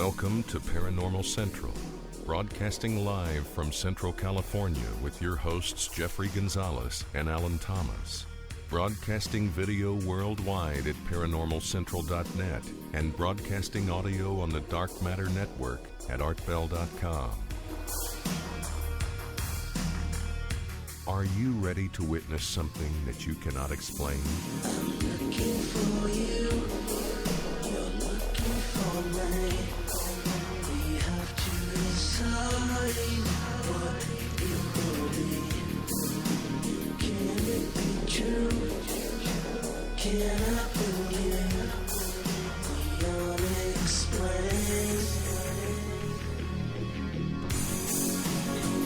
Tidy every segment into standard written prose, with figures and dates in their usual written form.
Welcome to Paranormal Central, broadcasting live from Central California with your hosts Jeffrey Gonzalez and Alan Thomas. Broadcasting video worldwide at paranormalcentral.net and broadcasting audio on the Dark Matter Network at artbell.com. Are you ready to witness something that you cannot explain? I'm looking for you, you're looking for me. We have to decide what it will be. Can it be true? Can I believe the unexplained?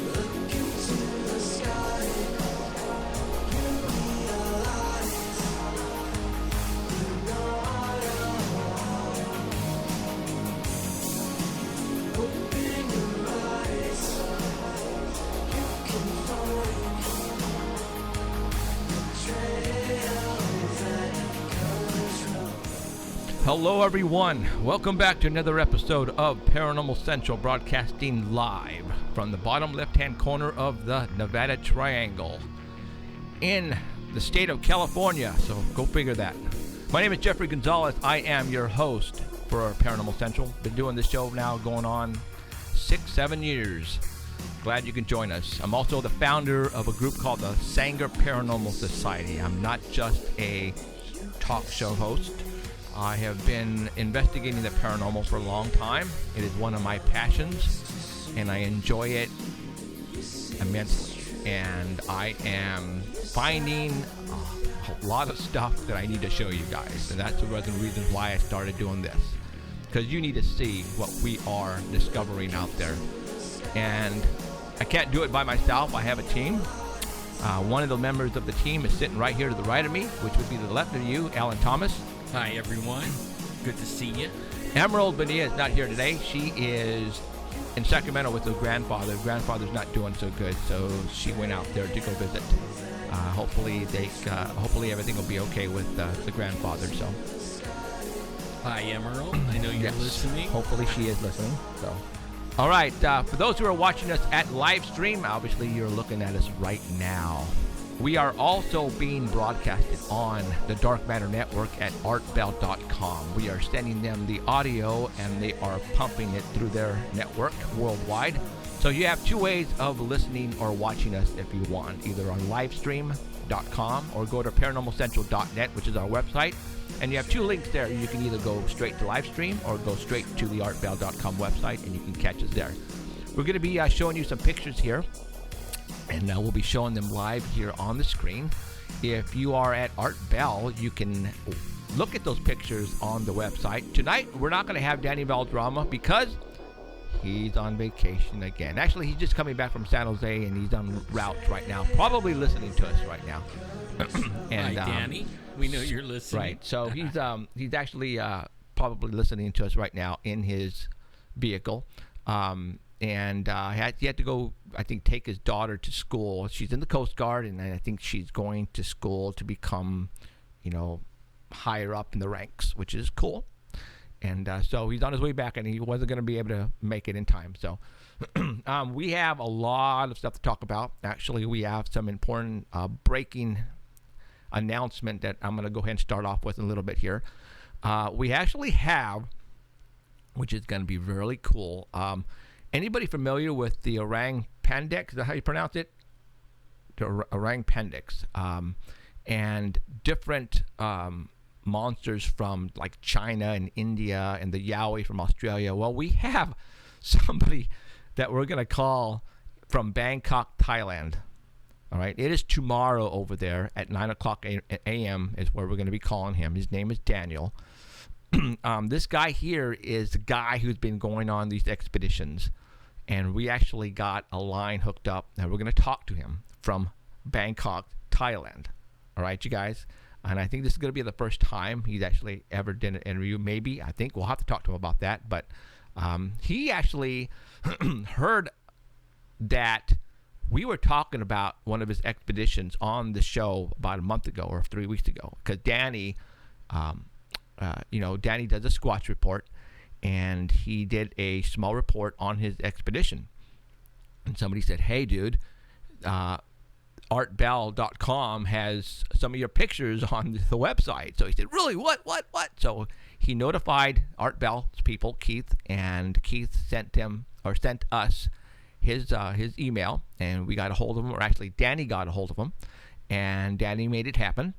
Look into the sky. Hello everyone, welcome back to another episode of Paranormal Central, broadcasting live from the bottom left-hand corner of the Nevada Triangle in the state of California, so go figure that. My name is Jeffrey Gonzalez. I am your host for Paranormal Central. Been doing this show now going on 6-7 years. Glad you can join us. I'm also the founder of a group called the Sanger Paranormal Society. I'm not just a talk show host. I have been investigating the paranormal for a long time. It is one of my passions, and I enjoy it immensely. And I am finding a lot of stuff that I need to show you guys. And that's one of the reasons why I started doing this. Because you need to see what we are discovering out there. And I can't do it by myself. I have a team. One of the members of the team is sitting right here to the right of me, which would be to the left of you, Alan Thomas. Hi, everyone. Good to see you. Emerald Bonilla is not here today. She is in Sacramento with her grandfather. Her grandfather's not doing so good, so she went out there to go visit. Hopefully everything will be okay with the grandfather. So, hi, Emerald. I know you're listening. Hopefully she is listening. So, all right. For those who are watching us at live stream, obviously you're looking at us right now. We are also being broadcasted on the Dark Matter Network at artbell.com. We are sending them the audio, and they are pumping it through their network worldwide. So you have two ways of listening or watching us if you want, either on livestream.com or go to paranormalcentral.net, which is our website. And you have two links there. You can either go straight to livestream or go straight to the artbell.com website, and you can catch us there. We're going to be showing you some pictures here. And we'll be showing them live here on the screen. If you are at Art Bell, you can look at those pictures on the website. Tonight, we're not going to have Danny Valdrama because he's on vacation again. Actually, he's just coming back from San Jose, and he's en route right now, probably listening to us right now. And, hi, Danny. We know you're listening. Right. So he's actually probably listening to us right now in his vehicle. And he had to go, I think, take his daughter to school. She's in the Coast Guard, and I think she's going to school to become, higher up in the ranks, which is cool. And so he's on his way back, and he wasn't going to be able to make it in time. So we have a lot of stuff to talk about. Actually, we have some important breaking announcement that I'm going to go ahead and start off with a little bit here. We actually have, which is going to be really cool, anybody familiar with the Orang Pendek? Is that how you pronounce it? The Orang Pendeks. And different monsters from like China and India and the Yowie from Australia. Well, we have somebody that we're going to call from Bangkok, Thailand. All right. It is tomorrow over there at 9 o'clock a.m. is where we're going to be calling him. His name is Daniel. This guy here is the guy who's been going on these expeditions, and we actually got a line hooked up, and we're going to talk to him from Bangkok, Thailand. All right, you guys, and I think this is going to be the first time he's actually ever done an interview. Maybe, I think we'll have to talk to him about that, but he actually heard that we were talking about one of his expeditions on the show about a month ago or 3 weeks ago, because Danny, Danny does a Squatch report, and he did a small report on his expedition. And somebody said, "Hey, dude, artbell.com has some of your pictures on the website." So he said, "Really? What? So he notified Art Bell's people, Keith, and Keith sent us his email, and we got a hold of him, or actually Danny got a hold of him, and Danny made it happen.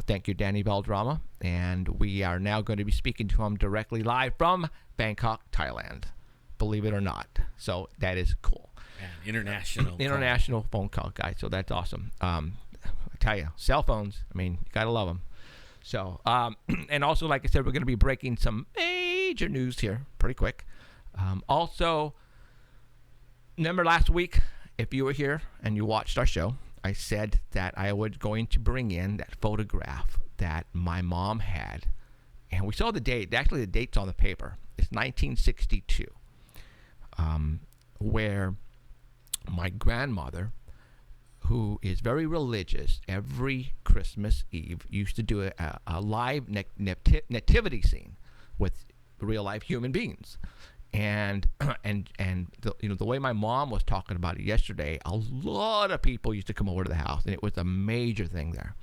Thank you, Danny Valdrama. And we are now going to be speaking to him directly live from Bangkok, Thailand, believe it or not. So that is cool. Man, international phone call, guys. So that's awesome. I tell you, cell phones, I mean, you got to love them. So, and also, like I said, we're going to be breaking some major news here pretty quick. Also, remember last week, if you were here and you watched our show, I said that I was going to bring in that photograph that my mom had. And we saw the date. Actually, the date's on the paper. It's 1962, where my grandmother, who is very religious, every Christmas Eve used to do a live nativity scene with real-life human beings. And the way my mom was talking about it yesterday, a lot of people used to come over to the house, and it was a major thing there.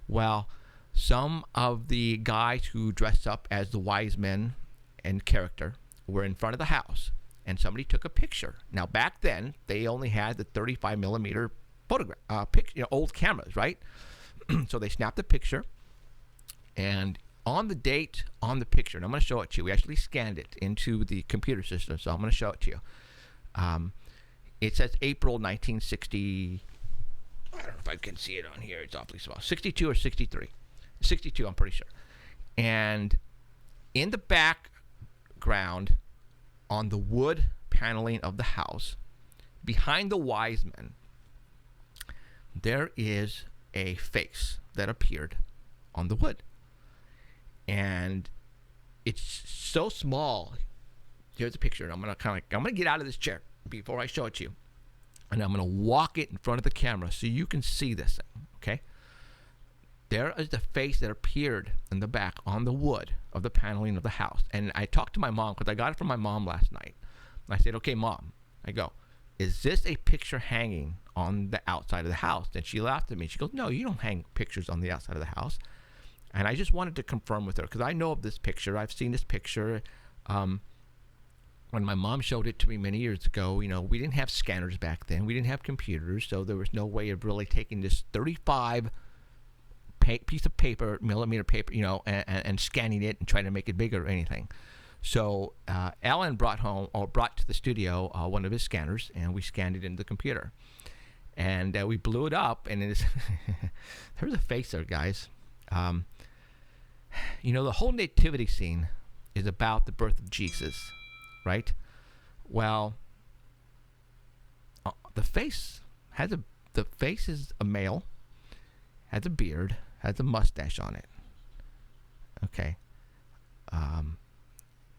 Well, some of the guys who dressed up as the wise men and character were in front of the house, and somebody took a picture. Now, back then, they only had the 35 millimeter photograph, old cameras, right? So they snapped the picture, and on the date on the picture, and I'm going to show it to you. We actually scanned it into the computer system, so I'm going to show it to you. It says April 1960. I don't know if I can see it on here. It's awfully small. 62 or 63. 62, I'm pretty sure. And in the background, on the wood paneling of the house, behind the wise men, there is a face that appeared on the wood. And it's so small. Here's a picture. I'm gonna get out of this chair before I show it to you, and I'm gonna walk it in front of the camera so you can see this thing. Okay. There is the face that appeared in the back on the wood of the paneling of the house. And I talked to my mom, because I got it from my mom last night. I said, "Okay, Mom," I go, "is this a picture hanging on the outside of the house?" And she laughed at me. She goes, "No, you don't hang pictures on the outside of the house." And I just wanted to confirm with her, because I know of this picture. I've seen this picture. When my mom showed it to me many years ago, we didn't have scanners back then. We didn't have computers, so there was no way of really taking this 35 piece of paper, millimeter paper, and scanning it and trying to make it bigger or anything. So Alan brought to the studio one of his scanners, and we scanned it into the computer. And we blew it up, and there's a face there, guys. The whole nativity scene is about the birth of Jesus, right? Well, the face is a male, has a beard, has a mustache on it. Okay.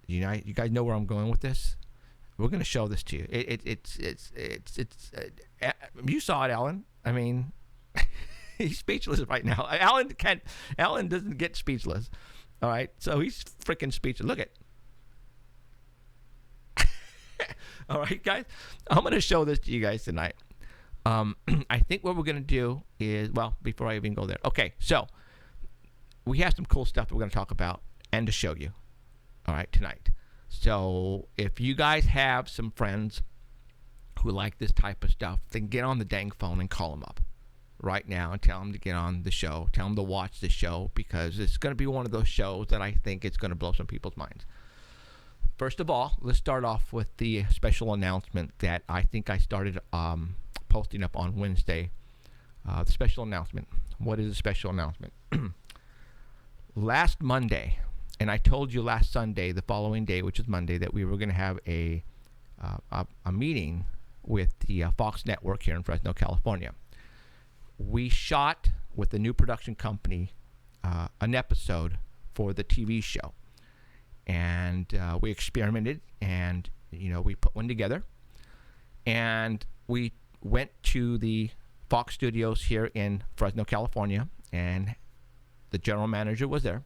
You guys know where I'm going with this? We're going to show this to you. You saw it, Alan. I mean, he's speechless right now. Alan doesn't get speechless. All right, so he's freaking speechless. Look at. All right, guys, I'm going to show this to you guys tonight. I think what we're going to do is, well, before I even go there. Okay, so we have some cool stuff that we're going to talk about and to show you. All right, tonight. So if you guys have some friends who like this type of stuff, then get on the dang phone and call them up right now and tell them to get on the show. Tell them to watch the show, because it's going to be one of those shows that I think it's going to blow some people's minds. First of all, let's start off with the special announcement that I think I started posting up on Wednesday. The special announcement. What is the special announcement? Last Monday, and I told you last Sunday, the following day, which is Monday, that we were going to have a meeting with the Fox Network here in Fresno, California. We shot with the new production company an episode for the TV show. And we experimented, and, we put one together. And we went to the Fox Studios here in Fresno, California, and the general manager was there.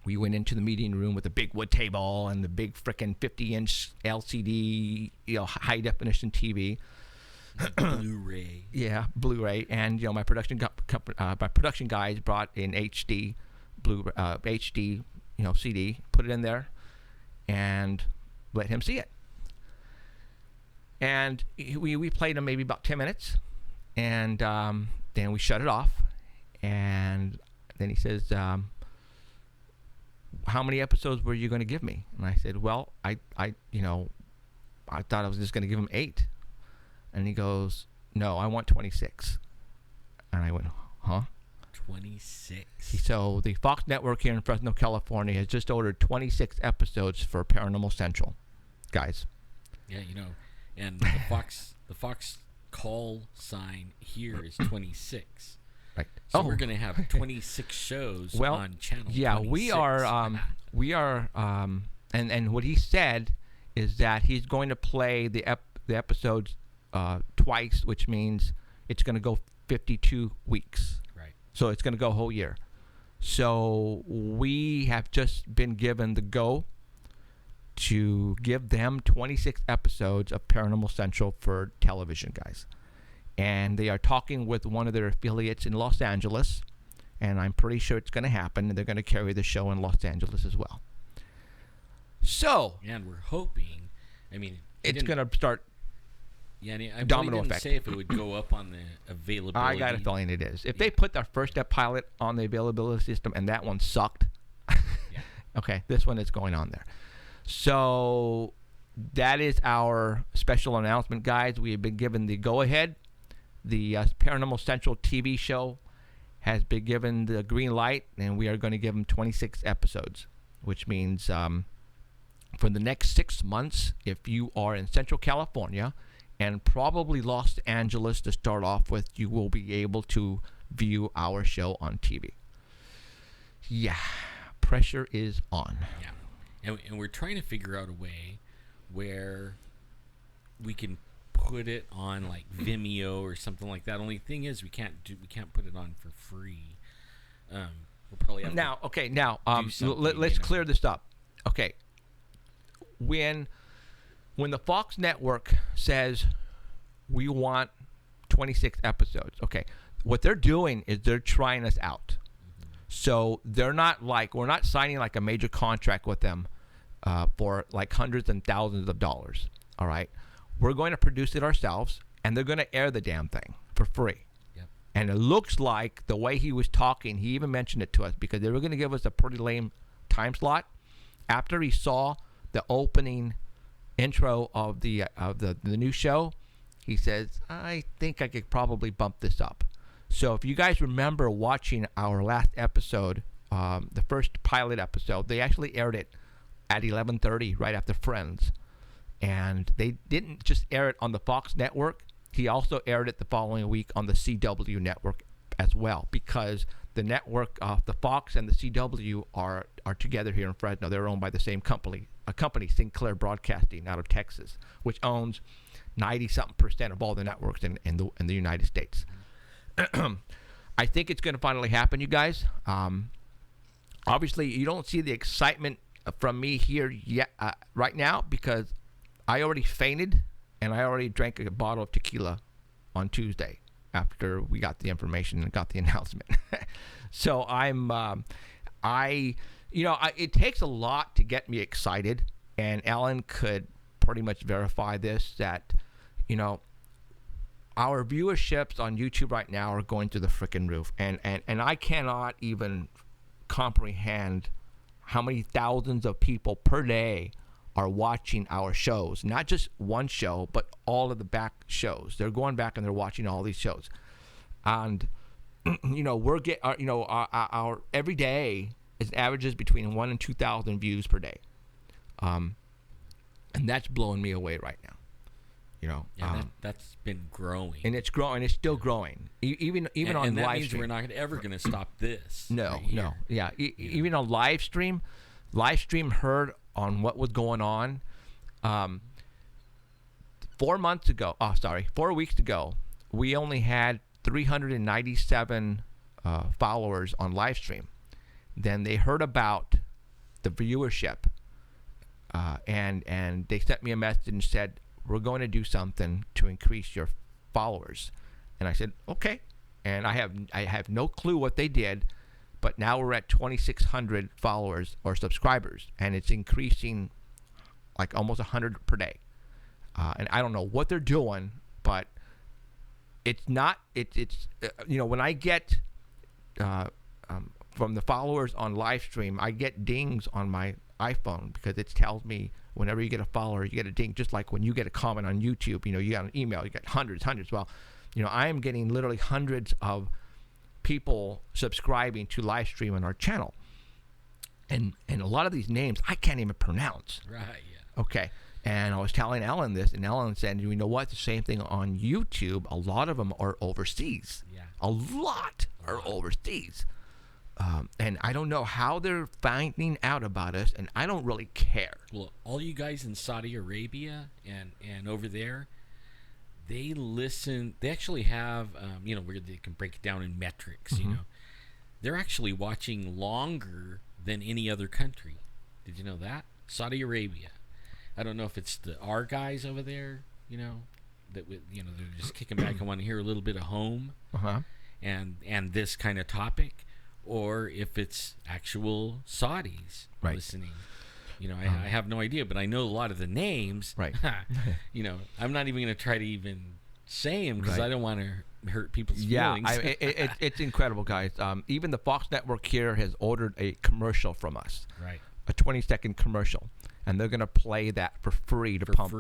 We went into the meeting room with a big wood table and the big frickin' 50-inch LCD, high definition TV. Blu-ray. Yeah, Blu-ray, and my production guys brought in HD, HD, CD, put it in there, and let him see it. And we played him maybe about 10 minutes, and then we shut it off, and then he says, how many episodes were you going to give me? And I said, well, I thought I was just going to give him 8. And he goes, no, I want 26. And I went, huh? 26. So the Fox Network here in Fresno, California has just ordered 26 episodes for Paranormal Central, guys. Yeah, and the Fox call sign here is 26. Right. So we're going to have 26 shows on channel 26. we are, and what he said is that he's going to play the episodes twice, which means it's going to go 52 weeks. Right. So it's going to go a whole year. So we have just been given the go to give them 26 episodes of Paranormal Central for television, guys. And they are talking with one of their affiliates in Los Angeles, and I'm pretty sure it's going to happen, and they're going to carry the show in Los Angeles as well. So, and we're hoping, it's going to start domino didn't effect. Say if it would go up on the availability. I got a feeling it is. If they put their first pilot on the availability system and that one sucked, okay, this one is going on there. So that is our special announcement, guys. We have been given the go-ahead. The Paranormal Central TV show has been given the green light, and we are going to give them 26 episodes, which means for the next 6 months, if you are in Central California and probably Los Angeles to start off with, you will be able to view our show on TV. Yeah, pressure is on. Yeah, and we're trying to figure out a way where we can put it on like Vimeo or something like that. Only thing is we can't put it on for free. We'll probably have let's clear this up. Okay, when the Fox Network says we want 26 episodes, okay, what they're doing is they're trying us out. Mm-hmm. So they're not we're not signing like a major contract with them for like hundreds and thousands of dollars. All right. We're going to produce it ourselves, and they're going to air the damn thing for free. Yep. And it looks like the way he was talking, he even mentioned it to us because they were going to give us a pretty lame time slot. After he saw the opening intro of the new show, he says, I think I could probably bump this up. So if you guys remember watching our last episode, the first pilot episode, they actually aired it at 11:30 right after Friends. And they didn't just air it on the Fox network. He also aired it the following week on the CW network as well, because the network, the Fox and the CW are together here in Fresno. They're owned by the same company, Sinclair Broadcasting out of Texas, which owns 90-something% of all the networks in the United States. I think it's going to finally happen, you guys. Obviously, you don't see the excitement from me here yet, right now, because I already fainted and I already drank a bottle of tequila on Tuesday after we got the information and got the announcement. So it takes a lot to get me excited, and Alan could pretty much verify this, that, our viewerships on YouTube right now are going through the freaking roof, and I cannot even comprehend how many thousands of people per day are watching our shows. Not just one show, but all of the back shows. They're going back and they're watching all these shows. And, our every day is averages between 1,000 and 2,000 views per day. And that's blowing me away right now. That's been growing. And it's growing. It's still growing. Even on and that live means stream. we're not ever going to stop this. No. Yeah. Even on live stream heard on what was going on. 4 weeks ago, we only had 397 followers on live stream. Then they heard about the viewership, and they sent me a message and said, we're going to do something to increase your followers. And I said, okay. And I have no clue what they did, but now we're at 2,600 followers or subscribers, and it's increasing like almost 100 per day. And I don't know what they're doing, but it's not. It's when I get from the followers on live stream, I get dings on my iPhone because it tells me whenever you get a follower, you get a ding, just like when you get a comment on YouTube. You got an email, you get hundreds. Well, I am getting literally hundreds of people subscribing to live stream on our channel, and a lot of these names I can't even pronounce. Right. Yeah. Okay. And I was telling Ellen this, and Ellen said, you know what? The same thing on YouTube. A lot of them are overseas. Yeah. A lot are overseas. And I don't know how they're finding out about us, and I don't really care. Well, all you guys in Saudi Arabia and over there, they listen. They actually have, where they can break it down in metrics. They're actually watching longer than any other country. Did you know that? Saudi Arabia. I don't know if it's our guys over there, that they're just kicking back and want to hear a little bit of home, and this kind of topic, or if it's actual Saudis listening. I have no idea, but I know a lot of the names. Right. I'm not even going to try to even say them because I don't want to hurt people's feelings. Yeah, it's incredible, guys. Even the Fox Network here has ordered a commercial from us. Right. A 20-second commercial. And they're going to play that for free to pump.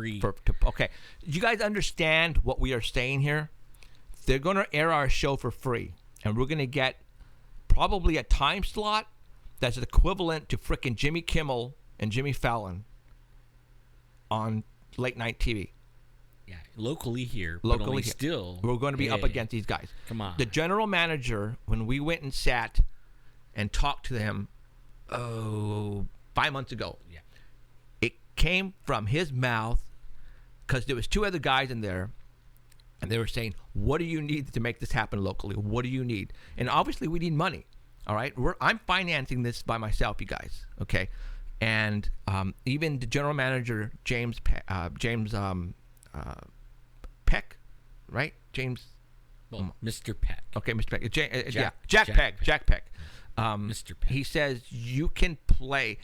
Okay. You guys understand what we are saying here? They're going to air our show for free. And we're going to get probably a time slot that's equivalent to frickin' Jimmy Kimmel and Jimmy Fallon on late night TV. Yeah, locally here. Locally but only here. Still. We're going to be up against these guys. Come on. The general manager, when we went and sat and talked to him 5 months ago. Yeah. It came from his mouth because there was two other guys in there, and they were saying, what do you need to make this happen locally? What do you need? And obviously we need money. All right. I'm financing this by myself, you guys. Okay. And even the general manager, James Peck, right? James. Well, Mr. Peck. Okay, Mr. Peck. Jack Peck. Jack Peck. Mr. Peck. He says you can play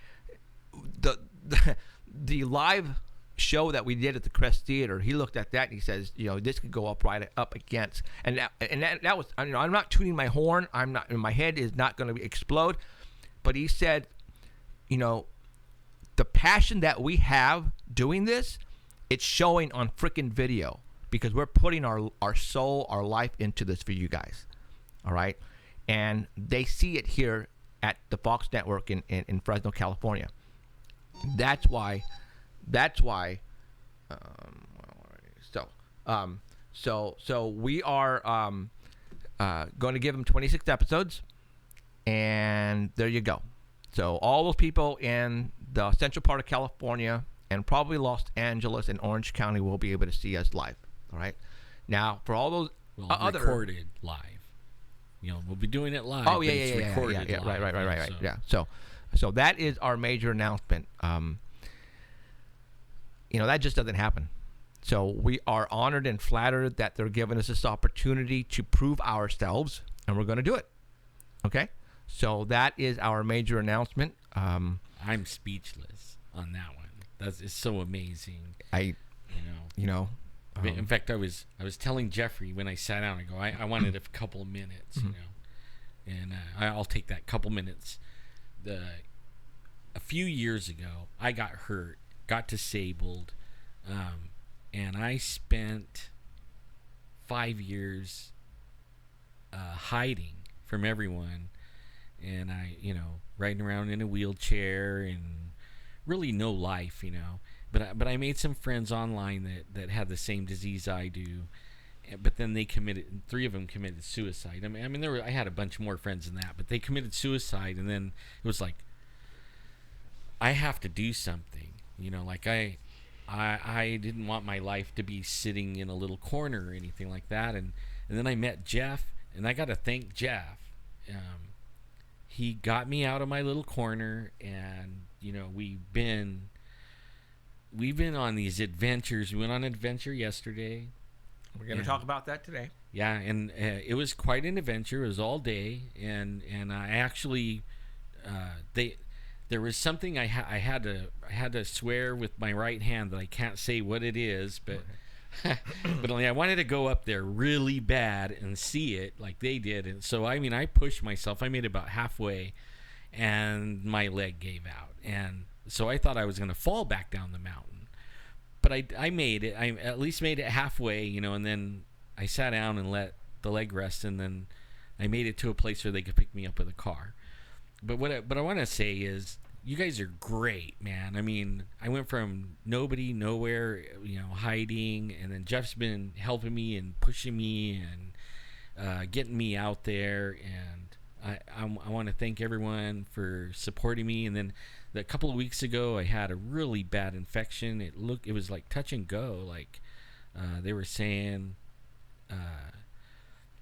the live show that we did at the Crest Theater. He looked at that and he says, this could go up against, and that was, I'm not tooting my horn. I'm not, my head is not going to explode, but he said, the passion that we have doing this, it's showing on freaking video because we're putting our soul, our life into this for you guys. All right. And they see it here at the Fox Network in Fresno, California. That's why. So we are going to give them 26 episodes, and there you go. So all those people in the central part of California and probably Los Angeles and Orange County will be able to see us live. All right. Now for all those other recorded live. We'll be doing it live. Oh yeah, it's recorded yeah. live, Right. So. Yeah. So that is our major announcement. That just doesn't happen. So we are honored and flattered that they're giving us this opportunity to prove ourselves, and we're going to do it. Okay. So that is our major announcement. I'm speechless on that one. It's so amazing. In fact, I was telling Jeffrey when I sat down, I go, I wanted a couple of minutes, and I'll take that couple minutes. A few years ago, I got hurt, got disabled, and I spent 5 years hiding from everyone, and riding around in a wheelchair and really no life, But I made some friends online that had the same disease I do, but then they committed. 3 of them committed suicide. I had a bunch more friends than that, but they committed suicide, and then it was like, I have to do something. I didn't want my life to be sitting in a little corner or anything like that. And then I met Jeff, and I got to thank Jeff. He got me out of my little corner and we've been on these adventures. We went on an adventure yesterday. We're going to talk about that today. Yeah, and it was quite an adventure. It was all day, and I actually there was something I had to swear with my right hand that I can't say what it is, but but only I wanted to go up there really bad and see it like they did, and so I pushed myself. I made it about halfway, and my leg gave out, and so I thought I was going to fall back down the mountain, but I made it. I at least made it halfway, and then I sat down and let the leg rest, and then I made it to a place where they could pick me up with a car. But what I want to say is, you guys are great, man. I mean, I went from nobody, nowhere, hiding, and then Jeff's been helping me and pushing me and getting me out there, and I want to thank everyone for supporting me. And then a couple of weeks ago, I had a really bad infection. It was like touch and go. Like they were saying,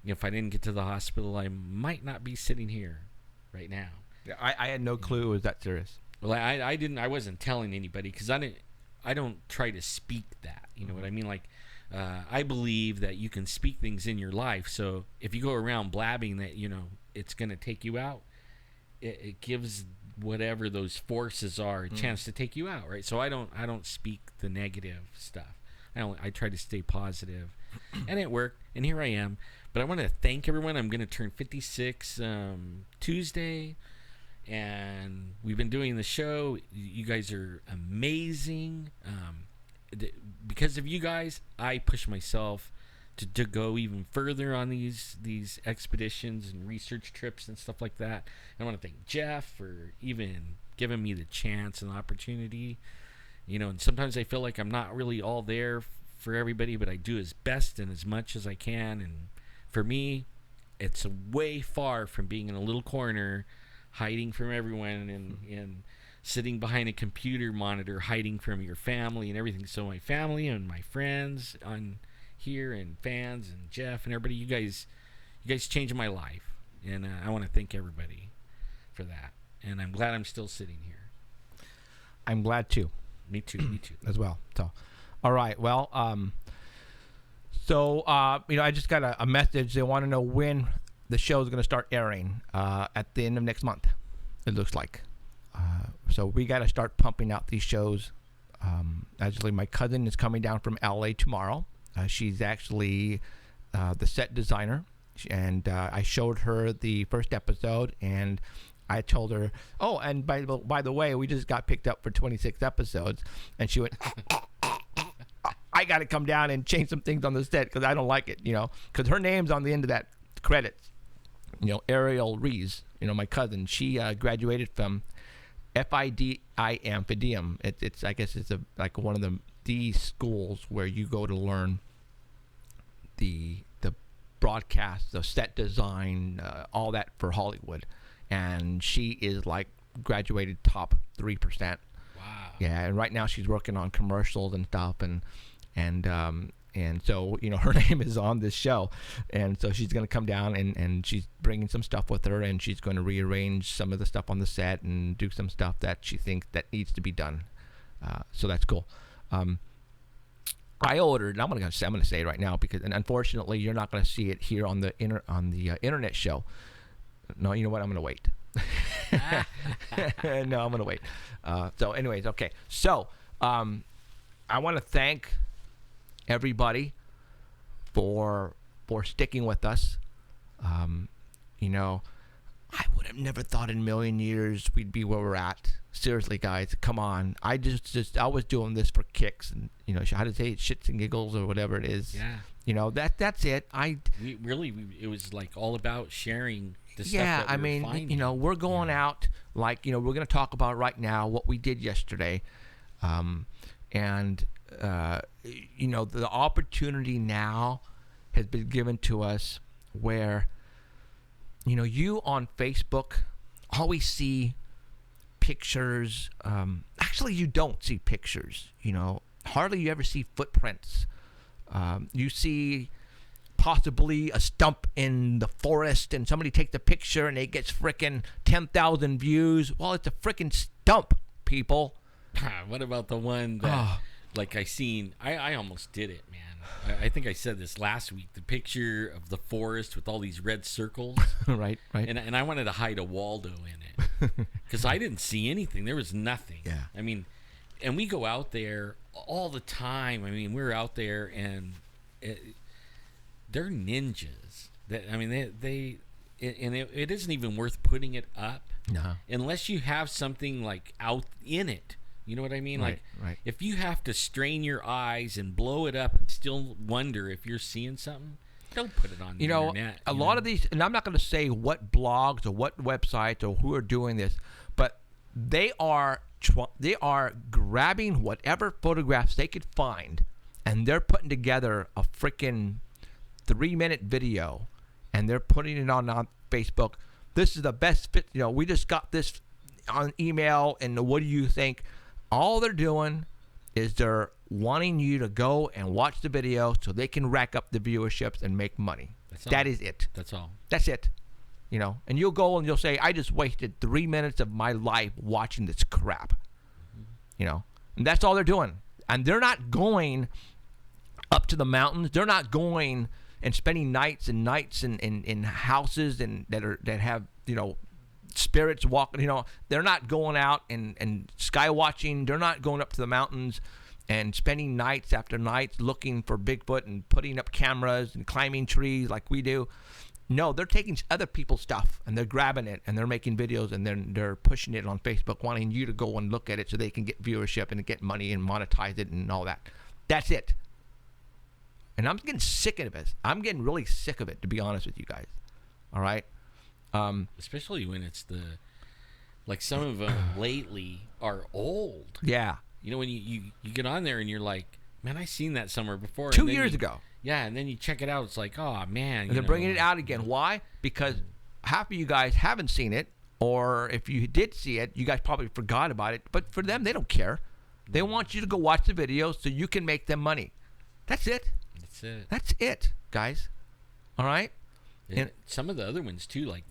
if I didn't get to the hospital, I might not be sitting here right now. Yeah, I had no clue it was that serious. Well, I wasn't telling anybody because I don't try to speak that. You know what I mean? Like, I believe that you can speak things in your life. So if you go around blabbing that, it's going to take you out, it gives whatever those forces are a chance to take you out, right? So I don't speak the negative stuff. I try to stay positive, and it worked. And here I am. But I want to thank everyone. I'm going to turn 56 Tuesday, and we've been doing the show. You guys are amazing. Because of you guys, I push myself to go even further on these expeditions and research trips and stuff like that. And I want to thank Jeff for even giving me the chance and the opportunity. And sometimes I feel like I'm not really all there for everybody, but I do as best and as much as I can. And for me, it's way far from being in a little corner, hiding from everyone and sitting behind a computer monitor, hiding from your family and everything. So my family and my friends on here and fans and Jeff and everybody, you guys changed my life, and I want to thank everybody for that. And I'm glad I'm still sitting here. I'm glad too. Me too as well. So, all right. Well, I just got a message. They want to know when the show is going to start airing at the end of next month, it looks like. So we got to start pumping out these shows. Actually, my cousin is coming down from LA tomorrow. She's actually the set designer, and I showed her the first episode, and I told her, oh, and by the way, we just got picked up for 26 episodes, and she went, I got to come down and change some things on the set because I don't like it, because her name's on the end of that credits. Ariel Rees, my cousin, she graduated from FIDIM. It's I guess it's like one of the schools where you go to learn the broadcast, the set design, all that for Hollywood, and she is like graduated top 3%. Wow. Yeah, and right now she's working on commercials and stuff, and so her name is on this show, and so she's going to come down and she's bringing some stuff with her, and she's going to rearrange some of the stuff on the set and do some stuff that she thinks that needs to be done. So that's cool. I ordered, and I'm going to say it right now because, and unfortunately, you're not going to see it here on the internet show. No, you know what? I'm going to wait. No, I'm going to wait. So, anyways, okay. So, I want to thank everybody for sticking with us. I would have never thought in a million years we'd be where we're at. Seriously, guys, come on. I was doing this for kicks and how to say it, shits and giggles or whatever it is. Yeah. That's it. It was like all about sharing the stuff. Yeah, that we're finding. we're going out like we're going to talk about right now what we did yesterday, and the opportunity now has been given to us where you on Facebook always see pictures. Actually, you don't see pictures. Hardly you ever see footprints. You see possibly a stump in the forest, and somebody takes the picture, and it gets frickin' 10,000 views. Well, it's a frickin' stump. people. What about the one that, like I almost did it, man. I think I said this last week. The picture of the forest with all these red circles. Right. And I wanted to hide a Waldo in it because I didn't see anything. There was nothing. Yeah. I mean, and we go out there all the time. I mean, we're out there and they're ninjas. It isn't even worth putting it up. No. Unless you have something like out in it. You know what I mean? Right, Like, right. if you have to strain your eyes and blow it up and still wonder if you're seeing something, don't put it on the internet. A lot of these, and I'm not going to say what blogs or what websites or who are doing this, but they are grabbing whatever photographs they could find, and they're putting together a freaking 3-minute video, and they're putting it on Facebook. This is the best fit. We just got this on email, and what do you think? All they're doing is they're wanting you to go and watch the video so they can rack up the viewerships and make money. That is it. That's all. That's it. And you'll go and you'll say, I just wasted 3 minutes of my life watching this crap. And that's all they're doing. And they're not going up to the mountains. They're not going and spending nights and nights in houses and that have, spirits walking. They're not going out and sky watching. They're not going up to the mountains and spending nights after nights looking for Bigfoot and putting up cameras and climbing trees like we do. No, they're taking other people's stuff and they're grabbing it and they're making videos and then they're pushing it on Facebook, wanting you to go and look at it so they can get viewership and get money and monetize it and all that. That's it. And I'm getting sick of it. I'm getting really sick of it, to be honest with you guys. All right? Especially when it's like some of them lately are old. Yeah. When you get on there and you're like, man, I seen that somewhere before. 2 years ago. Yeah, and then you check it out. It's like, oh, man. And they're bringing it out again. Why? Because half of you guys haven't seen it, or if you did see it, you guys probably forgot about it. But for them, they don't care. They want you to go watch the video so you can make them money. That's it. That's it, guys. All right? And some of the other ones, too, like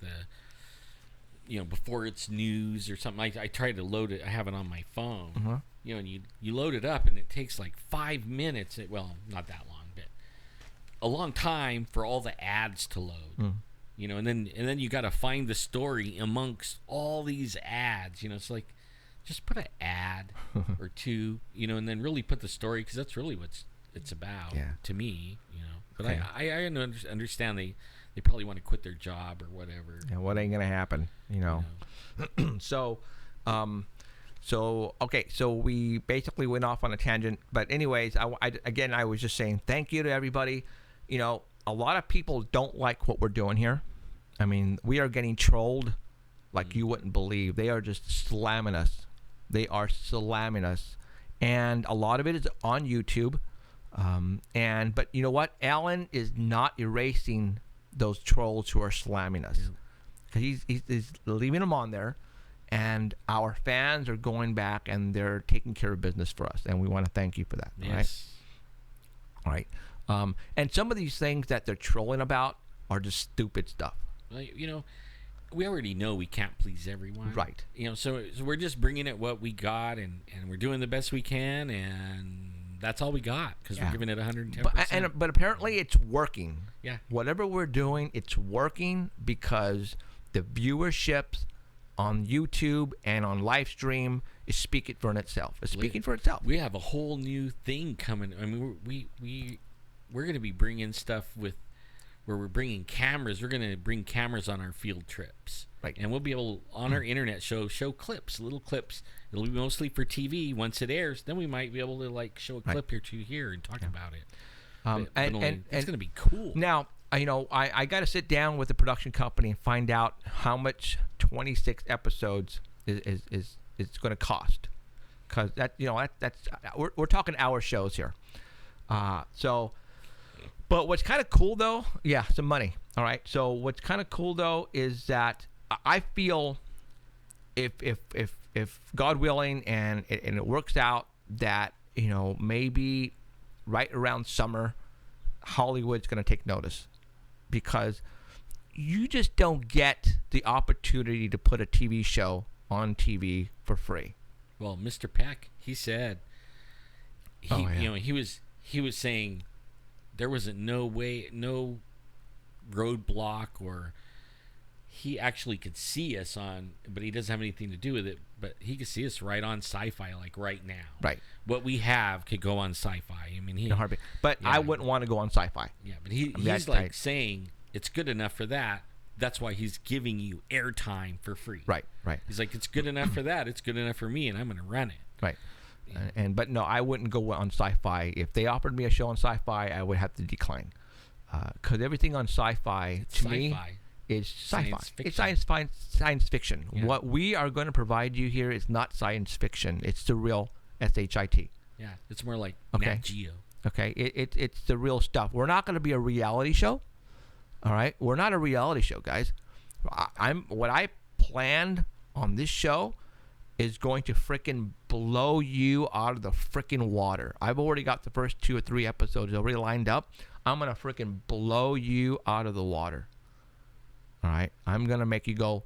before it's news or something, I try to load it. I have it on my phone. Uh-huh. And you load it up, and it takes like 5 minutes. Well, not that long, but a long time for all the ads to load. And then you got to find the story amongst all these ads. It's like, just put an ad or two, and then really put the story, because that's really what it's about to me. But okay. I understand they probably want to quit their job or whatever. Yeah, what ain't gonna happen, So we basically went off on a tangent. But anyways, I was just saying thank you to everybody. A lot of people don't like what we're doing here. I mean, we are getting trolled like you wouldn't believe. They are just slamming us. And a lot of it is on YouTube. But you know what? Alan is not erasing those trolls who are slamming us. He's leaving them on there, and our fans are going back and they're taking care of business for us, and we want to thank you for that. Yes. All right. And some of these things that they're trolling about are just stupid stuff. Well, we already know we can't please everyone. Right. So we're just bringing it what we got, and we're doing the best we can, and that's all we got, because we're giving it 110%. But apparently it's working. Yeah. Whatever we're doing, it's working, because the viewerships on YouTube and on live stream is speaking for itself. It's speaking for itself. We have a whole new thing coming. I mean, we're going to be bringing stuff where we're bringing cameras. We're going to bring cameras on our field trips. Right. And we'll be able, on our internet show clips, little clips. It'll be mostly for TV. Once it airs, then we might be able to show a clip or two here and talk about it. It's going to be cool. Now, I got to sit down with the production company and find out how much 26 episodes is going to cost, because we're talking hour shows here. But what's kind of cool though, some money. All right. So what's kind of cool though is that I feel if God willing and it works out, that maybe right around summer, Hollywood's going to take notice, because you just don't get the opportunity to put a TV show on TV for free. Well, Mr. Peck, he said, he was saying there was no way, no roadblock, or he actually could see us on, but he doesn't have anything to do with it. But he could see us right on Sci-Fi, like right now. Right. What we have could go on Sci-Fi. I mean, In a heartbeat. But I wouldn't want to go on Sci-Fi. Yeah, but he's like saying it's good enough for that. That's why he's giving you airtime for free. Right. He's like, it's good enough for that. It's good enough for me, and I'm going to run it. Right. But no, I wouldn't go on Sci-Fi. If they offered me a show on Sci-Fi, I would have to decline. Because everything on Sci-Fi, to me, is sci-fi. It's science fiction. Yeah. What we are going to provide you here is not science fiction. It's the real SHIT. Yeah, it's more like Nat Geo. Okay, it's the real stuff. We're not going to be a reality show. All right, we're not a reality show, guys. What I planned on this show is going to frickin' blow you out of the frickin' water. I've already got the first 2 or 3 episodes already lined up. I'm going to frickin' blow you out of the water. All right? I'm going to make you go,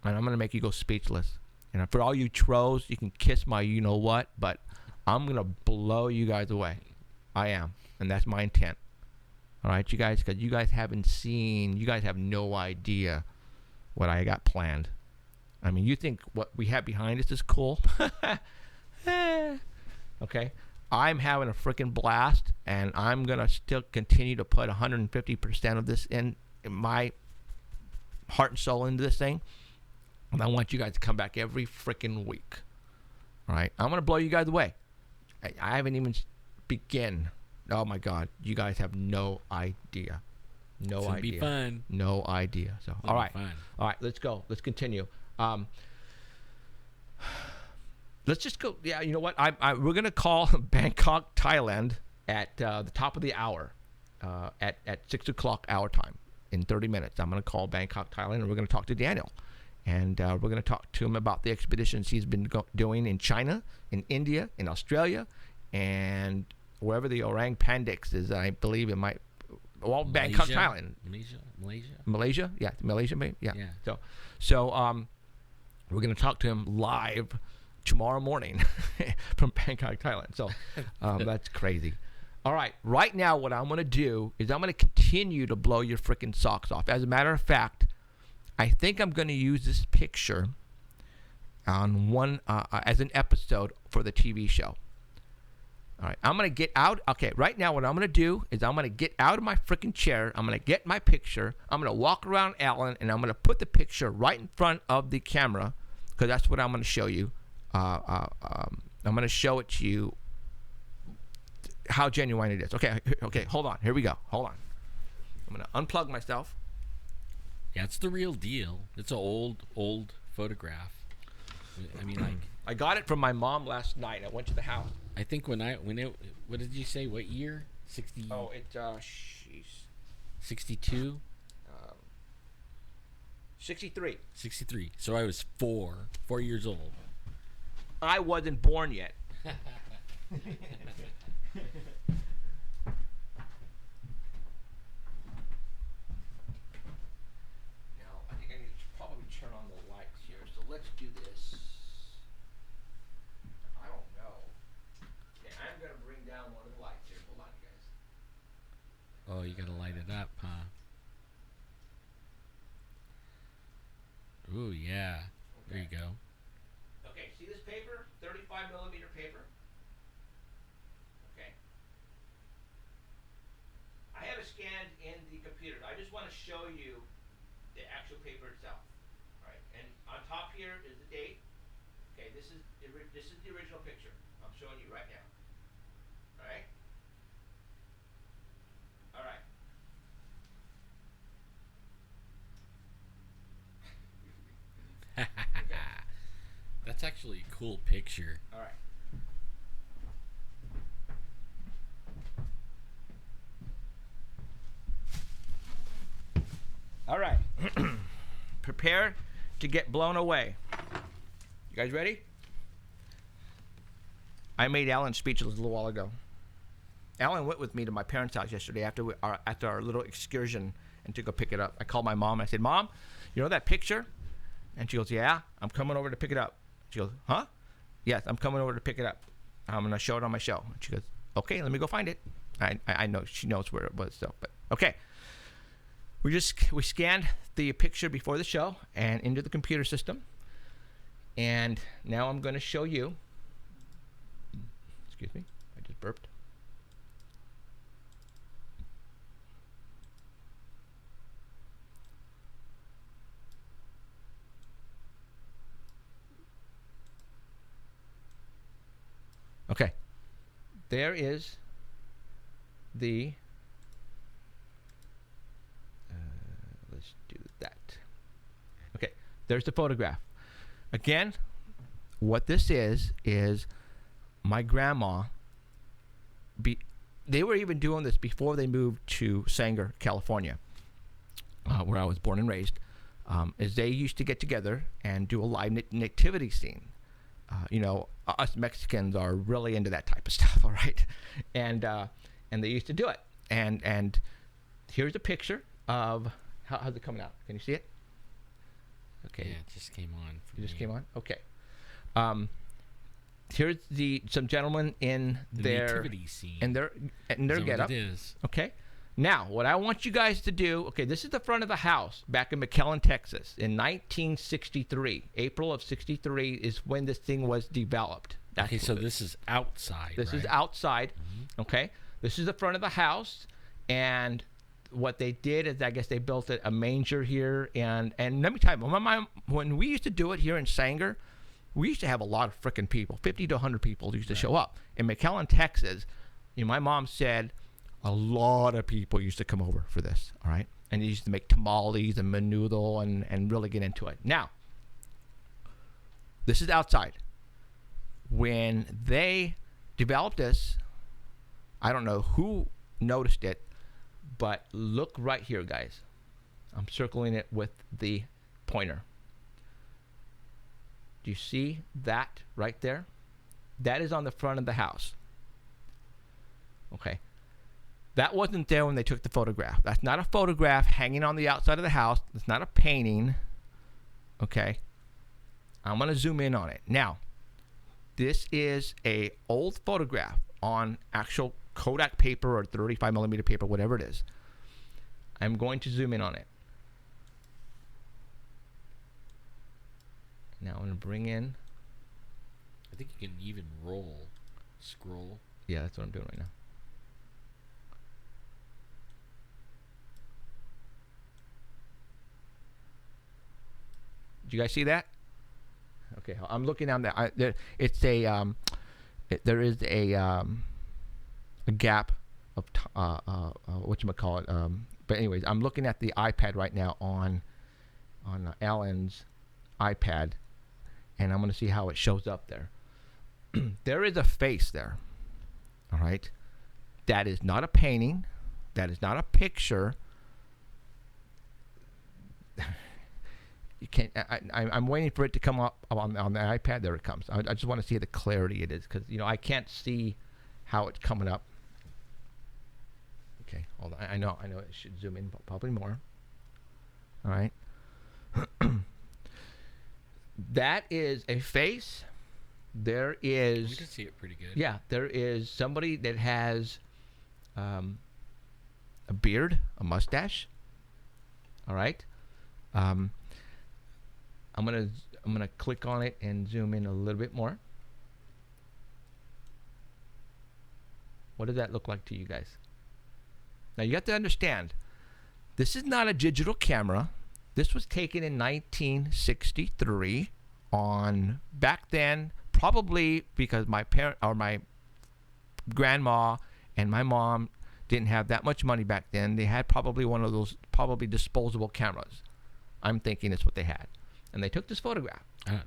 and I'm going to make you go speechless. And for all you trolls, you can kiss my you-know-what, but I'm going to blow you guys away. I am, and that's my intent. All right, you guys, because you guys haven't seen, you guys have no idea what I got planned. I mean, you think what we have behind us is cool? Okay? I'm having a freaking blast, and I'm going to still continue to put 150% of this in my heart and soul into this thing. And I want you guys to come back every freaking week. All right? I'm going to blow you guys away. I haven't even begun. Oh, my God. You guys have no idea. No idea. It's going to be fun. No idea. So, all right. All right, let's go. Let's continue. Let's just go. Yeah, you know what? We're going to call Bangkok, Thailand at the top of the hour at 6 o'clock our time in 30 minutes. I'm going to call Bangkok, Thailand, and we're going to talk to Daniel. And we're going to talk to him about the expeditions he's been doing in China, in India, in Australia, and wherever the Orang Pendek is. I believe it might. Well, Bangkok, Thailand. Malaysia? Yeah, Malaysia, maybe? Yeah. So we're going to talk to him live tomorrow morning from Bangkok, Thailand. So that's crazy. All right. Right now, what I'm going to do is I'm going to continue to blow your freaking socks off. As a matter of fact, I think I'm going to use this picture on one as an episode for the TV show. All right, I'm going to get out. Okay, right now what I'm going to do is I'm going to get out of my freaking chair. I'm going to get my picture. I'm going to walk around Alan, and I'm going to put the picture right in front of the camera because that's what I'm going to show you. I'm going to show it to you how genuine it is. Okay, hold on. Here we go. Hold on. I'm going to unplug myself. Yeah, it's the real deal. It's an old photograph. I mean, like, I got it from my mom last night. I went to the house. I think what did you say? What year? 60. Oh, jeez. 62. 63. 63. So I was 4 years old. I wasn't born yet. Probably turn on the lights here. So let's do this. I don't know. Okay, I'm gonna bring down one of the lights here. Hold on, guys. Oh, you gotta light it up, huh? Ooh, yeah. Okay. There you go. Okay, see this paper? 35 millimeter paper. Okay. I have it scanned in the computer. I just want to show you the actual paper itself. All right, and on top here is the date. Okay, this is the original picture I'm showing you right now. All right. All right. Okay. That's actually a cool picture. All right. All right. Prepare to get blown away. You guys ready? I made Alan speechless a little while ago. Alan went with me to my parents' house yesterday after our little excursion and to go pick it up. I called my mom. I said, "Mom, you know that picture?" And she goes, "Yeah, I'm coming over to pick it up." She goes, huh? Yes, I'm coming over to pick it up. I'm going to show it on my show. She goes, okay, let me go find it. I know she knows where it was, so, but okay. We scanned the picture before the show and into the computer system. And now I'm going to show you. Excuse me, I just burped. Okay, there is the, let's do that. Okay, there's the photograph. Again, what this is my grandma, they were even doing this before they moved to Sanger, California, where I was born and raised, is they used to get together and do a live nativity scene. Us Mexicans are really into that type of stuff, all right? And they used to do it. And here's a picture of, how's it coming out? Can you see it? Okay. Yeah, it just came on. It just came on? Okay. Here's some gentlemen in their nativity scene. And their getup. It is. Okay. Now, what I want you guys to do, okay, this is the front of the house back in McAllen, Texas, in 1963. April of 63 is when this thing was developed. Okay, so this is outside. This is outside. Mm-hmm. Okay. This is the front of the house, and what they did is, I guess they built a manger here, and let me tell you, when we used to do it here in Sanger, we used to have a lot of freaking people, 50 to 100 people used to show up. In McAllen, Texas, my mom said a lot of people used to come over for this, all right? And they used to make tamales and menudo and really get into it. Now, this is outside. When they developed this, I don't know who noticed it, but look right here, guys. I'm circling it with the pointer. Do you see that right there? That is on the front of the house. Okay. That wasn't there when they took the photograph. That's not a photograph hanging on the outside of the house. It's not a painting. Okay. I'm going to zoom in on it. Now, this is a old photograph on actual Kodak paper or 35 millimeter paper, whatever it is. I'm going to zoom in on it. Now I'm going to bring in. I think you can even scroll. Yeah, that's what I'm doing right now. Did you guys see that? Okay, I'm looking down there. It's a there is a gap of whatchamacallit. But anyways, I'm looking at the iPad right now on Alan's iPad, and I'm going to see how it shows up there. There is a face there. All right, that is not a painting. That is not a picture. You can't. I'm waiting for it to come up on the iPad. There it comes. I just want to see the clarity it is, because I can't see how it's coming up. Okay, hold on. I know it should zoom in probably more. All right. That is a face. There is. You can see it pretty good. Yeah, there is somebody that has a beard, a mustache. All right. I'm gonna click on it and zoom in a little bit more. What does that look like to you guys? Now you have to understand, this is not a digital camera. This was taken in 1963 on, back then, probably because my parent or my grandma and my mom didn't have that much money back then. They had probably one of those probably disposable cameras. I'm thinking it's what they had. And they took this photograph.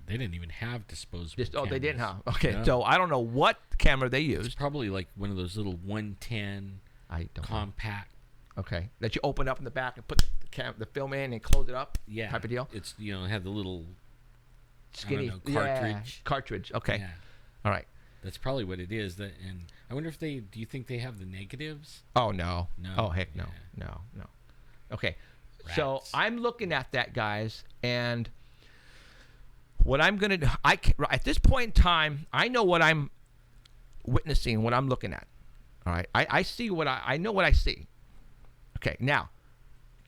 They didn't even have disposable cameras. They didn't have. Okay, No. so I don't know what camera they It's used. probably like one of those little 110 I don't know. compact. Okay, that you open up in the back and put the film in and close it up. Yeah. Type of deal. It's had the little Skinny cartridge. Yeah, cartridge. Okay. Yeah. All right. That's probably what it is. And I wonder if do you think they have the negatives? Oh no. No. Oh heck no. Yeah. No. Okay. So Rats. I'm looking at that, guys, and what I'm going to do, at this point in time, I know what I'm witnessing, what I'm looking at. All right. I see I know what I see. Okay. Now,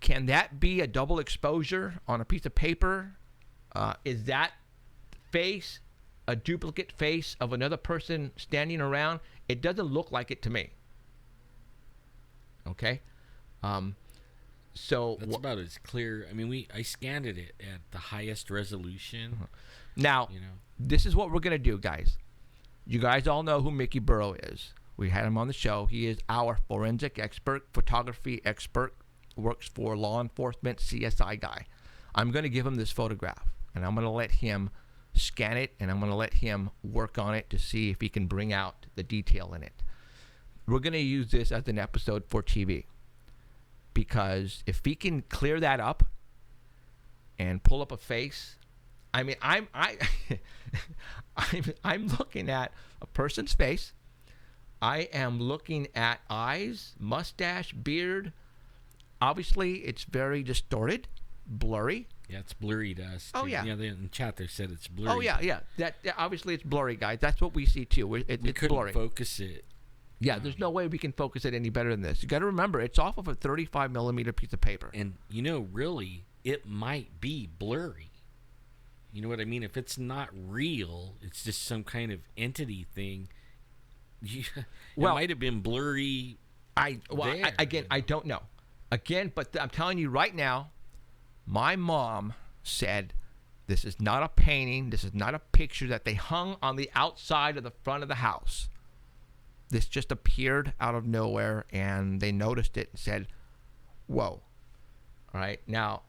can that be a double exposure on a piece of paper? Is that face a duplicate face of another person standing around? It doesn't look like it to me. Okay. So that's about as clear. I mean, I scanned it at the highest resolution. Now, this is what we're going to do, guys. You guys all know who Mickey Burrow is. We had him on the show. He is our forensic expert, photography expert, works for law enforcement, CSI guy. I'm going to give him this photograph, and I'm going to let him scan it, and I'm going to let him work on it to see if he can bring out the detail in it. We're going to use this as an episode for TV, because if he can clear that up and pull up a face, I mean, I'm looking at a person's face. I am looking at eyes, mustache, beard. Obviously, it's very distorted, blurry. Yeah, it's blurry to us. Oh, yeah. Yeah, in the chat they said it's blurry. Oh, yeah. That obviously, it's blurry, guys. That's what we see, too. We it's couldn't blurry. Focus it. Yeah, there's no way we can focus it any better than this. You got to remember, it's off of a 35 millimeter piece of paper. And, really, it might be blurry. You know what I mean? If it's not real, it's just some kind of entity thing. It might have been blurry. I don't know. Again, but I'm telling you right now, my mom said this is not a painting. This is not a picture that they hung on the outside of the front of the house. This just appeared out of nowhere, and they noticed it and said, "Whoa!" All right, now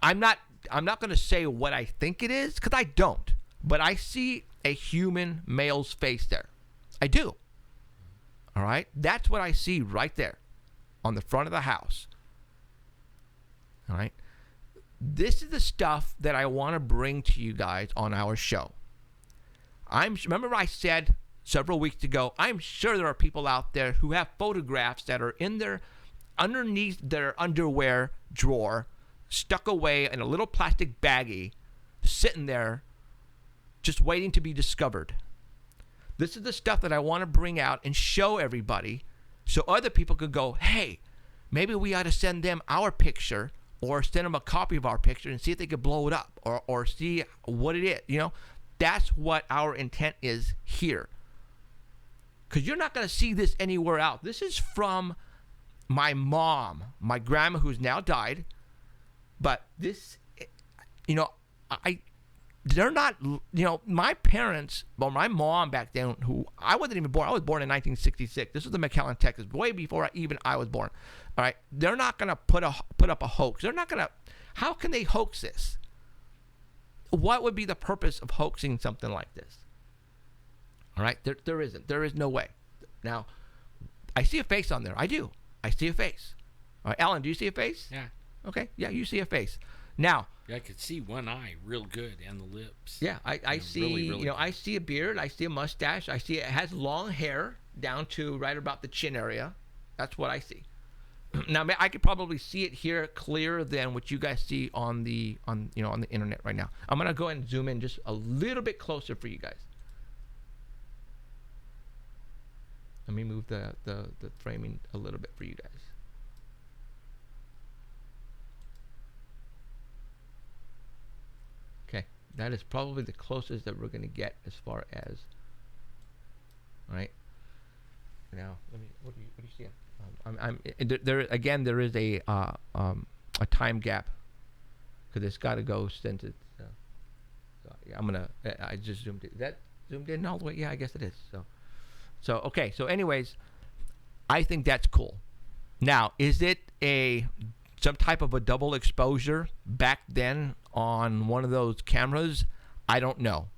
I'm not going to say what I think it is, because I don't. But I see a human male's face there. I do. All right, that's what I see right there on the front of the house. All right, this is the stuff that I want to bring to you guys on our show. Remember I said several weeks ago, I'm sure there are people out there who have photographs that are underneath their underwear drawer, stuck away in a little plastic baggie, sitting there, just waiting to be discovered. This is the stuff that I want to bring out and show everybody, so other people could go, hey, maybe we ought to send them our picture, or send them a copy of our picture and see if they could blow it up, or see what it is. That's what our intent is here. Because you're not going to see this anywhere else. This is from my mom, my grandma, who's now died. But this, they're not, my parents, well, my mom back then, who I wasn't even born. I was born in 1966. This was in McAllen, Texas, way before I was born. All right, they're not going to put up a hoax. They're not going to. How can they hoax this? What would be the purpose of hoaxing something like this? All right, there isn't. There is no way. Now, I see a face on there. I do. I see a face. All right, Alan, do you see a face? Yeah. Okay. Yeah, you see a face. Now. Yeah, I could see one eye real good and the lips. Yeah, I see. Really, really I see a beard. I see a mustache. I see it has long hair down to right about the chin area. That's what I see. Now, I could probably see it here clearer than what you guys see on the internet right now. I'm gonna go ahead and zoom in just a little bit closer for you guys. Let me move the framing a little bit for you guys. Okay, that is probably the closest that we're gonna get as far as. Right. Now, what do you see? There is a time gap, because it's got to go since it's. Yeah, I just zoomed in. Is that zoomed in all the way? Yeah, I guess it is. So okay. So anyways, I think that's cool. Now, is it some type of a double exposure back then on one of those cameras? I don't know.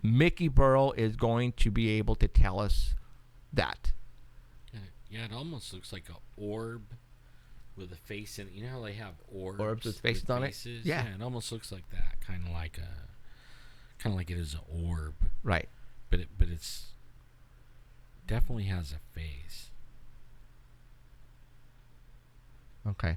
Mickey Burrow is going to be able to tell us that. Yeah, it almost looks like an orb with a face in it. You know how they have orbs with faces on it? Yeah, it almost looks like that, kind of like it is an orb. Right. But it's definitely has a face. Okay.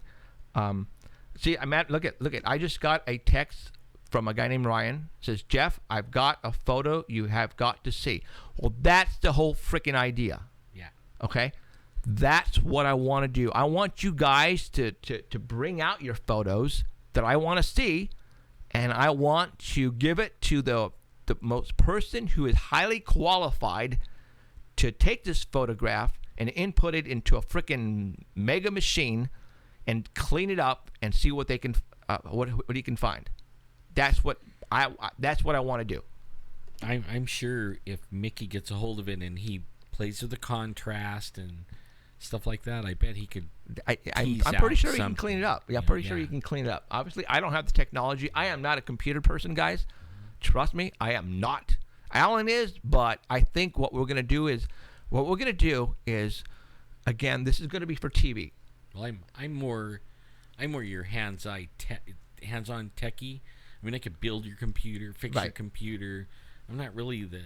See, look at. I just got a text from a guy named Ryan. Says, Jeff, I've got a photo you have got to see. Well, that's the whole freaking idea. Yeah. Okay? That's what I want to do. I want you guys to bring out your photos that I want to see, and I want to give it to the most person who is highly qualified to take this photograph and input it into a freaking mega machine and clean it up and see what they can what he can find. That's what I want to do. I'm sure if Mickey gets a hold of it and he plays with the contrast and stuff like that, I bet he could. I'm pretty sure he can clean it up. Yeah, I'm pretty sure he can clean it up. Obviously, I don't have the technology. I am not a computer person, guys. Trust me, I am not. Alan is, but I think what we're gonna do is, again, this is gonna be for TV. Well, I'm more your hands-on techie. I mean, I could build your computer, fix your computer. I'm not really the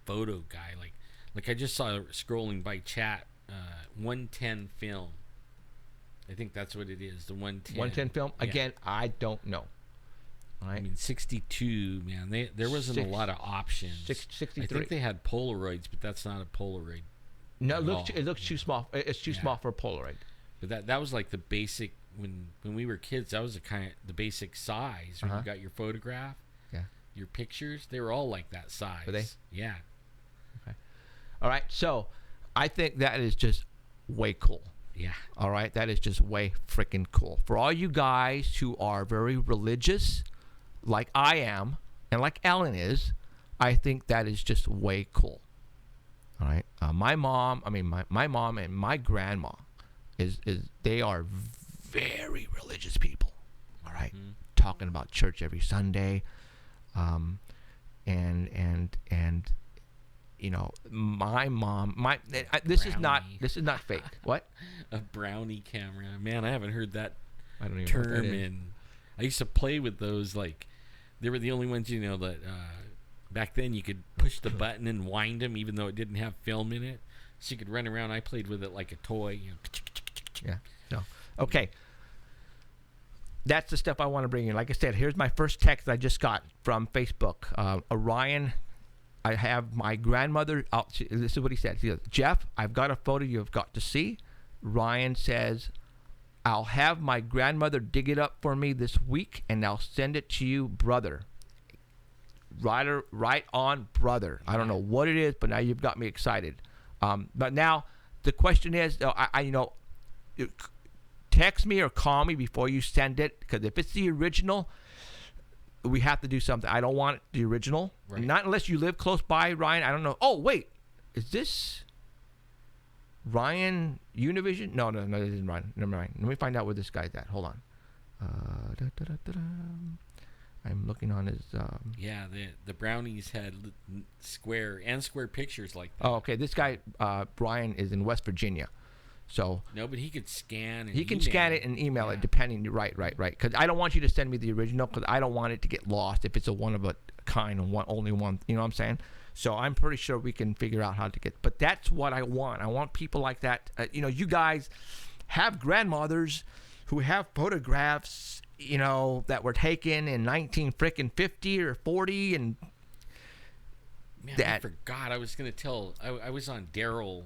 photo guy. Like I just saw scrolling by chat, 110 film. I think that's what it is. The 110. 110 film. Yeah. Again, I don't know. All right. I mean, 62, man. There wasn't a lot of options. 63. I think they had Polaroids, but that's not a Polaroid. No, it looks too small. It's too small for a Polaroid. But that was like the basic when we were kids. That was the basic size when you got your photograph. Yeah. Your pictures, they were all like that size. Were they? Yeah. Okay. All right. So, I think that is just way cool. Yeah. All right. That is just way freaking cool. For all you guys who are very religious, like I am, and like Alan is, I think that is just way cool. All right. My mom and my grandma they are very religious people. All right. Mm-hmm. Talking about church every Sunday. And you know, my mom, this is not fake. What? A brownie camera. Man, I haven't heard that I don't even term know what that is. in. I used to play with those. Like, they were the only ones, you know, that back then you could push the button and wind them, even though it didn't have film in it. So you could run around. I played with it like a toy. You know. Yeah. No. Okay. That's the stuff I want to bring in. Like I said, here's my first text I just got from Facebook. Orion, I have my grandmother. This is what he said. He goes, Jeff, I've got a photo you've got to see. Ryan says, I'll have my grandmother dig it up for me this week, and I'll send it to you, brother. Right on, brother. I don't know what it is, but now you've got me excited. But now the question is, text me or call me before you send it, because if it's the original, we have to do something. I don't want the original. Right. Not unless you live close by, Ryan. I don't know. Oh, wait. Is this Ryan Univision? No, this isn't Ryan. Never mind. Let me find out where this guy's at. Hold on. I'm looking on his... Yeah, the brownies had square pictures like that. Oh, okay. This guy, Brian, is in West Virginia. So no, but he could scan. He can scan it and email it, depending. Right. Because I don't want you to send me the original, because I don't want it to get lost if it's a one of a kind and only one. You know what I'm saying? So I'm pretty sure we can figure out how to get. But that's what I want. I want people like that. You guys have grandmothers who have photographs, that were taken in 1950 or 40, and man, I forgot. I was gonna tell. I was on Daryl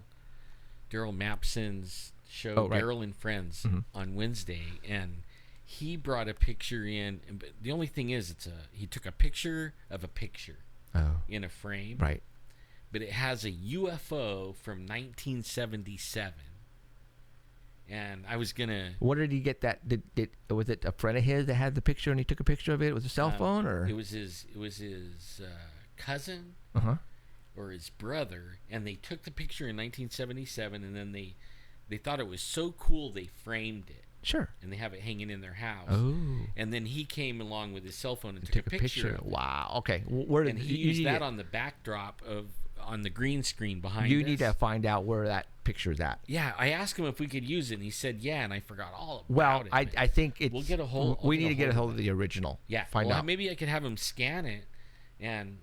Mapson's show, Daryl and Friends, on Wednesday, and he brought a picture in. But the only thing is, he took a picture of a picture in a frame, right? But it has a UFO from 1977, and I was gonna. Where did he get that? Was it a friend of his that had the picture and he took a picture of it with a cell phone, or it was his cousin? Or his brother, and they took the picture in 1977, and then they thought it was so cool they framed it. Sure. And they have it hanging in their house. Oh. And then he came along with his cell phone and took a picture. Wow. Okay. Where did he used that on the backdrop on the green screen behind You need to find out where that picture's at. Yeah, I asked him if we could use it, and he said yeah, and I forgot all about it. Well, I think it's... We'll get a hold... We need to get a hold of the original. Yeah. Find out. Maybe I could have him scan it, and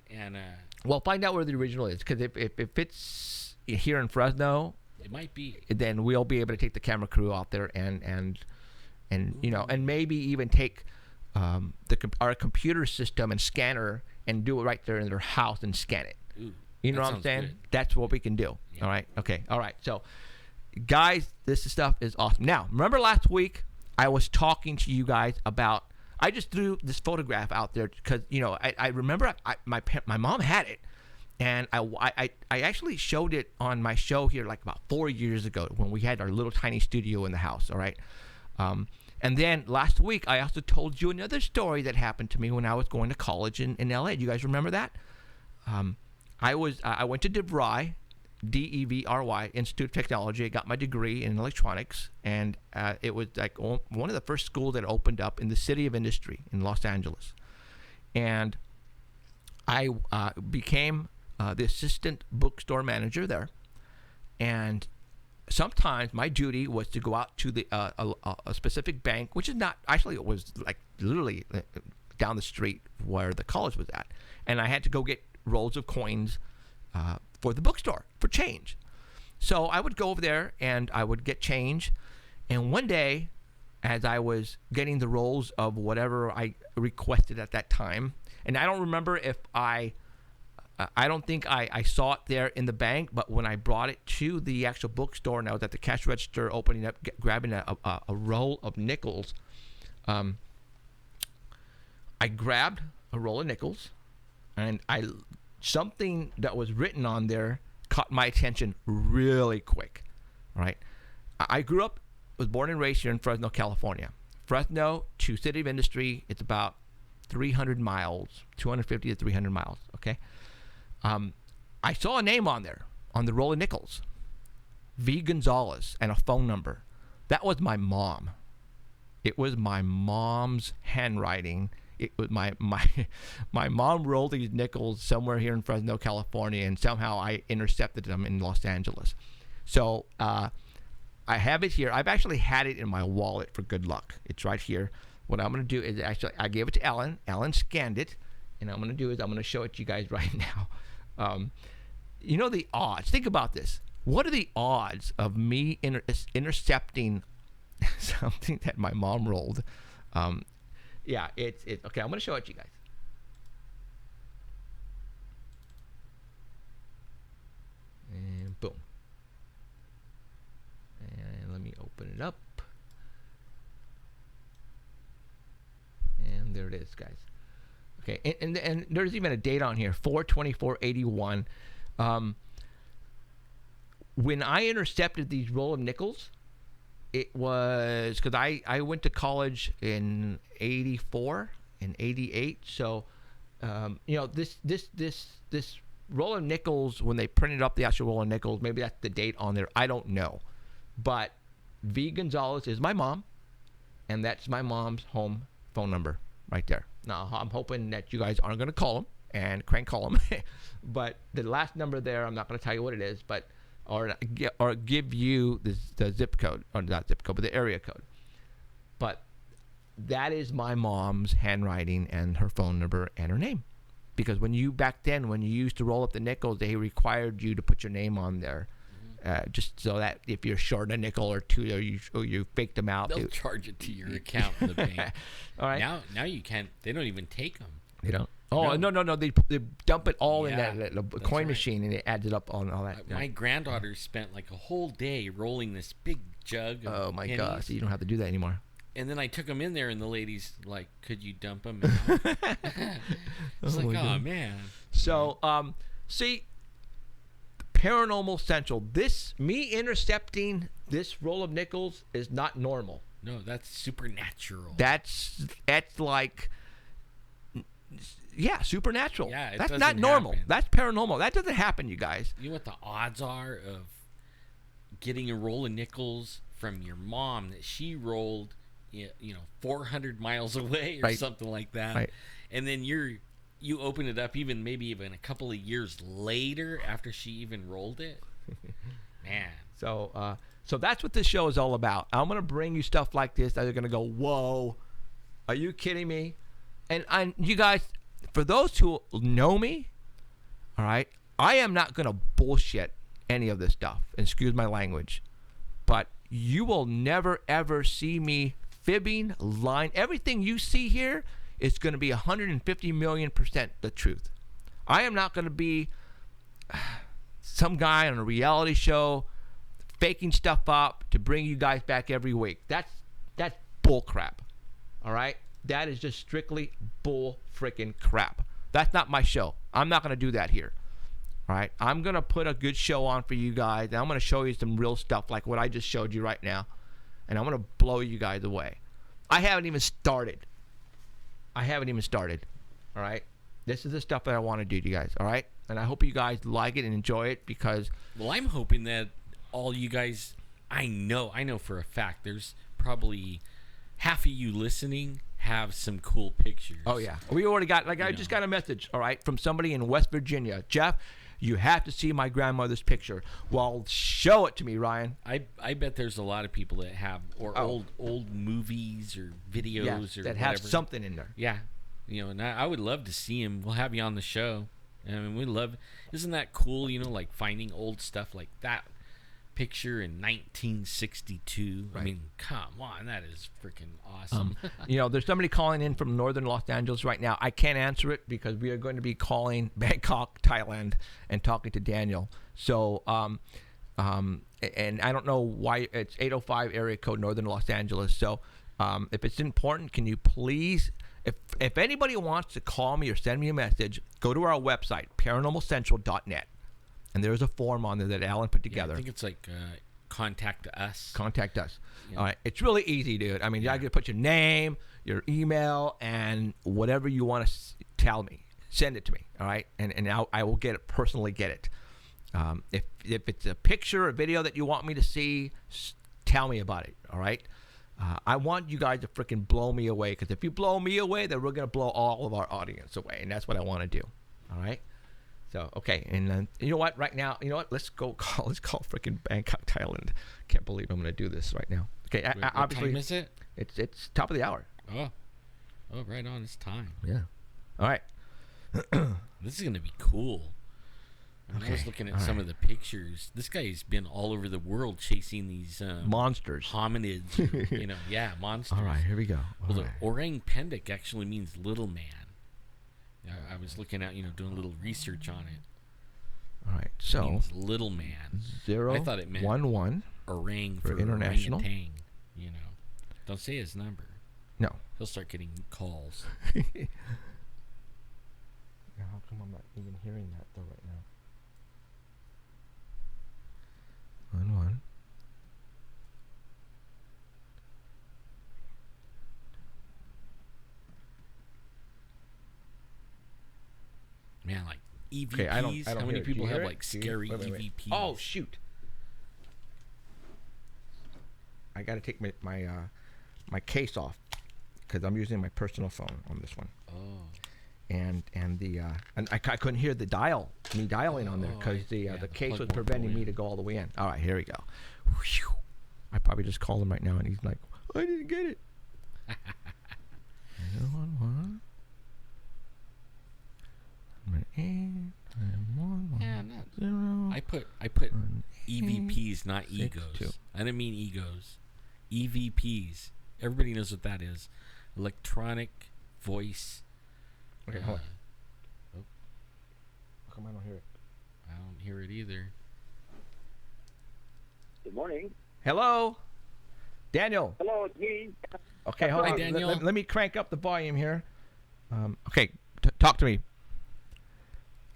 well, find out where the original is, because if it's here in Fresno, it might be. Then we'll be able to take the camera crew out there and maybe even take our computer system and scanner and do it right there in their house and scan it. Ooh, you know that what I'm sounds saying? good. That's what we can do. Yeah. All right. Okay. All right. So, guys, this stuff is awesome. Now, remember last week I was talking to you guys about. I just threw this photograph out there because I remember my mom had it, and I actually showed it on my show here like about 4 years ago when we had our little tiny studio in the house. All right. And then last week, I also told you another story that happened to me when I was going to college in LA. Do you guys remember that? I went to DeVry, DEVRY, Institute of Technology. I got my degree in electronics, and it was like one of the first schools that opened up in the City of Industry in Los Angeles. And I became the assistant bookstore manager there, and sometimes my duty was to go out to the a specific bank, which is not actually, it was like literally down the street where the college was at, and I had to go get rolls of coins for the bookstore for change. So I would go over there and I would get change, and one day, as I was getting the rolls of whatever I requested at that time, and I don't remember if I don't think I saw it there in the bank, but when I brought it to the actual bookstore and I was at the cash register opening up, grabbing a roll of nickels, I grabbed a roll of nickels, and something that was written on there caught my attention really quick. All right. I was born and raised here in Fresno, California. Fresno to City of Industry, it's about 300 miles, 250 to 300 miles, okay? I saw a name on there, on the roll of nickels, V. Gonzalez, and a phone number. That was my mom. It was my mom's handwriting. It was my mom rolled these nickels somewhere here in Fresno, California, and somehow I intercepted them in Los Angeles. So I have it here. I've actually had it in my wallet for good luck. It's right here. What I'm going to do is actually I gave it to Ellen. Ellen scanned it, and I'm going to do is I'm going to show it to you guys right now. The odds. Think about this. What are the odds of me intercepting something that my mom rolled? Yeah, it's okay. I'm going to show it to you guys. And boom. And let me open it up. And there it is, guys. Okay, and there's even a date on here, 4/24/81. When I intercepted these roll of nickels, it was because I went to college in 84 and 88. So, this roll of nickels, when they printed up the actual roll of nickels, maybe that's the date on there. I don't know. But V. Gonzalez is my mom, and that's my mom's home phone number right there. Now, I'm hoping that you guys aren't going to call them and crank call them. But the last number there, I'm not going to tell you what it is, but or give you the zip code, or not zip code, but the area code. But that is my mom's handwriting and her phone number and her name. Because back then, when you used to roll up the nickels, they required you to put your name on there. Just so that if you're short a nickel or two, or you faked them out, They'll charge it to your account in the bank. All right. Now you can't. They don't even take them. They don't. Oh no! They dump it all in that coin machine, and it adds it up on all that. My granddaughter spent like a whole day rolling this big jug. Of oh my pennies. gosh! You don't have to do that anymore. And then I took them in there, and the lady's like, "Could you dump them?" It's like, oh man. So, see, Paranormal Central. Me intercepting this roll of nickels is not normal. No, that's supernatural. That's like, yeah, supernatural. Yeah, that's not normal. Happen. That's paranormal. That doesn't happen, you guys. You know what the odds are of getting a roll of nickels from your mom that she rolled, 400 miles away or something like that, right. And then you open it up maybe even a couple of years later after she even rolled it. Man. So that's what this show is all about. I'm going to bring you stuff like this that are going to go, whoa, are you kidding me? And you guys, for those who know me, all right, I am not going to bullshit any of this stuff. Excuse my language. But you will never, ever see me fibbing, lying. Everything you see here is going to be 150 million% the truth. I am not going to be some guy on a reality show faking stuff up to bring you guys back every week. That's bull crap. All right? That is just strictly bull freaking crap. That's not my show. I'm not going to do that here. All right? I'm going to put a good show on for you guys, and I'm going to show you some real stuff like what I just showed you right now, and I'm going to blow you guys away. I haven't even started. All right? This is the stuff that I want to do to you guys, all right? And I hope you guys like it and enjoy it because... Well, I'm hoping that all you guys... I know for a fact there's probably half of you listening have some cool pictures. Oh, yeah. We already got... I just got a message, all right, from somebody in West Virginia. Jeff, you have to see my grandmother's picture. Well, show it to me, Ryan. I bet there's a lot of people that have... Or old movies or videos or that whatever. have something in there. Yeah. And I would love to see him. We'll have you on the show. I mean, we love... Isn't that cool, like finding old stuff like that picture in 1962? Right. I mean, come on. That is freaking awesome. There's somebody calling in from northern Los Angeles right now. I can't answer it because we are going to be calling Bangkok, Thailand, and talking to Daniel. So, and I don't know why it's 805 area code northern Los Angeles. So, if it's important, can you please... If anybody wants to call me or send me a message, go to our website, paranormalcentral.net. And there's a form on there that Alan put together. I think it's like contact us. Contact us. Yeah. All right. It's really easy, dude. I mean, you got to put your name, your email, and whatever you want to tell me. Send it to me. All right. And I will personally get it. If it's a picture or video that you want me to see, tell me about it. All right. I want you guys to freaking blow me away, because if you blow me away, then we're going to blow all of our audience away, and that's what I want to do. All right? So, okay, and then, you know what, right now, let's call freaking Bangkok, Thailand. Can't believe I'm going to do this right now. Okay, What obviously. time is it? It's top of the hour. Oh, right on. It's time. Yeah. All right. This is going to be cool. I was looking at some of the pictures. This guy's been all over the world chasing these monsters, hominids. Monsters. All right, here we go. The Orang Pendek actually means little man. I was looking at, doing a little research on it. All right, so it means little man. 0, I thought it meant 11 orang for international. Orangutan, Don't say his number. No. He'll start getting calls. How come I'm not even hearing that though right now? 11. Man, like EVPs. Okay, I don't how many people have like scary wait. EVPs? Oh shoot! I got to take my case off because I'm using my personal phone on this one. Oh. And I couldn't hear the dialing on there because the case was preventing me to go all the way in. All right, here we go. Whew. I probably just called him right now, and he's like, "I didn't get it." 911. I put EVPs, not egos. I didn't mean egos. EVPs. Everybody knows what that is. Electronic voice. Okay, hold on. How come I don't hear it? I don't hear it either. Good morning. Hello, Daniel. Hello, it's me. Okay, hold Hi, on. Daniel. Let me crank up the volume here. Okay, talk to me.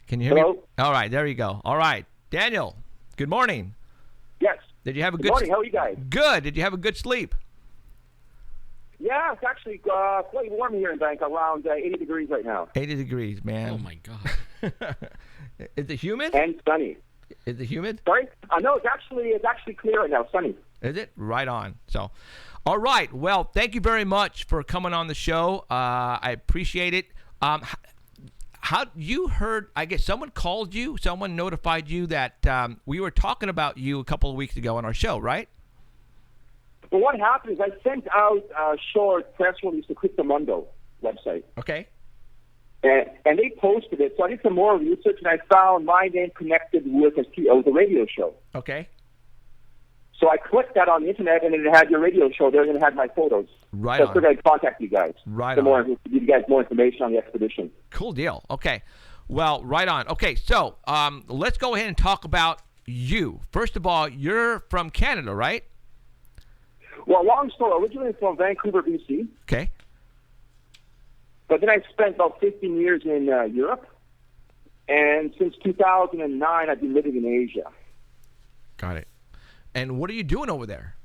Can you hear me? All right, there you go. All right, Daniel. Good morning. Yes. Did you have a good morning? How are you guys? Good. Did you have a good sleep? Yeah, it's actually quite warm here in Bangkok, around 80 degrees right now. 80 degrees, man. Oh my God. Is it humid? And sunny. Is it humid? Sorry? No, it's actually clear right now, sunny. Is it? Right on. So, all right. Well, thank you very much for coming on the show. I appreciate it. How you heard? I guess someone called you. Someone notified you that we were talking about you a couple of weeks ago on our show, right? Well, what happened is I sent out a short press release to Cryptomundo website. Okay. And they posted it, so I did some more research, and I found my name connected with the radio show. Okay. So I clicked that on the internet, and it had your radio show there, and it had my photos. Right so on. I figured I'd contact you guys. Right to on. give you guys more information on the expedition. Cool deal. Okay. Well, right on. Okay, so let's go ahead and talk about you. First of all, you're from Canada, right? Well, long story. Originally from Vancouver, BC. Okay. But then I spent about 15 years in Europe. And since 2009, I've been living in Asia. Got it. And what are you doing over there?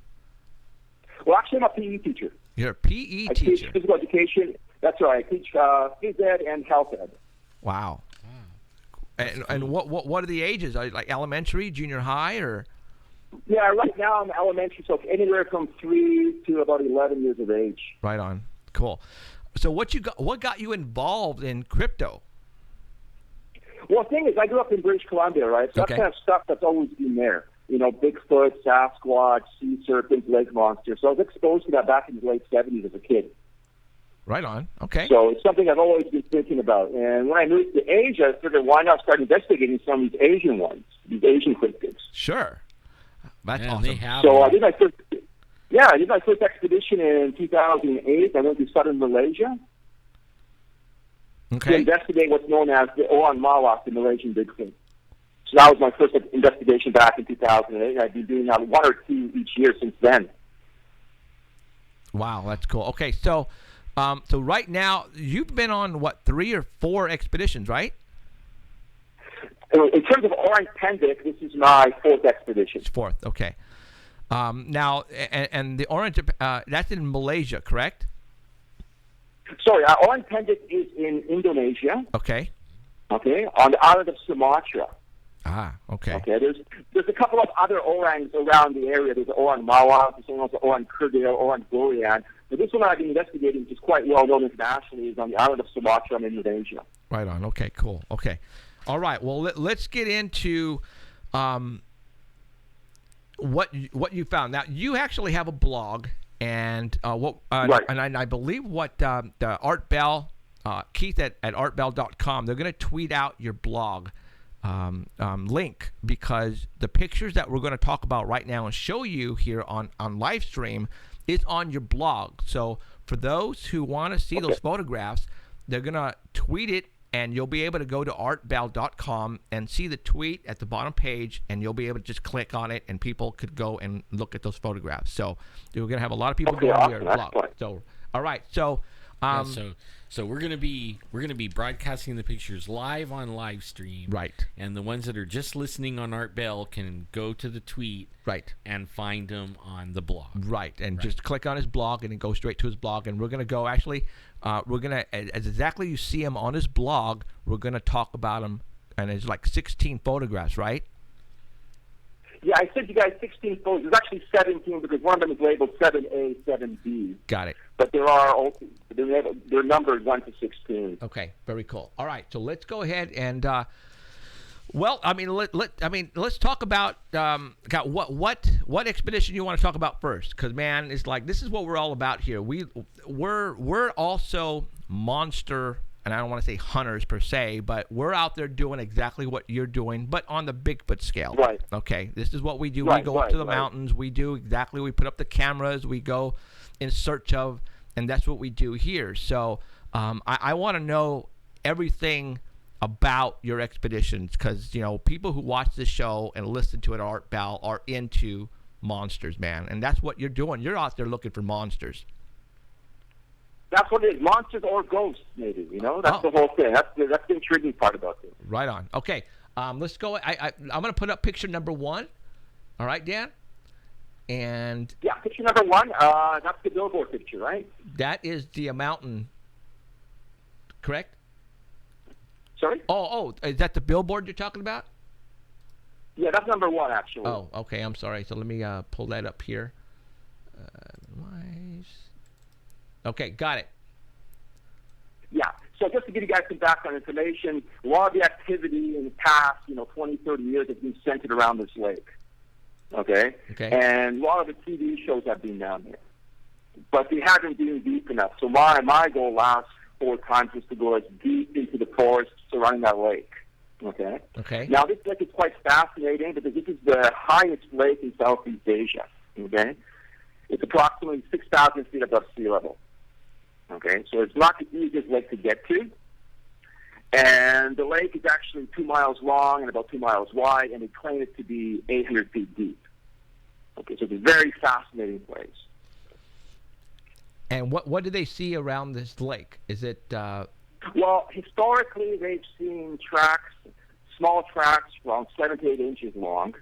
Well, actually, I'm a PE teacher. You're a PE I teacher. teach physical education. That's right. I teach phys ed and health ed. Wow. And what are the ages? Are you like elementary, junior high, or? Yeah, right now I'm elementary, so it's anywhere from 3 to about 11 years of age. Right on. Cool. So what got you involved in crypto? Well, the thing is, I grew up in British Columbia, right? So Okay. that kind of stuff that's always been there. You know, Bigfoot, Sasquatch, sea serpents, lake monsters. So I was exposed to that back in the late 70s as a kid. Right on. Okay. So it's something I've always been thinking about. And when I moved to Asia, I figured, why not start investigating some of these Asian ones, these Asian cryptids? Sure. That's And awesome. they have. So I did my first expedition in 2008. I went to southern Malaysia to Okay. investigate what's known as the Orang Pendek, the Malaysian Bigfoot. So that was my first investigation back in 2008. And I've been doing one or two each year since then. Wow, that's cool. Okay, so right now you've been on what 3 or 4 expeditions, right? In terms of Orang Pendek, this is my 4th expedition. It's 4th. Okay. Now and the orange that's in Malaysia, correct? Sorry, Orang Pendek is in Indonesia. Okay. Okay, on the island of Sumatra. Ah. Okay. Okay, there's a couple of other orangs around the area. There's Orang Mawar, there's also Orang Kerdil, Orang Gorian. But this one I've been investigating, which is quite well known internationally, is on the island of Sumatra in Indonesia. Right on. Okay. Cool. Okay. All right. Well, let's get into what you found. Now, you actually have a blog, and Right. and I believe what the Art Bell, Keith at artbell.com, they're going to tweet out your blog link, because the pictures that we're going to talk about right now and show you here on live stream is on your blog. So for those who want to see those photographs, they're going to tweet it, and you'll be able to go to artbell.com and see the tweet at the bottom page, and you'll be able to just click on it, and people could go and look at those photographs. So we're going to have a lot of people go on your blog. So, all right. So, So we're gonna be broadcasting the pictures live on live stream. Right. And the ones that are just listening on Art Bell can go to the tweet. Right. And find them on the blog. Right, and just click on his blog and then go straight to his blog. And we're going to go, actually, we're going to, as exactly you see him on his blog, we're going to talk about him. And it's like 16 photographs, right? Yeah, I sent you guys 16 photos. There's actually 17 because one of them is labeled 7A, 7B. Got it. But they're numbered 1 to 16. Okay, very cool. All right, so let's go ahead and, let's talk about what expedition you want to talk about first, because man, it's like this is what we're all about here. We're also monster, and I don't want to say hunters per se, but we're out there doing exactly what you're doing, but on the Bigfoot scale. Right. Okay, this is what we do. Right, we go up to the right. mountains. We do exactly. We put up the cameras. We go in search of, and that's what we do here. So I want to know everything about your expeditions, because people who watch this show and listen to it at Art Bell are into monsters, man, and that's what you're doing. You're out there looking for monsters. That's what it is. Monsters or ghosts, maybe. That's the whole thing. That's the intriguing part about it. Right on. Okay, let's go. I'm going to put up picture number 1. All right, Dan? And yeah, picture number 1, that's the billboard picture, right? that is the mountain, correct? Sorry? Oh, is that the billboard you're talking about? Yeah, that's number 1, actually. Oh, okay. I'm sorry. So let me pull that up here. Okay, got it. Yeah. So just to give you guys some background information, a lot of the activity in the past, 20, 30 years has been centered around this lake. Okay? Okay. And a lot of the TV shows have been down there. But they haven't been deep enough. So my goal last 4 times was to go as deep into the forest surrounding that lake. Okay. Okay. Now, this lake is quite fascinating because this is the highest lake in Southeast Asia. Okay. It's approximately 6,000 feet above sea level. Okay. So it's not the easiest lake to get to. And the lake is actually 2 miles long and about 2 miles wide, and they claim it to be 800 feet deep. Okay, so it's a very fascinating place. And what do they see around this lake? Is it Well, historically, they've seen tracks, small tracks, around 7 to 8 inches long.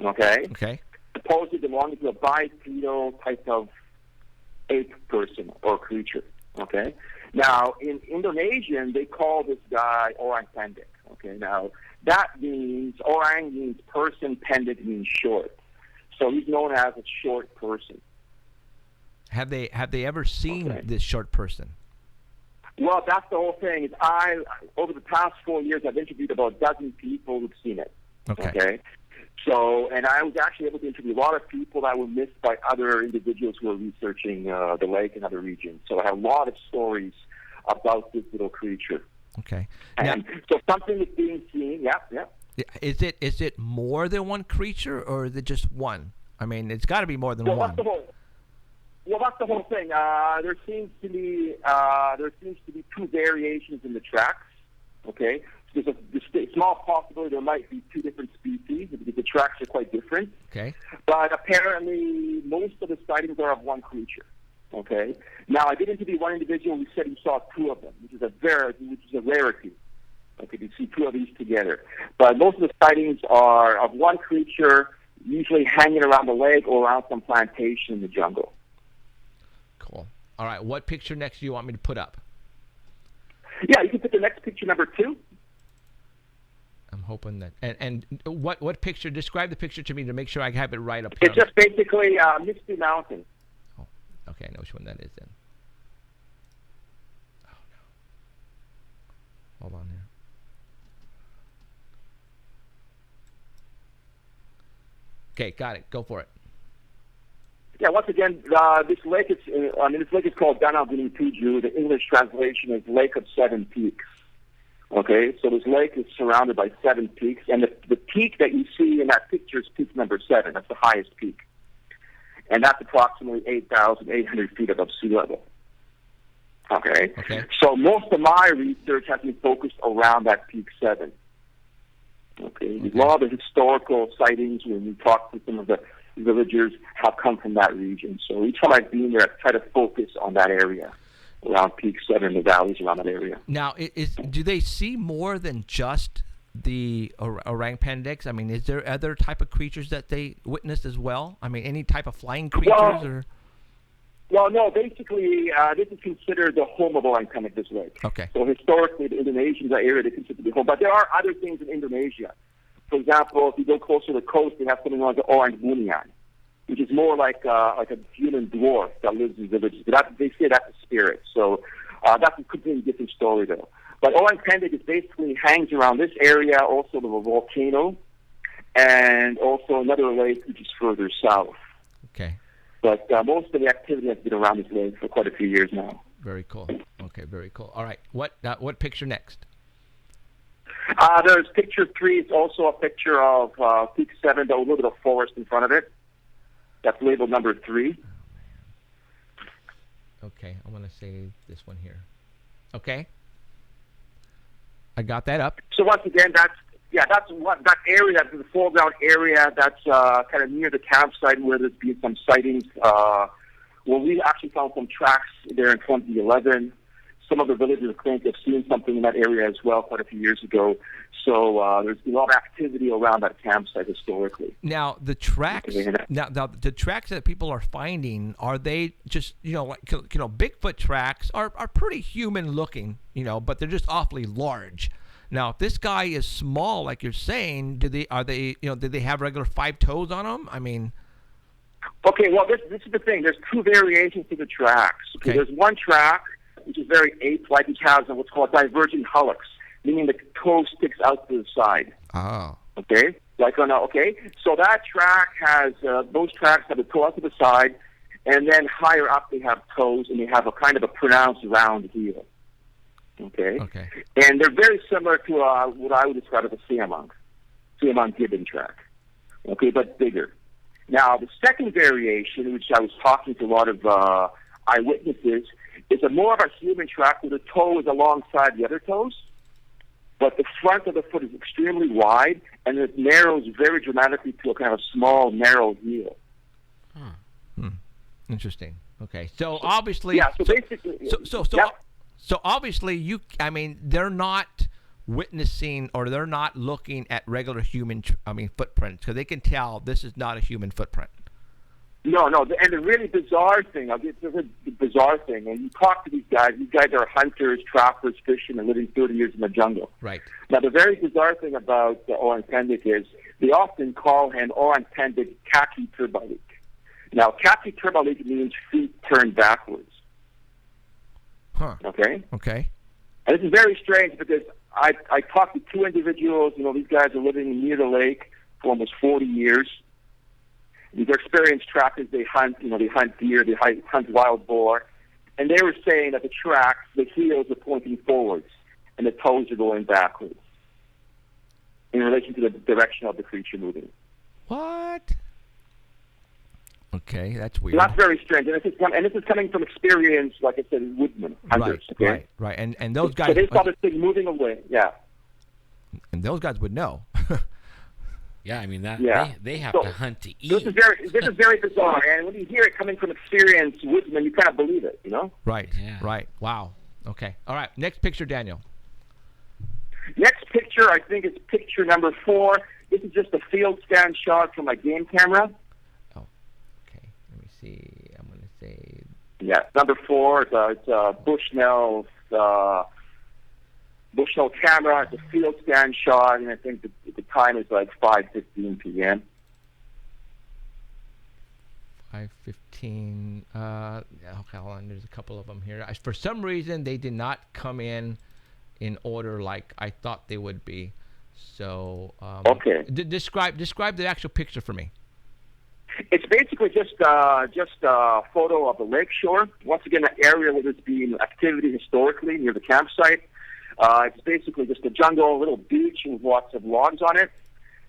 Okay, okay? supposedly belonging to a bipedal type of ape person or creature. Okay. Now, in Indonesian, they call this guy Orang Pendek. Okay. Now, that means Orang means person, Pendek means short. So he's known as a short person. Have they ever seen this short person? Well, that's the whole thing. Is over the past 4 years, I've interviewed about a dozen people who've seen it. Okay. So, and I was actually able to interview a lot of people that were missed by other individuals who are researching the lake and other regions. So I have a lot of stories about this little creature. Okay. And so something is being seen. Yeah. Is it more than one creature, or is it just one? I mean, it's got to be more than one. That's the whole thing. There seems to be 2 variations in the tracks. Okay. There's a small possibility there might be 2 different species because the tracks are quite different. Okay. But apparently, most of the sightings are of one creature. Okay. Now, I did interview one individual who said he saw 2 of them, which is a rarity. Okay, to see 2 of these together. But most of the sightings are of one creature, usually hanging around the lake or around some plantation in the jungle. Cool. All right. What picture next do you want me to put up? Yeah, you can put the next picture, number 2. I'm hoping that. And what picture? Describe the picture to me to make sure I have it right up here. It's just basically Misty Mountain. Oh, okay. I know which one that is then. Oh no. Hold on here. Okay, got it. Go for it. Yeah, once again, this lake is called Danau Gunung Tujuh. The English translation is Lake of 7 Peaks. Okay, so this lake is surrounded by 7 peaks, and the peak that you see in that picture is peak number 7. That's the highest peak, and that's approximately 8,800 feet above sea level. Okay, so most of my research has been focused around that peak 7. Okay, a lot of the historical sightings when we talk to some of the villagers have come from that region. So each time I've been there, I've tried to focus on that area, around Peak 7, the valleys around that area. Now, do they see more than just the orang pendeks? I mean, is there other type of creatures that they witnessed as well? I mean, any type of flying creatures? Well, no, basically, this is considered the home of Orang Pendek, this lake. Okay. So historically, the Indonesians, that area, they consider to be home. But there are other things in Indonesia. For example, if you go closer to the coast, they have something known as the Orang Bunian, which is more like a human dwarf that lives in villages. But they say that's a spirit. So that's a completely different story, though. But Orang Pendek is basically hangs around this area, also the volcano, and also another lake which is further south. Okay. But most of the activity has been around this lake for quite a few years now. Very cool. Okay, very cool. All right, what picture next? There's picture 3. It's also a picture of Peak 7, though a little bit of forest in front of it. That's labeled number 3. Okay, I'm going to say this one here. Okay. I got that up. So once again, that area, that's the foreground area, that's kind of near the campsite where there's been some sightings. Well, we actually found some tracks there in 2011. Some of the villagers claim to have seen something in that area as well quite a few years ago. So there's been a lot of activity around that campsite historically. Now, the tracks. Now, the tracks that people are finding, are they just Bigfoot tracks are pretty human looking, but they're just awfully large. Now, if this guy is small, like you're saying, did they have regular 5 toes on them? I mean. Okay, well, this is the thing. There's 2 variations to the tracks. Okay. There's one track which is very ape-like, which has what's called divergent hallux, meaning the toe sticks out to the side. Oh. Okay? So that track has, those tracks have the toe out to the side, and then higher up they have toes, and they have a kind of a pronounced round heel. Okay? Okay. And they're very similar to what I would describe as a Siamang gibbon track. Okay, but bigger. Now, the second variation, which I was talking to a lot of eyewitnesses, is a more of a human track where the toe is alongside the other toes, but the front of the foot is extremely wide, and it narrows very dramatically to a kind of small, narrow heel. Interesting. Okay. So obviously, Yeah, so basically... So obviously, they're not witnessing or they're not looking at regular human, footprints, because they can tell this is not a human footprint. No, and the really bizarre thing, when you talk to these guys are hunters, trappers, fishing, and living 30 years in the jungle. Right. Now, the very bizarre thing about the Orang Pendek is they often call him Orang Pendek kaki turbalik. Now, kaki turbalik means feet turned backwards. Huh. Okay? Okay. And this is very strange because I talked to two individuals. These guys are living near the lake for almost 40 years. These are experienced trackers. They hunt, they hunt deer, they hunt wild boar. And they were saying that the tracks, the heels are pointing forwards and the toes are going backwards in relation to the direction of the creature moving. What? Okay, that's weird. So that's very strange. And this is coming from experience, like I said, woodmen, hunters. Right. And those guys... So they saw this thing moving away, yeah. And those guys would know. Yeah, they have to hunt to eat. This is very bizarre, and when you hear it coming from experienced woodsmen, you kind of believe it, Right. Yeah. Right. Wow. Okay. All right. Next picture, Daniel. Next picture, I think, is picture number 4. This is just a field scan shot from my game camera. Oh. Okay. Let me see. I'm going to say. Yeah, number 4. It's a Bushnell camera. It's a field scan shot, and I think the time is like 5:15 p.m. 5:15. Okay, hold on. There's a couple of them here. For some reason, they did not come in order like I thought they would be. So, okay. Describe the actual picture for me. It's basically just a photo of the lake shore. Once again, an area where there's been activity historically near the campsite. It's basically just a jungle, a little beach with lots of logs on it.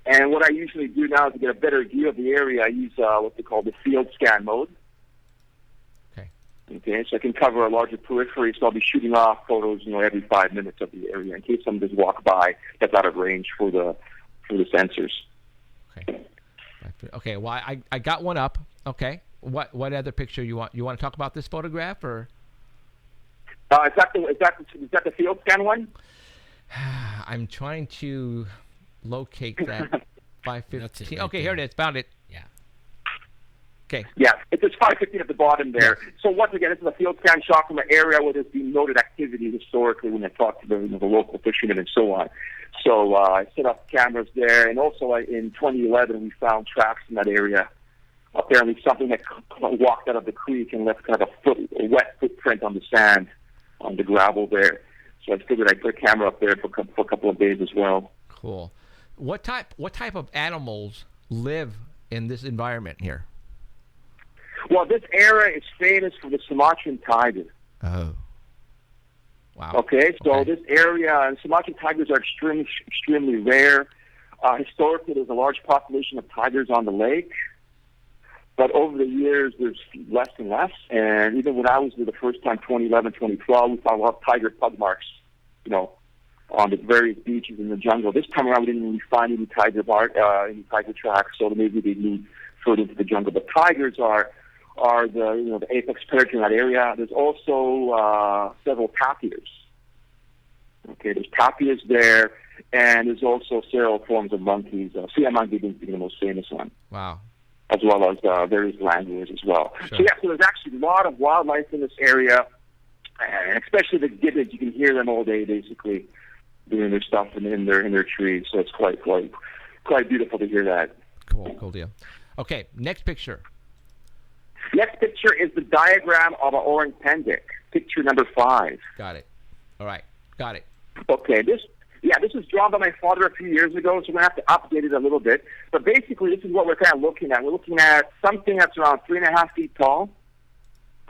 And what I usually do now to get a better view of the area, I use what they call the field scan mode. Okay, so I can cover a larger periphery, so I'll be shooting off photos, every 5 minutes of the area in case someone does walk by that's out of range for the sensors. Okay. Okay. Well, I got one up. Okay. What other picture you want? You want to talk about this photograph or? Is that the field scan one? I'm trying to locate that. 5:15. Right Okay, here it is. Found it. Yeah. Okay. Yeah, it's 5:15 at the bottom there. Yeah. So once again, this is a field scan shot from an area where there's been noted activity historically when I talked to the local fishermen and so on. So I set up cameras there, and also in 2011 we found tracks in that area. Apparently something that walked out of the creek and left kind of a wet footprint on the sand, on the gravel there. So I figured I'd put a camera up there for a couple of days as well. Cool. What type of animals live in this environment here? Well, this area is famous for the Sumatran tiger. Oh. Wow. Okay, so this area, and Sumatran tigers are extremely rare. Historically, there's a large population of tigers on the lake, but over the years, there's less and less. And even when I was there the first time, 2011, 2012, we found a lot of tiger pug marks, on the various beaches in the jungle. This time around, we didn't really find any tiger tracks, so maybe they moved further into the jungle. But tigers are the apex predator in that area. There's also several tapirs. Okay, there's tapirs there, and there's also several forms of monkeys. Siamang gibbons being the most famous one. Wow. As well as various languages as well. Sure. So yeah, so there's actually a lot of wildlife in this area, and especially the gibbons. You can hear them all day, basically, doing their stuff in their trees. So it's quite beautiful to hear that. Cool deal. Okay, next picture. Next picture is the diagram of an Orang Pendek, picture number 5. Got it. All right, got it. Okay, this was drawn by my father a few years ago, so we're going to have to update it a little bit. But basically, this is what we're kind of looking at. We're looking at something that's around 3.5 feet tall,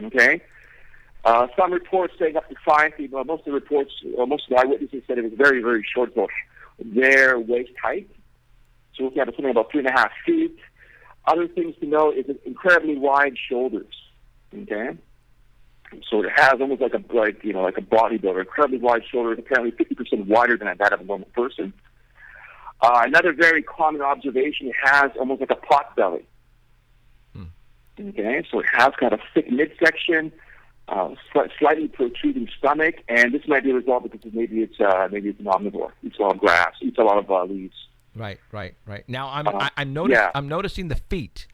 okay? Some reports saying up to 5 feet, but most of the reports, or most of the eyewitnesses said it was very, very short, so their waist height. So we're looking at something about 3.5 feet. Other things to know is incredibly wide shoulders. Okay, so it has almost like a bodybuilder, incredibly wide shoulders, apparently 50% wider than that of a normal person. Another very common observation, it has almost like a pot belly. Okay, so it has kind of a thick midsection, slightly protruding stomach, and this might be a result because maybe it's an omnivore. Eats a lot of grass, eats a lot of leaves. Right. Now I'm noticing the feet.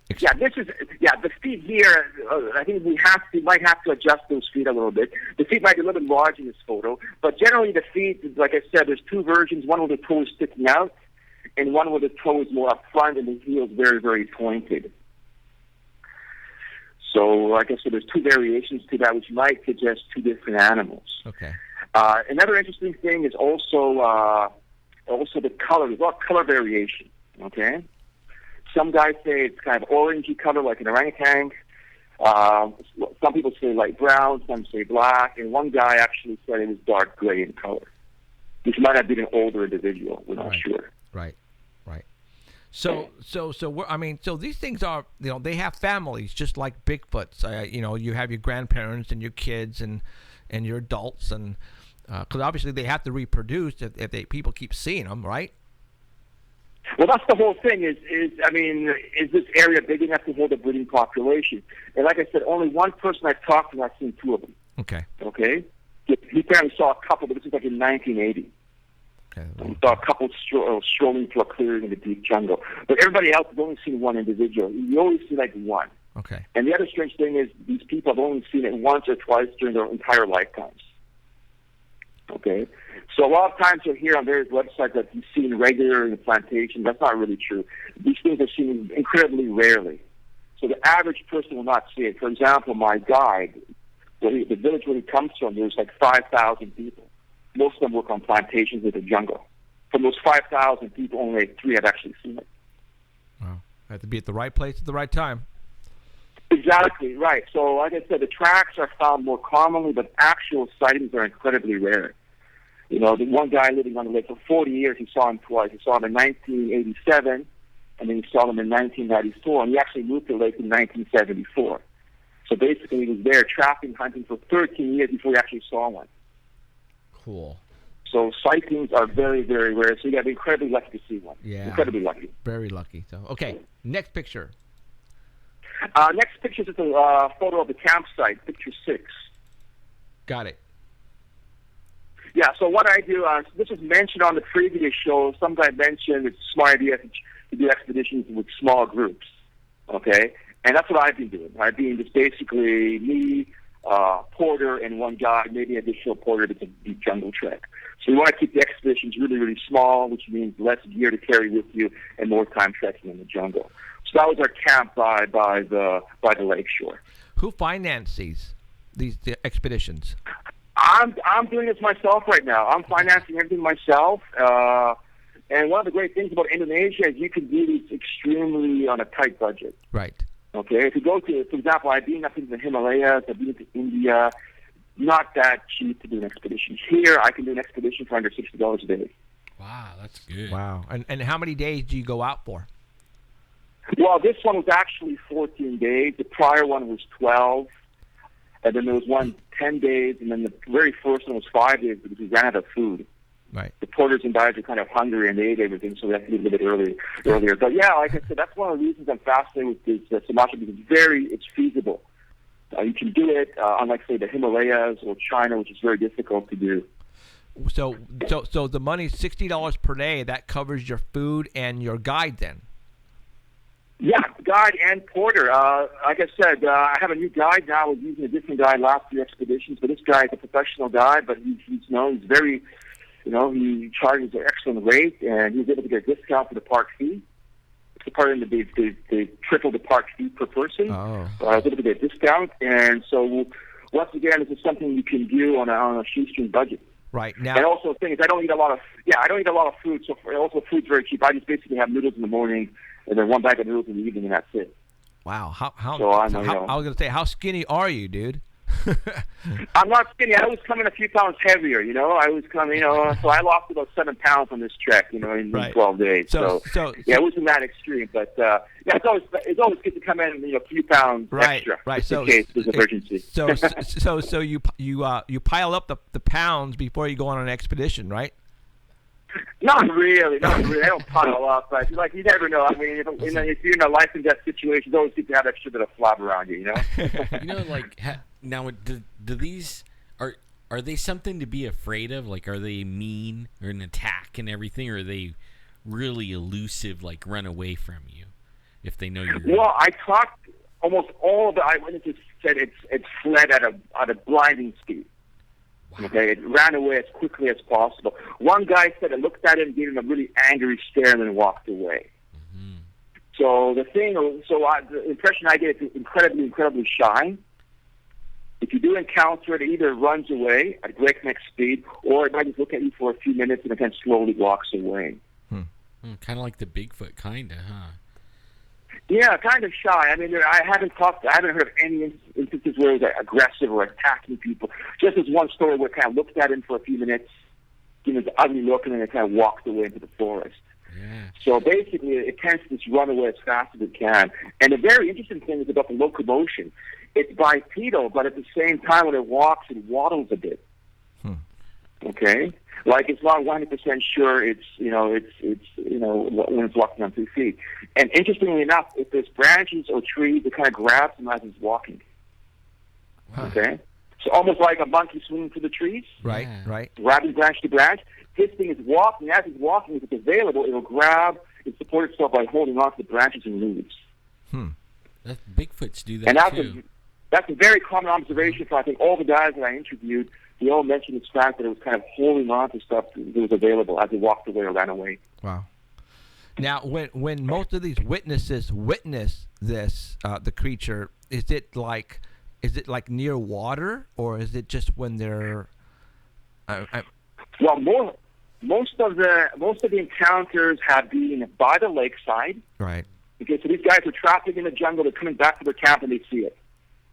The feet here. I think we might have to adjust those feet a little bit. The feet might be a little bit large in this photo, but generally the feet, like I said, there's two versions. One where the toe is sticking out, and one where the toe is more up front and the heel is very, very pointed. So, like I said, there's two variations to that, which might suggest two different animals. Okay. Another interesting thing is also the color. There's a lot of color variation. Okay. Some guys say it's kind of orangey color, like an orangutan. Some people say light brown, some say black, and one guy actually said it was dark gray in color, which might have been an older individual. We're not sure. Right. So these things are, they have families just like Bigfoots. You have your grandparents and your kids and your adults, and because obviously they have to reproduce if people keep seeing them, right? Well, that's the whole thing. Is this area big enough to hold a breeding population? And like I said, only one person I've talked to, I've seen two of them. Okay. He apparently saw a couple, but this is like in 1980. Okay. We saw a couple strolling through a clearing in the deep jungle. But everybody else has only seen one individual. You always see like one. Okay. And the other strange thing is these people have only seen it once or twice during their entire lifetimes. Okay? So a lot of times you'll hear on various websites that you've seen regular in the plantation. That's not really true. These things are seen incredibly rarely. So the average person will not see it. For example, my guide, the village where he comes from, there's like 5,000 people. Most of them work on plantations in the jungle. From those 5,000 people, only 3 have actually seen it. Wow. Have to be at the right place at the right time. Exactly, right. So like I said, the tracks are found more commonly, but actual sightings are incredibly rare. The one guy living on the lake for 40 years, he saw him twice. He saw him in 1987, and then he saw him in 1994, and he actually moved to the lake in 1974. So basically, he was there trapping, hunting for 13 years before he actually saw one. Cool. So sightings are very, very rare. So you got to be incredibly lucky to see one. Yeah. Incredibly lucky. Very lucky. So, okay, next picture. Next picture is a photo of the campsite, picture 6. Got it. Yeah, so what I do, this was mentioned on the previous show. Some guy mentioned it's a smart idea to do expeditions with small groups, okay? And that's what I've been doing. I've been just basically me, porter, and one guy, maybe an additional porter that's a deep jungle trek. So we want to keep the expeditions really, really small, which means less gear to carry with you and more time trekking in the jungle. So that was our camp by the lake shore. Who finances these expeditions? I'm doing this myself right now. I'm financing everything myself. And one of the great things about Indonesia is you can do this extremely on a tight budget. Right. Okay. If you go to, for example, I've been up into the Himalayas, I've been to India. Not that cheap to do an expedition. Here, I can do an expedition for under $60 a day. Wow, that's good. Wow. And how many days do you go out for? Well, this one was actually 14 days. The prior one was 12. And then there was one 10 days, and then the very first one was 5 days because we ran out of food. Right. The porters and guides were kind of hungry, and they ate everything, so we had to leave a little bit earlier. But yeah, like I said, that's one of the reasons I'm fascinated with this Sumatra, because it's feasible. You can do it, unlike, say, the Himalayas or China, which is very difficult to do. So the money's $60 per day. That covers your food and your guide then? Yeah, guide and porter. Like I said, I have a new guide now. I was using a different guide last few expeditions, but this guy is a professional guide, but he's very, he charges an excellent rate, and he was able to get a discount for the park fee. They tripled the park fee per person. Oh. I was able to get a discount, and so once again, this is something you can do on a shoestring budget. Right now. And also, the thing is, I don't eat a lot of food. So also, food's very cheap. I just basically have noodles in the morning, and then one bag of noodles in the evening, and that's it. Wow. How? So I was gonna say, how skinny are you, dude? I'm not skinny. I was coming a few pounds heavier, I was coming, so I lost about 7 pounds on this trek, in Right. 12 days. So Yeah, it wasn't that extreme, but it's always good to come in, a few pounds extra, right. just So in case there's emergency. So you pile up the pounds before you go on an expedition, right? Not really. I don't pile up, but you never know. I mean, if you're in a life and death situation, it's always good to have extra bit of flop around you, Now, do these are they something to be afraid of? Like, are they mean or an attack and everything, or are they really elusive, like run away from you if they know you're? Well, I talked. Almost all of the eyewitnesses said it's fled at a blinding speed. Wow. Okay, it ran away as quickly as possible. One guy said it looked at him, gave him a really angry stare, and then walked away. Mm-hmm. So the impression I get is incredibly shy. If you do encounter it, it either runs away at breakneck speed, or it might just look at you for a few minutes and then slowly walks away. Kind of like the Bigfoot, kind of, huh? Yeah, kind of shy. I mean, I haven't heard of any instances where it was aggressive or attacking people. Just as one story where it kind of looked at him for a few minutes, gave him an ugly look, and then it kind of walked away into the forest. Yeah. So basically, it tends to just run away as fast as it can. And the very interesting thing is about the locomotion. It's bipedal, but at the same time, when it walks, it waddles a bit. Okay, like it's not 100% sure it's when it's walking on 2 feet. And interestingly enough, if there's branches or trees, it kind of grabs him as he's walking. Okay, so almost like a monkey swinging through the trees. Right. Yeah. Right. Grabbing branch to branch. This thing is walking. As it's walking, if it's available, it'll grab and support itself by holding on to the branches and leaves. Bigfoots do that And too. that's a very common observation for, I think, all the guys that I interviewed. They all mentioned this fact that it was kind of holding on to stuff that was available as it walked away or ran away. Wow. Now, when most of these witnesses witness this, the creature, is it like near water, or is it just when they're? Well, most of the encounters have been by the lakeside. Right. Okay, so these guys are trapping in the jungle. They're coming back to their camp and they see it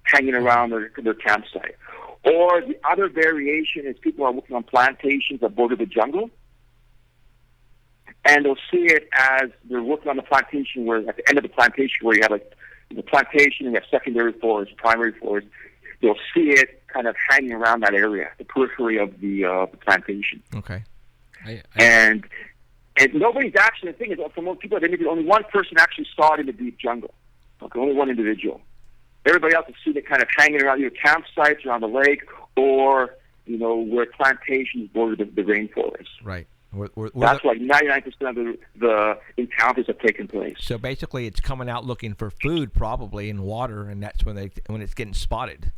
hanging around their campsite. Or the other variation is people are working on plantations that border the jungle, and they'll see it as they're working on the plantation, where at the end of the plantation, where you have the plantation and you have secondary forest, primary forest, they'll see it kind of hanging around that area, the periphery of the plantation. Okay. And nobody's actually, the thing is, for most people that interviewed, only one person actually saw it in the deep jungle. Okay, only one individual. Everybody else has seen it kind of hanging around either campsites around the lake or, where plantations border the rainforest. Right. That's like 99% of the encounters have taken place. So basically, it's coming out looking for food, probably, and water, and that's when it's getting spotted.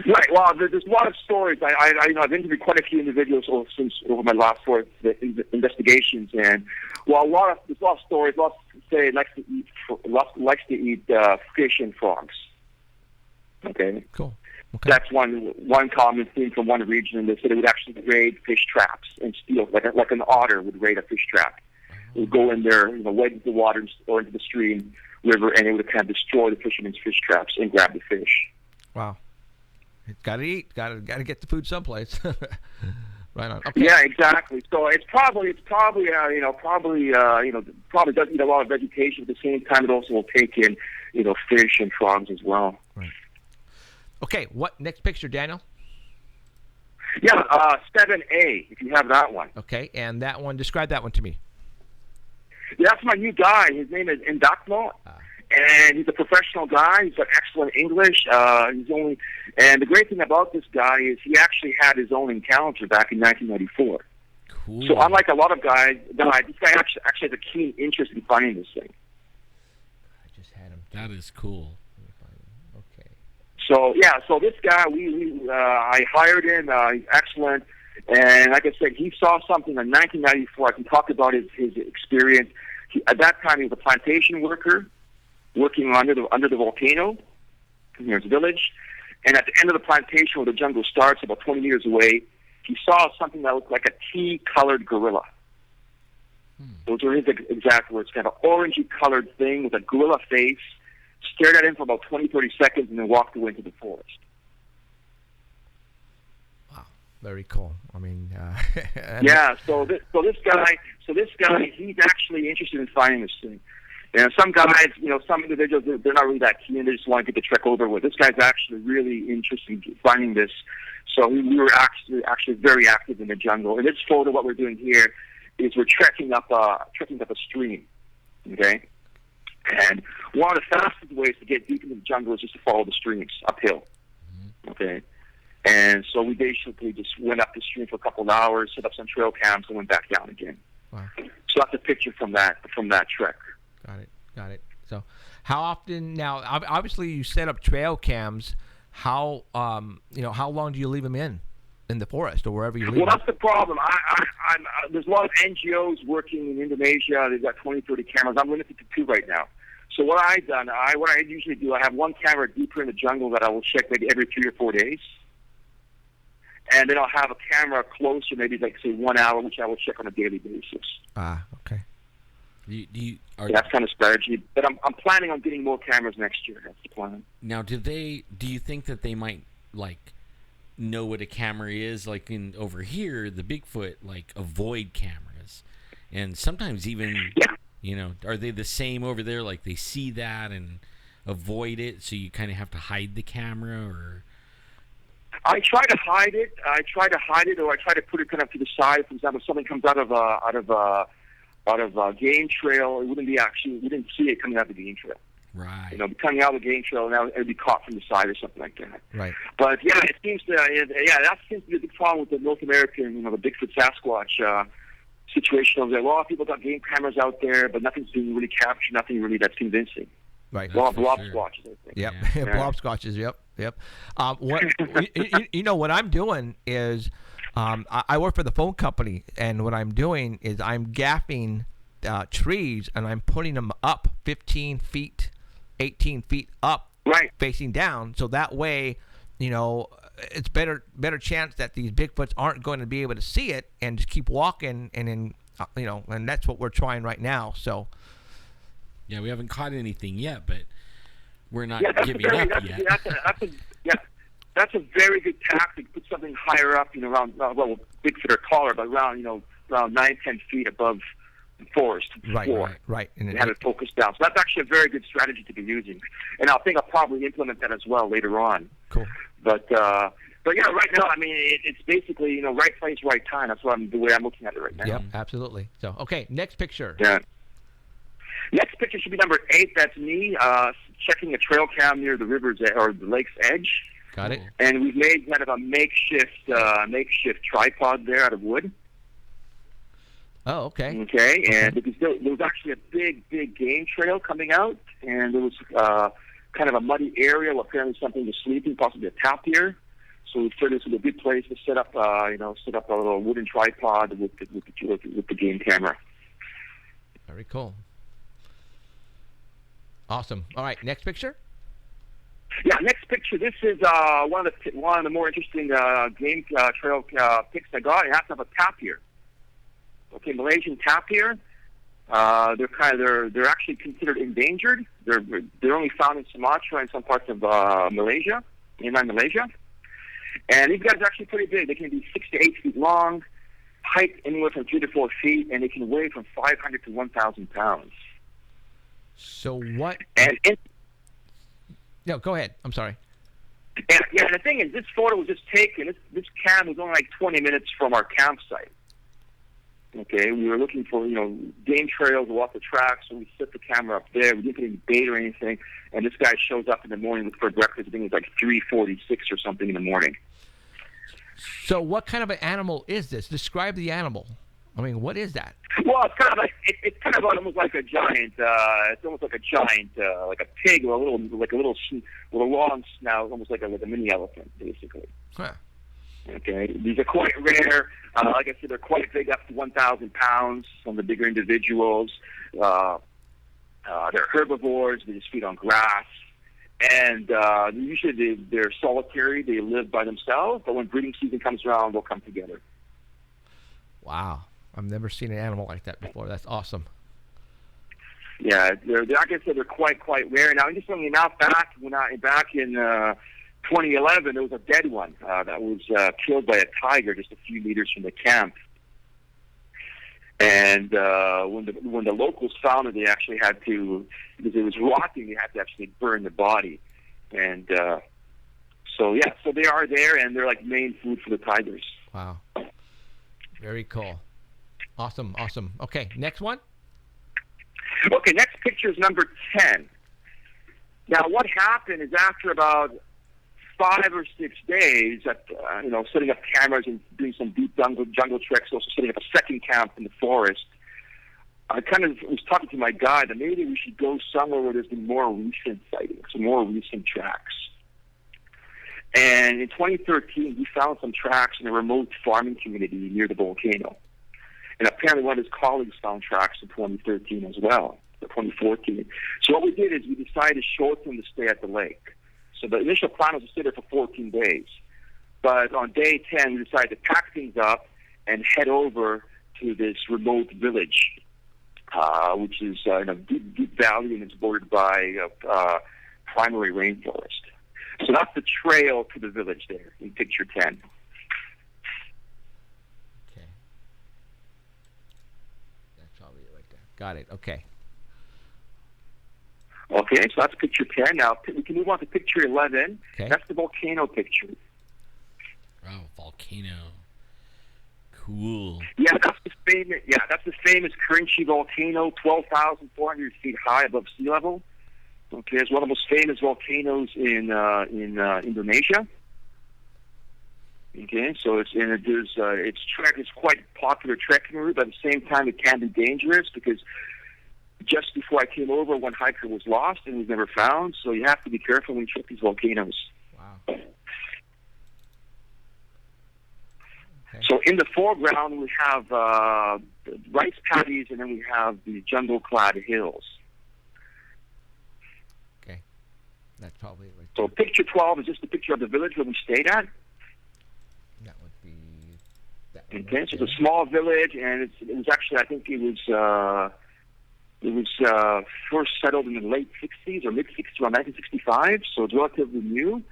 Right. Well, there's a lot of stories. I've interviewed quite a few individuals over my last 4 investigations, and there's a lot of stories. Lots say it likes to eat fish and frogs. Okay. Cool. Okay. That's one common theme from one region. And they said it would actually raid fish traps and steal, like an otter would raid a fish trap. It would go in there, wade into the water or into the stream, river, and it would kind of destroy the fishermen's fish traps and grab the fish. Wow. Got to eat. Got to get the food someplace. Right on. Okay. Yeah, exactly. So it's probably does eat a lot of vegetation. At the same time, it also will take in, fish and frogs as well. Right. Okay. What next picture, Daniel? Yeah, 7A. If you have that one. Okay, and that one. Describe that one to me. Yeah, that's my new guy. His name is Indakmo. And he's a professional guy. He's got excellent English. And the great thing about this guy is he actually had his own encounter back in 1994. Cool. So unlike a lot of guys, this guy actually has a keen interest in finding this thing. I just had him. That is cool. Okay. So this guy, I hired him. He's excellent. And like I said, he saw something in 1994. I can talk about his experience. At that time, he was a plantation worker, working under the volcano near his village. And at the end of the plantation where the jungle starts, about 20 meters away, he saw something that looked like a tea-colored gorilla. Those are his exact words, kind of orangey-colored thing with a gorilla face, stared at him for about 20, 30 seconds, and then walked away into the forest. Wow, very cool. I mean, Yeah. So this guy, he's actually interested in finding this thing. And some guys, some individuals, they're not really that keen. They just want to get the trek over with. This guy's actually really interested in finding this. So we were actually very active in the jungle. In this photo, what we're doing here is we're trekking up a stream. Okay. And one of the fastest ways to get deep into the jungle is just to follow the streams uphill. Okay. And so we basically just went up the stream for a couple of hours, set up some trail cams, and went back down again. Wow. So that's a picture from that trek. Got it. So, how often now? Obviously, you set up trail cams. How how long do you leave them in the forest or wherever you leave them? Well, that's the problem. There's a lot of NGOs working in Indonesia. They've got 20, 30 cameras. I'm limited to 2 right now. So what I usually do, I have one camera deeper in the jungle that I will check maybe every 3 or 4 days. And then I'll have a camera closer, maybe like say 1 hour, which I will check on a daily basis. Okay. That's kind of strategy. But I'm planning on getting more cameras next year. That's the plan. Now, do you think that they might know what a camera is? Like over here, the Bigfoot avoid cameras, and sometimes even are they the same over there? Like they see that and avoid it, so you kind of have to hide the camera, or I try to hide it. Or I try to put it kind of to the side. For example, if something comes out of a game trail, we didn't see it coming out of the game trail. Right. Coming out of the game trail, now it'd be caught from the side or something like that. Right. But that seems to be a big problem with the North American, the Bigfoot Sasquatch situation over there. A lot of people got game cameras out there, but nothing's being really captured. Nothing really that's convincing. Right. A lot of blob squatches, I think. Yep. Yeah. Blob squatches. Yep. What I'm doing is, I work for the phone company, and what I'm doing is I'm gaffing trees, and I'm putting them up 15 feet, 18 feet up, right, facing down. So that way, it's better chance that these Bigfoots aren't going to be able to see it and just keep walking, and then and that's what we're trying right now. So. Yeah, we haven't caught anything yet, but we're not giving up yet. That's a very good tactic. Put something higher up, around Bigfoot or taller, but around 9, 10 feet above the forest floor. Right. And have it focused down. So that's actually a very good strategy to be using, and I think I'll probably implement that as well later on. Cool. But right now, it's basically right place, right time. That's the way I'm looking at it right now. Yep, absolutely. So okay, next picture. Yeah. Next picture should be number 8. That's me checking a trail cam near the river's or the lake's edge. Got it. And we've made kind of a makeshift tripod there out of wood. Oh, okay. Okay, and because there was actually a big game trail coming out, and there was kind of a muddy area where apparently something was sleeping, possibly a tapir. So we figured this was a good place to set up a little wooden tripod with the game camera. Very cool. Awesome. All right, next picture. Yeah, next picture. This is one of the more interesting game trail pics I got. It has to have a tapir. Okay, Malaysian tapir. They're actually considered endangered. They're only found in Sumatra and some parts of Malaysia, mainland Malaysia. And these guys are actually pretty big. They can be 6 to 8 feet long, height anywhere from 3 to 4 feet, and they can weigh from 500 to 1,000 pounds. So what? No, go ahead. I'm sorry. Yeah, the thing is, this photo was just taken. This cam was only like 20 minutes from our campsite. Okay, we were looking for game trails or off the track, so we set the camera up there. We didn't get any bait or anything, and this guy shows up in the morning for breakfast. I think it was like 3:46 or something in the morning. So what kind of an animal is this? Describe the animal. What is that? Well, it's kind of almost like a giant. It's almost like a giant, like a pig or with a long snout, almost like a mini elephant, basically. Huh. Okay, these are quite rare. Like I said, they're quite big, up to 1,000 pounds. Some of the bigger individuals. They're herbivores. They just feed on grass, and usually they're solitary. They live by themselves, but when breeding season comes around, they'll come together. Wow. I've never seen an animal like that before. That's awesome. Yeah, they're like I said, they're quite rare. Now, interestingly enough, back in 2011, there was a dead one that was killed by a tiger just a few meters from the camp. And when the locals found it, they actually had to, because it was rotting, they had to actually burn the body. And so they are there, and they're like main food for the tigers. Wow. Very cool. Awesome. Okay, next one. Okay, next picture is number 10. Now, what happened is after about 5 or 6 days at setting up cameras and doing some deep jungle treks, also setting up a second camp in the forest, I kind of was talking to my guide that maybe we should go somewhere where there's been more recent sightings, some more recent tracks. And in 2013, he found some tracks in a remote farming community near the volcano. And apparently one of his colleagues found tracks in 2013 as well, or 2014. So what we did is we decided to shorten the stay at the lake. So the initial plan was to stay there for 14 days. But on day 10, we decided to pack things up and head over to this remote village, which is in a deep valley, and it's bordered by primary rainforest. So that's the trail to the village there in picture 10. Okay. That's probably it right there. Got it. Okay. Okay, so that's picture 10. Now, we can move on to picture 11. Okay. That's the volcano picture. Oh, volcano. Cool. Yeah, that's the famous Kerinci volcano, 12,400 feet high above sea level. Okay, it's one of the most famous volcanoes in Indonesia. Okay, so it's quite a popular trekking route, but at the same time it can be dangerous because just before I came over, one hiker was lost and was never found. So you have to be careful when you trek these volcanoes. Wow. Okay. So in the foreground we have rice paddies, and then we have the jungle-clad hills. Okay. That's probably right. So picture 12 is just a picture of the village where we stayed at. That would be that one. Okay, Right so there. it's a small village, and it was actually, I think it was first settled in the late 60s or mid 60s, around 1965. So it's relatively new,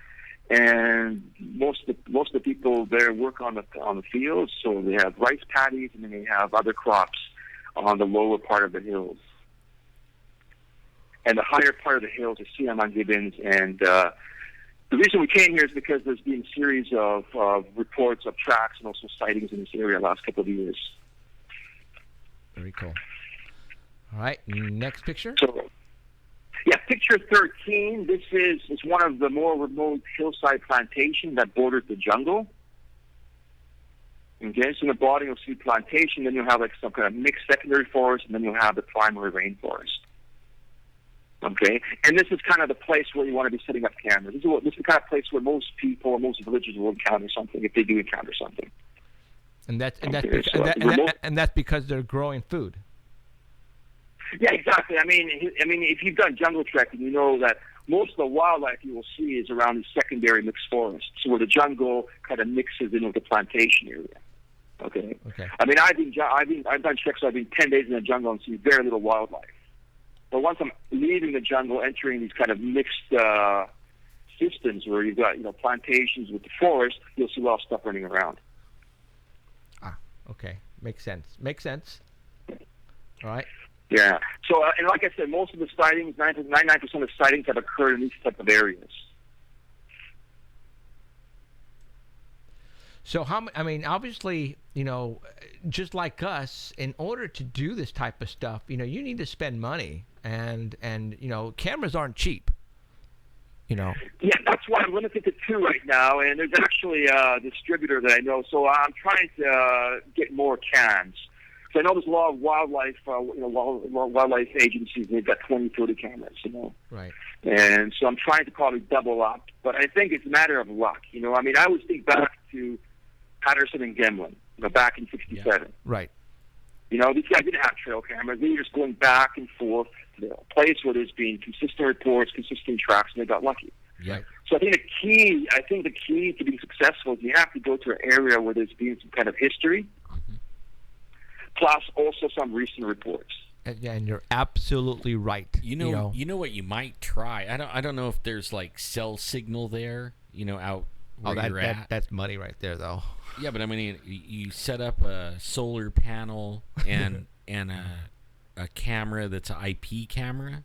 and most of the people there work on the fields. So they have rice paddies, and then they have other crops on the lower part of the hills. And the higher part of the hills are Siaman gibbons, and the reason we came here is because there's been a series of reports of tracks and also sightings in this area the last couple of years. Very cool. All right, next picture. So, yeah, picture 13. This is one of the more remote hillside plantations that borders the jungle. Okay, so in the bottom you'll see plantation, then you'll have like some kind of mixed secondary forest, and then you'll have the primary rainforest. Okay, and this is kind of the place where you want to be setting up cameras. This is the kind of place where most people or most villagers will encounter something if they do encounter something. And that's because they're growing food. Yeah, exactly. I mean, if you've done jungle trekking, you know that most of the wildlife you will see is around the secondary mixed forests, so where the jungle kind of mixes in with the plantation area. Okay. Okay. I mean, I've done treks. I've been 10 days in the jungle and see very little wildlife. But once I'm leaving the jungle, entering these kind of mixed systems where you've got plantations with the forest, you'll see a lot of stuff running around. Ah, okay. Makes sense. All right. Yeah. So, and like I said, most of the sightings, 99% of sightings have occurred in these type of areas. So obviously, just like us, in order to do this type of stuff, you need to spend money, and cameras aren't cheap. Yeah, that's why I'm limited to 2 right now, and there's actually a distributor that I know, so I'm trying to get more cams. So I know there's a lot of wildlife, wildlife agencies. They've got 20, 30 cameras, Right. And so I'm trying to probably double up, but I think it's a matter of luck. I mean, I always think back to Patterson and Gemlin, back in '67. Yeah. Right. These guys didn't have trail cameras. They were just going back and forth to a place where there's been consistent reports, consistent tracks, and they got lucky. Yeah. So I think the key to being successful is you have to go to an area where there's been some kind of history, plus also some recent reports. And you're absolutely right. You know what you might try. I don't know if there's like cell signal there. Out where you're at. That's money right there, though. Yeah, but I mean, you set up a solar panel and a camera that's an IP camera.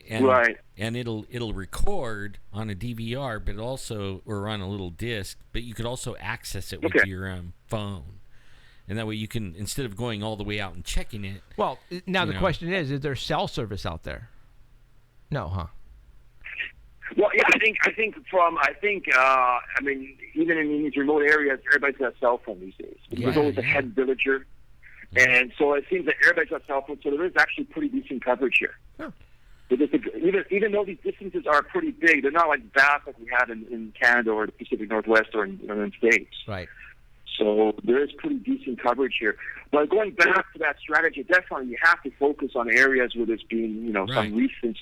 And, right. And it'll record on a DVR, but or on a little disc. But you could also access it with your phone, and that way you can, instead of going all the way out and checking it. Well, now the question is there cell service out there? No, huh? Well, yeah, I mean, even in these remote areas, everybody's got a cell phone these days. There's always a head villager, and so it seems that everybody's got a cell phone. So there is actually pretty decent coverage here. Huh. Even though these distances are pretty big, they're not like vast like we have in Canada or the Pacific Northwest or in the United States. Right. So there is pretty decent coverage here. But going back to that strategy, definitely you have to focus on areas where there's been, some recent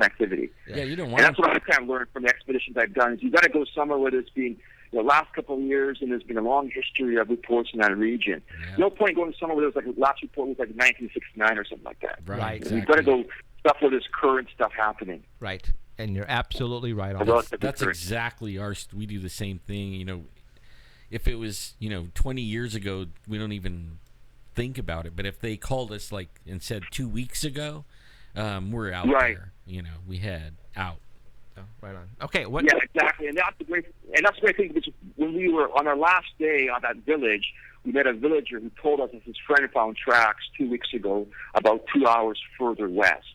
activity. Yeah, you don't want. And that's what I've kind of learned from the expeditions I've done. Is you got to go somewhere where there's been the last couple of years and there's been a long history of reports in that region. Yeah. No point going somewhere where there's like the last report was like 1969 or something like that. Right. Exactly. You've got to go stuff where there's current stuff happening. Right. And you're absolutely right on that. That's exactly we do the same thing, If it was, 20 years ago, we don't even think about it. But if they called us and said 2 weeks ago, we're out there. We head out. Oh, right on. Okay. What? Yeah, exactly. And that's the great thing. Because when we were on our last day on that village, we met a villager who told us that his friend found tracks 2 weeks ago, about 2 hours further west.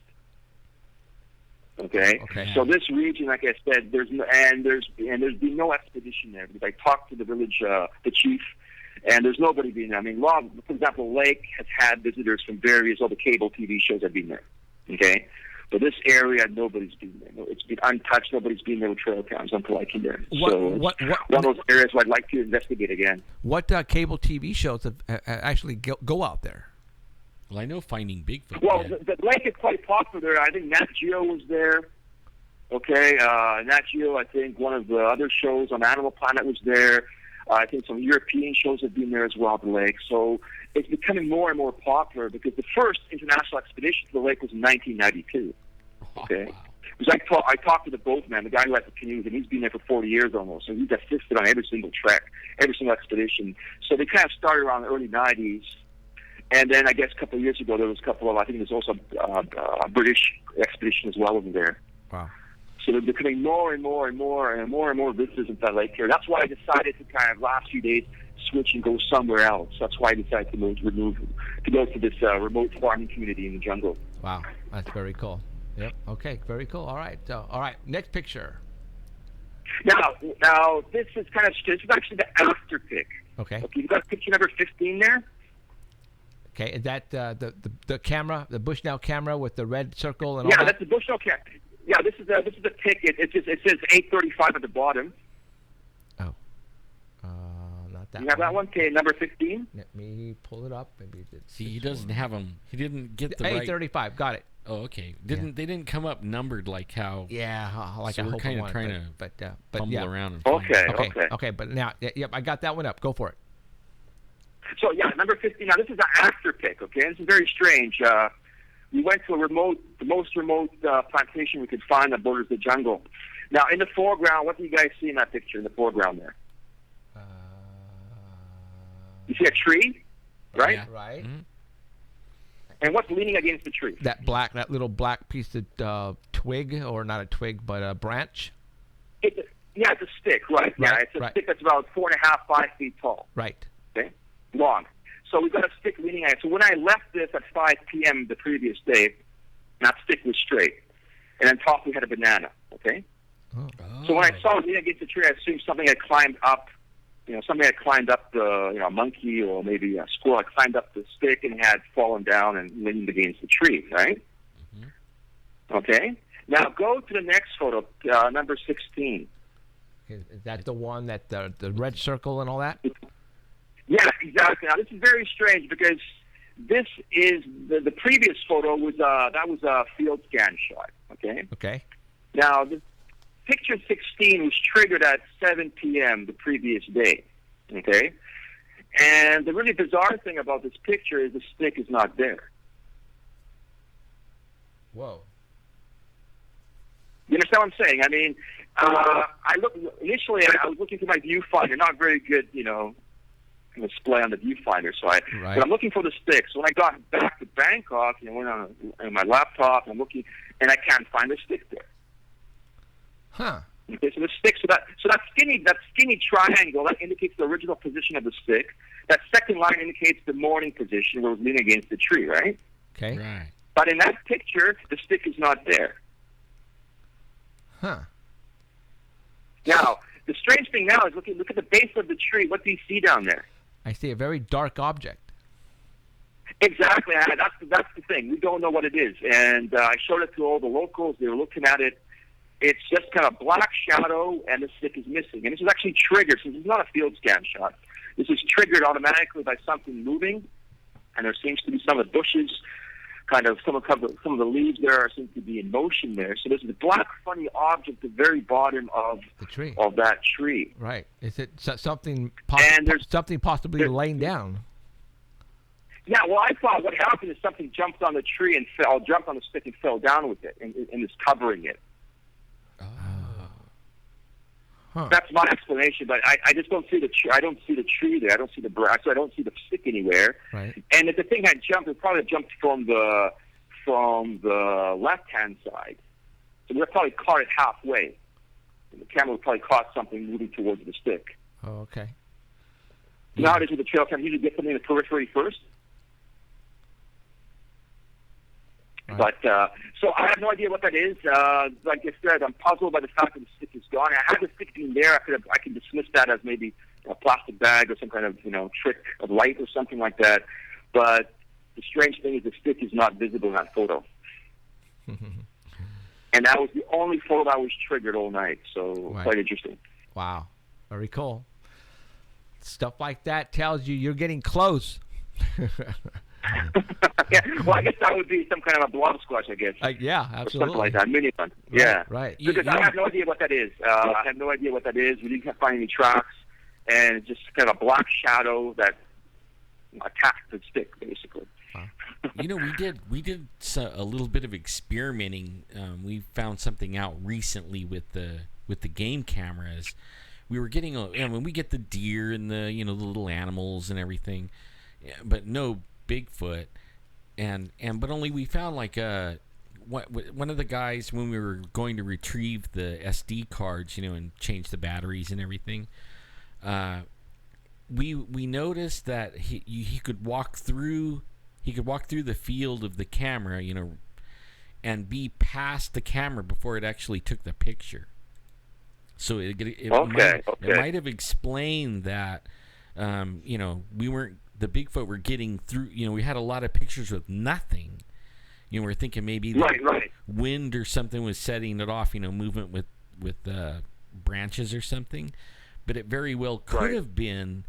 Okay. So this region, like I said, there's been no expedition there because I talked to the village, the chief, and there's nobody been there. I mean, for example, Lake has had visitors from all the cable TV shows have been there. Okay. But this area, nobody's been there. No, it's been untouched. Nobody's been there with trail cams until I came there. One of those areas where I'd like to investigate again. What cable TV shows have actually go out there? Well, I know Finding Bigfoot. Well, the lake is quite popular there. I think Nat Geo was there. Okay, Nat Geo, I think one of the other shows on Animal Planet was there. I think some European shows have been there as well at the lake. So it's becoming more and more popular because the first international expedition to the lake was in 1992. Okay. Wow. Because I talked to the boatman, the guy who has the canoes, and he's been there for 40 years almost. So he's assisted on every single trek, every single expedition. So they kind of started around the early 90s. And then I guess a couple of years ago, there was I think there's also a British expedition as well over there. Wow. So they're becoming more and more and more and more and more visitors into that lake here. That's why I decided to kind of last few days switch and go somewhere else. That's why I decided to go to this remote farming community in the jungle. Wow, that's very cool. Yep. Okay, very cool. All right. Next picture. Now this is actually the after pic. Okay. You've got picture number 15 there. Okay, is that the camera, the Bushnell camera with the red circle and all that? Yeah, that's the Bushnell camera. Yeah, this is the pic. It says 835 at the bottom. Oh, not that. You have that one? Okay, number 15. Let me pull it up. Maybe he doesn't have them. He didn't get the 835. Got it. Oh, okay. They didn't come up numbered like how? Yeah, like so I we're hope kind of trying to fumble around. And Okay. But now, yep, I got that one up. Go for it. So yeah, number 15. Now this is an after pic. Okay, this is very strange. We went to the most remote plantation we could find that borders the jungle. Now in the foreground, what do you guys see in that picture in the foreground there? You see a tree, right? Yeah. Right. Mm-hmm. And what's leaning against the tree? That little black piece of twig, or not a twig, but a branch. It's a stick, right? Yeah, it's a stick that's about 4.5, 5 feet tall. Right. Okay, long. So we've got a stick leaning at it. So when I left this at 5 p.m. the previous day, that stick was straight, and on top we had a banana. Okay. Oh. So when I saw it leaning against the tree, I assumed something had climbed up. Somebody had climbed up a monkey or maybe a squirrel had climbed up the stick and had fallen down and leaned against the tree, right? Mm-hmm. Okay. Now go to the next photo, number 16. Is that the one that the red circle and all that? Yeah, exactly. Now this is very strange because this is the previous photo was a field scan shot. Okay. Okay. Now the picture 16 was triggered at 7 p.m. the previous day. Okay. And the really bizarre thing about this picture is the stick is not there. Whoa. You understand what I'm saying? I mean, initially I was looking through my viewfinder, not very good, display on the viewfinder. So but I'm looking for the stick. So when I got back to Bangkok, went on my laptop, and I'm looking, and I can't find the stick there. Huh. Okay, so the stick, so that skinny triangle, that indicates the original position of the stick. That second line indicates the morning position where it was leaning against the tree, right? Okay. Right. But in that picture, the stick is not there. Huh. Now, the strange thing now is look at the base of the tree. What do you see down there? I see a very dark object. Exactly. That's the thing. We don't know what it is. And I showed it to all the locals. They were looking at it. It's just kind of black shadow, and the stick is missing. And this is actually triggered, since it's not a field scan shot. This is triggered automatically by something moving, and there seems to be some of the bushes, some of the leaves there seem to be in motion there. So there's a black, funny object at the very bottom of the tree. Of that tree. Right. Is it something possibly laying down? Yeah. Well, I thought what happened is something jumped on the tree and jumped on the stick and fell down with it, and is covering it. Oh. Huh. That's my explanation, but I just don't see the tree. I don't see the tree there. I don't see the branch. So I don't see the stick anywhere. Right. And if the thing had jumped, it probably jumped from the left-hand side. So we probably caught it halfway. And the camera would probably caught something moving towards the stick. Oh, okay. Nowadays with the trail camera, you usually get something in the periphery first. Right. But so I have no idea what that is. Like I said, I'm puzzled by the fact that the stick is gone. Had the stick been there, I could dismiss that as maybe a plastic bag or some kind of trick of light or something like that. But the strange thing is the stick is not visible in that photo. And that was the only photo that was triggered all night. So quite interesting. Wow, very cool. Stuff like that tells you you're getting close. Yeah, well, I guess that would be some kind of a blob squash, I guess. Yeah, absolutely. Or something like that, mini one. Yeah. Right. Because I have no idea what that is. I have no idea what that is. We didn't find any tracks, and it's just kind of a black shadow that attacked the stick, basically. Wow. We did a little bit of experimenting. We found something out recently with the game cameras. We were getting when we get the deer and the the little animals and everything, but no Bigfoot, but only we found like one of the guys when we were going to retrieve the SD cards, and change the batteries and everything. We noticed that he could walk through the field of the camera, and be past the camera before it actually took the picture. So it might have explained that, we weren't, the Bigfoot were getting through, we had a lot of pictures with nothing. We're thinking maybe the wind or something was setting it off, movement with branches or something. But it very well could have been,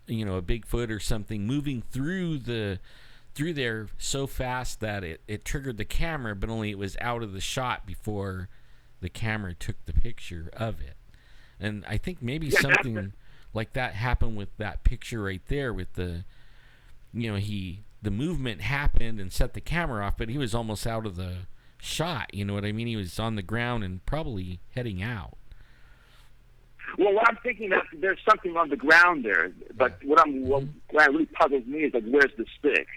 a Bigfoot or something moving through there so fast that it triggered the camera, but only it was out of the shot before the camera took the picture of it. And I think maybe something like that happened with that picture right there with the movement happened and set the camera off, but he was almost out of the shot, you know what I mean? He was on the ground and probably heading out. Well, what I'm thinking that there's something on the ground there, but what really puzzles me is like, where's the stick?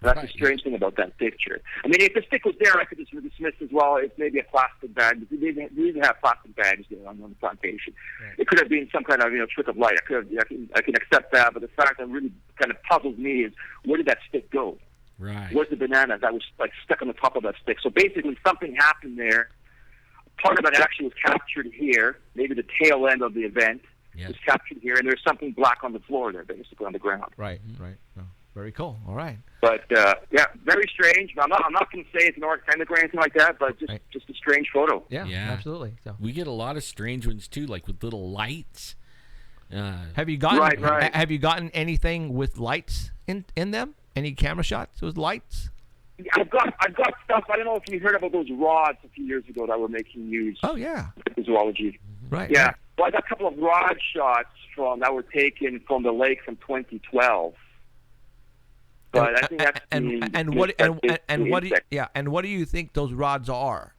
That's the strange thing about that picture. I mean, if the stick was there, I could just dismiss as well. It's maybe a plastic bag. We didn't have plastic bags there on the plantation. Right. It could have been some kind of trick of light. I can accept that, but the fact that really kind of puzzles me is, where did that stick go? Right. Where's the banana that was like stuck on the top of that stick? So basically, something happened there. Part of it actually was captured here. Maybe the tail end of the event was captured here, and there's something black on the floor there, basically on the ground. Right. Oh, very cool. All right. But very strange. I'm not going to say it's an Orang Pendek or anything like that, but just a strange photo. Yeah, absolutely. So we get a lot of strange ones too, like with little lights. Have you gotten Have you gotten anything with lights in them? Any camera shots with lights? I've got stuff. I don't know if you heard about those rods a few years ago that were making news. Oh yeah, zoology. Right. Yeah. Right. Well, I got a couple of rod shots that were taken from the lake from 2012. But I think that's what do you think those rods are?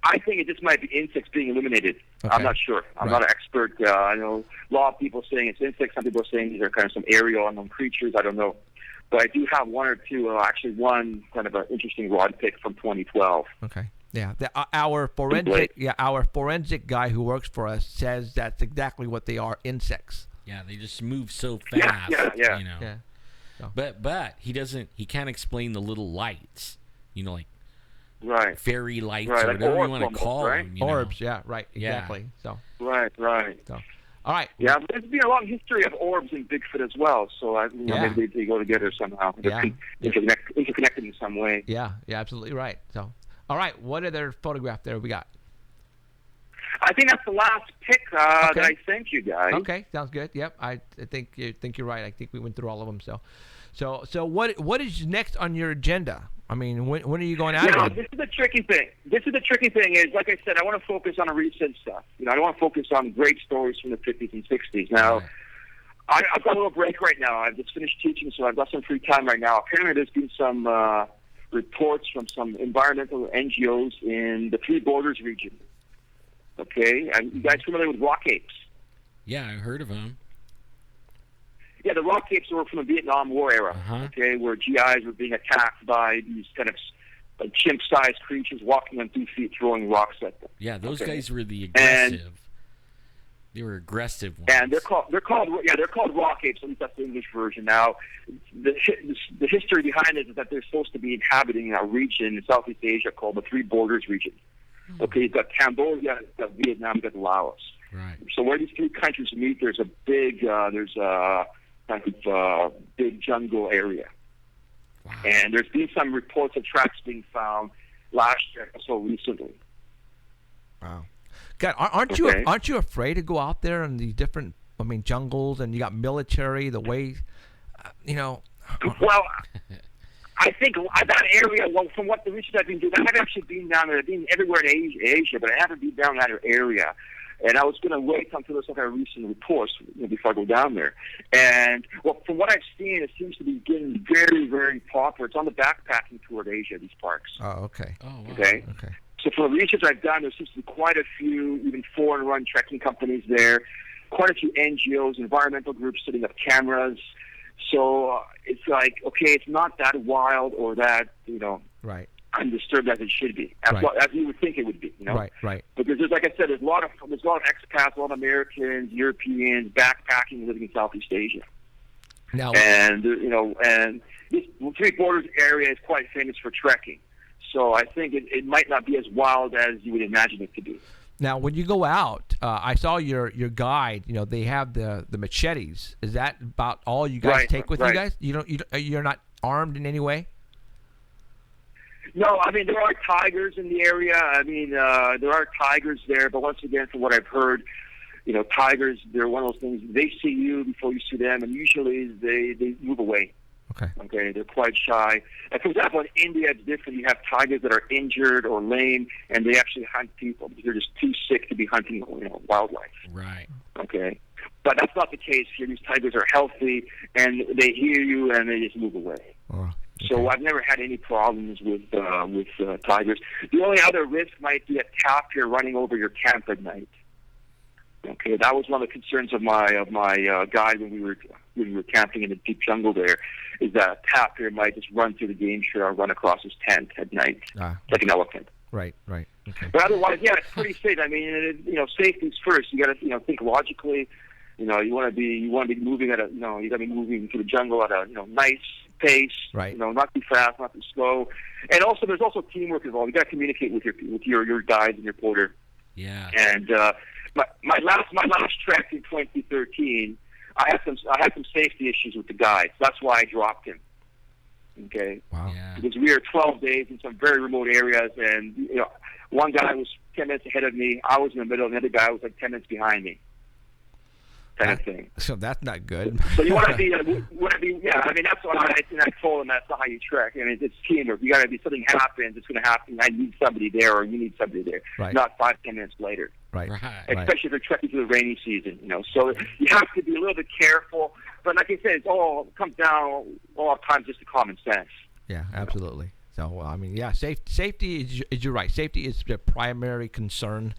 I think it just might be insects being eliminated. Okay. I'm not sure. I'm not an expert. I know a lot of people saying it's insects. Some people are saying these are kind of some aerial unknown creatures. I don't know. But I do have one or two, actually one kind of an interesting rod pick from 2012. Okay. Yeah. Our forensic guy who works for us says that's exactly what they are, insects. Yeah, they just move so fast. Yeah. You know. Yeah. So. But he can't explain the little lights. You know, like right. fairy lights right. or like whatever you want to almost, call right? them. You Orbs, know? yeah, right, exactly. Yeah. So. Right. So. All right. Yeah, but there's been a long history of orbs in Bigfoot as well. So maybe they go together somehow. They're interconnected in some way. Yeah, absolutely right. So, all right, what other photograph there we got? I think that's the last pick that I sent you guys. Okay, sounds good. Yep, I think you're right. I think we went through all of them. So what is next on your agenda? I mean, when are you going out? Yeah, this is the tricky thing. Is, like I said, I want to focus on the recent stuff. You know, I don't want to focus on great stories from the 50s and 60s. Now, I've got a little break right now. I've just finished teaching, so I've got some free time right now. Apparently, there's been some reports from some environmental NGOs in the Three Borders region. Okay, and you guys familiar with rock apes? Yeah, I heard of them. Yeah, the rock apes were from the Vietnam War era, okay, where GIs were being attacked by these kind of chimp-sized creatures walking on 2 feet, throwing rocks at them. Yeah, those guys were the aggressive. They were aggressive ones. And they're called rock apes. At least that's the English version. Now, the history behind it is that they're supposed to be inhabiting a region in Southeast Asia called the Three Borders region. Okay, you've got Cambodia, you've got Vietnam, you've got Laos. Right. So where these three countries meet, there's a big big jungle area. Wow. And there's been some reports of tracks being found last year, so recently. Wow. God, aren't you afraid to go out there in these different, jungles, and you got military, the way, Well, I think that area, from what the research I've been doing, I haven't actually been down there. I've been everywhere in Asia, but I haven't been down that area. And I was going to wait until there's some recent reports before I go down there. And from what I've seen, it seems to be getting very, very popular. It's on the backpacking tour of Asia, these parks. Oh, okay. Oh, wow. Okay. So from the research I've done, there seems to be quite a few, even foreign-run trekking companies there, quite a few NGOs, environmental groups setting up cameras. So it's like, okay, it's not that wild or that, right, undisturbed as it should be, as you would think it would be, Right. Because there's, like I said, there's a lot of expats, a lot of Americans, Europeans, backpacking, living in Southeast Asia. Now, and this Three Borders area is quite famous for trekking. So I think it might not be as wild as you would imagine it to be. Now, when you go out, I saw your guide. They have the machetes. Is that about all you guys take with you guys? You're not armed in any way? No, there are tigers in the area. There are tigers there, but once again, from what I've heard, tigers, they're one of those things. They see you before you see them, and usually they move away. Okay, they're quite shy. And for example, in India, it's different. You have tigers that are injured or lame, and they actually hunt people because they're just too sick to be hunting, wildlife. Right. Okay, but that's not the case here. These tigers are healthy, and they hear you, and they just move away. Oh, okay. So I've never had any problems with tigers. The only other risk might be a tapir running over your camp at night. Okay, that was one of the concerns of my guide when we were camping in the deep jungle. There is that a tapir might just run through the game trail or run across his tent at night, like an elephant. Right. Okay. But otherwise, yeah, it's pretty safe. Safety's first. You got to think logically. You want to be moving at you got to be moving through the jungle at a nice pace. Right. Not too fast, not too slow. And also, there's also teamwork involved. You got to communicate with your guides and your porter. Yeah. And my last trek in 2013, I had some safety issues with the guide. That's why I dropped him. Okay. Wow. Yeah. Because we were 12 days in some very remote areas, and one guy was 10 minutes ahead of me. I was in the middle, and the other guy was like 10 minutes behind me. kind of thing. So that's not good. So you want to be, yeah. I mean, that's what I told him. That's not how you trek. I mean, it's teamwork. You got to be, something happens, it's going to happen. I need somebody there, or you need somebody there. Right. Not 5-10 minutes later. Right. Especially if you're trekking through the rainy season. So you have to be a little bit careful. But like I said, it comes down all times just to common sense. Yeah, absolutely. So I mean, yeah, safety is you're right. Safety is the primary concern.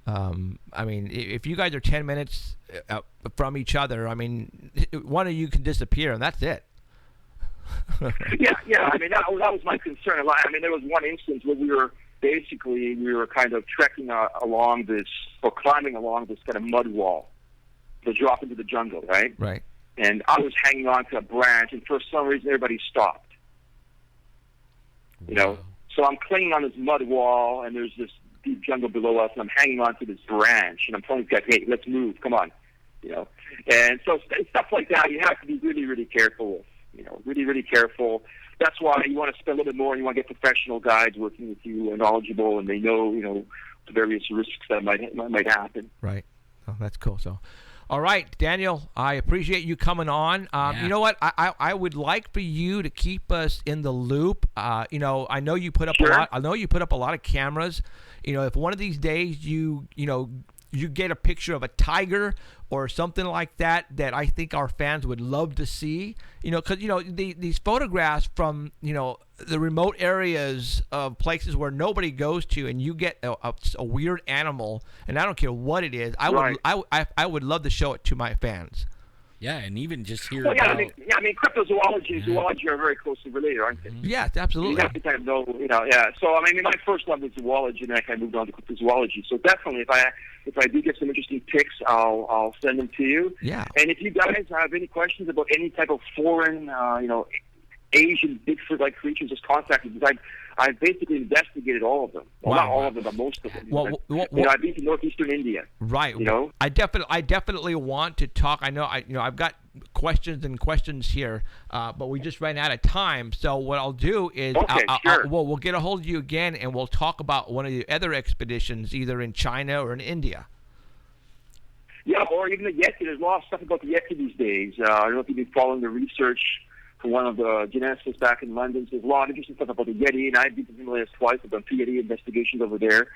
I mean, if you guys are 10 minutes from each other, I mean, one of you can disappear, and that's it. Yeah. I mean, that was my concern. I mean, there was one instance where we were kind of trekking along this, or climbing along this kind of mud wall to drop into the jungle, right? Right. And I was hanging on to a branch, and for some reason, everybody stopped. So I'm clinging on this mud wall, and there's this deep jungle below us, and I'm hanging on to this branch, and I'm telling these guys, hey, let's move, come on. And so stuff like that you have to be really, really careful with, really, really careful. That's why you want to spend a little bit more, and you want to get professional guides working with you and knowledgeable, and they know, the various risks that might happen. Right. Oh, that's cool. So, all right, Daniel, I appreciate you coming on. You know what? I would like for you to keep us in the loop. I know you put up a lot. I know you put up a lot of cameras. If one of these days you get a picture of a tiger or something like that I think our fans would love to see. Because these photographs from the remote areas of places where nobody goes to, and you get a weird animal, and I don't care what it is. I would love to show it to my fans. Yeah, and even just hear about... about... I mean, cryptozoology and zoology are very closely related, aren't they? Yes, absolutely. You have to kind of know, So, I mean, my first love was zoology, and then I kind of moved on to cryptozoology. So definitely, if I do get some interesting pics, I'll send them to you. Yeah. And if you guys have any questions about any type of foreign, Asian Bigfoot-like creatures, just contact me, because I've basically investigated all of them. Well, not all of them, but most of them. I've been to northeastern India. Right. I definitely want to talk. I know I've got questions here, but we just ran out of time. So what I'll do is we'll get a hold of you again, and we'll talk about one of the other expeditions, either in China or in India. Yeah, or even the Yeti. There's a lot of stuff about the Yeti these days. I don't know if you've been following the research from one of the geneticists back in London. So there's a lot of interesting stuff about the Yeti, and I've been to the Himalayas twice. I've done 2 Yeti investigations over there.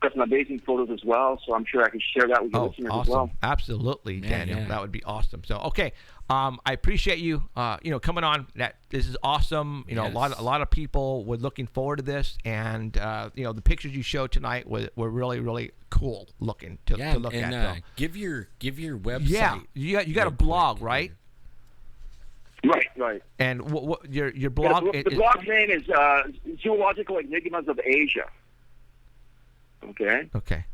Got some amazing photos as well, so I'm sure I can share that with your listeners awesome. as well. Absolutely, Daniel. Yeah. That would be awesome. So, okay, I appreciate you, coming on. This is awesome. Yes. a lot of people were looking forward to this, and the pictures you showed tonight were really, really cool looking to look at. And give your website. Yeah, you got a blog, right? Right. And what your blog? The blog name is Zoological Enigmas of Asia. Okay.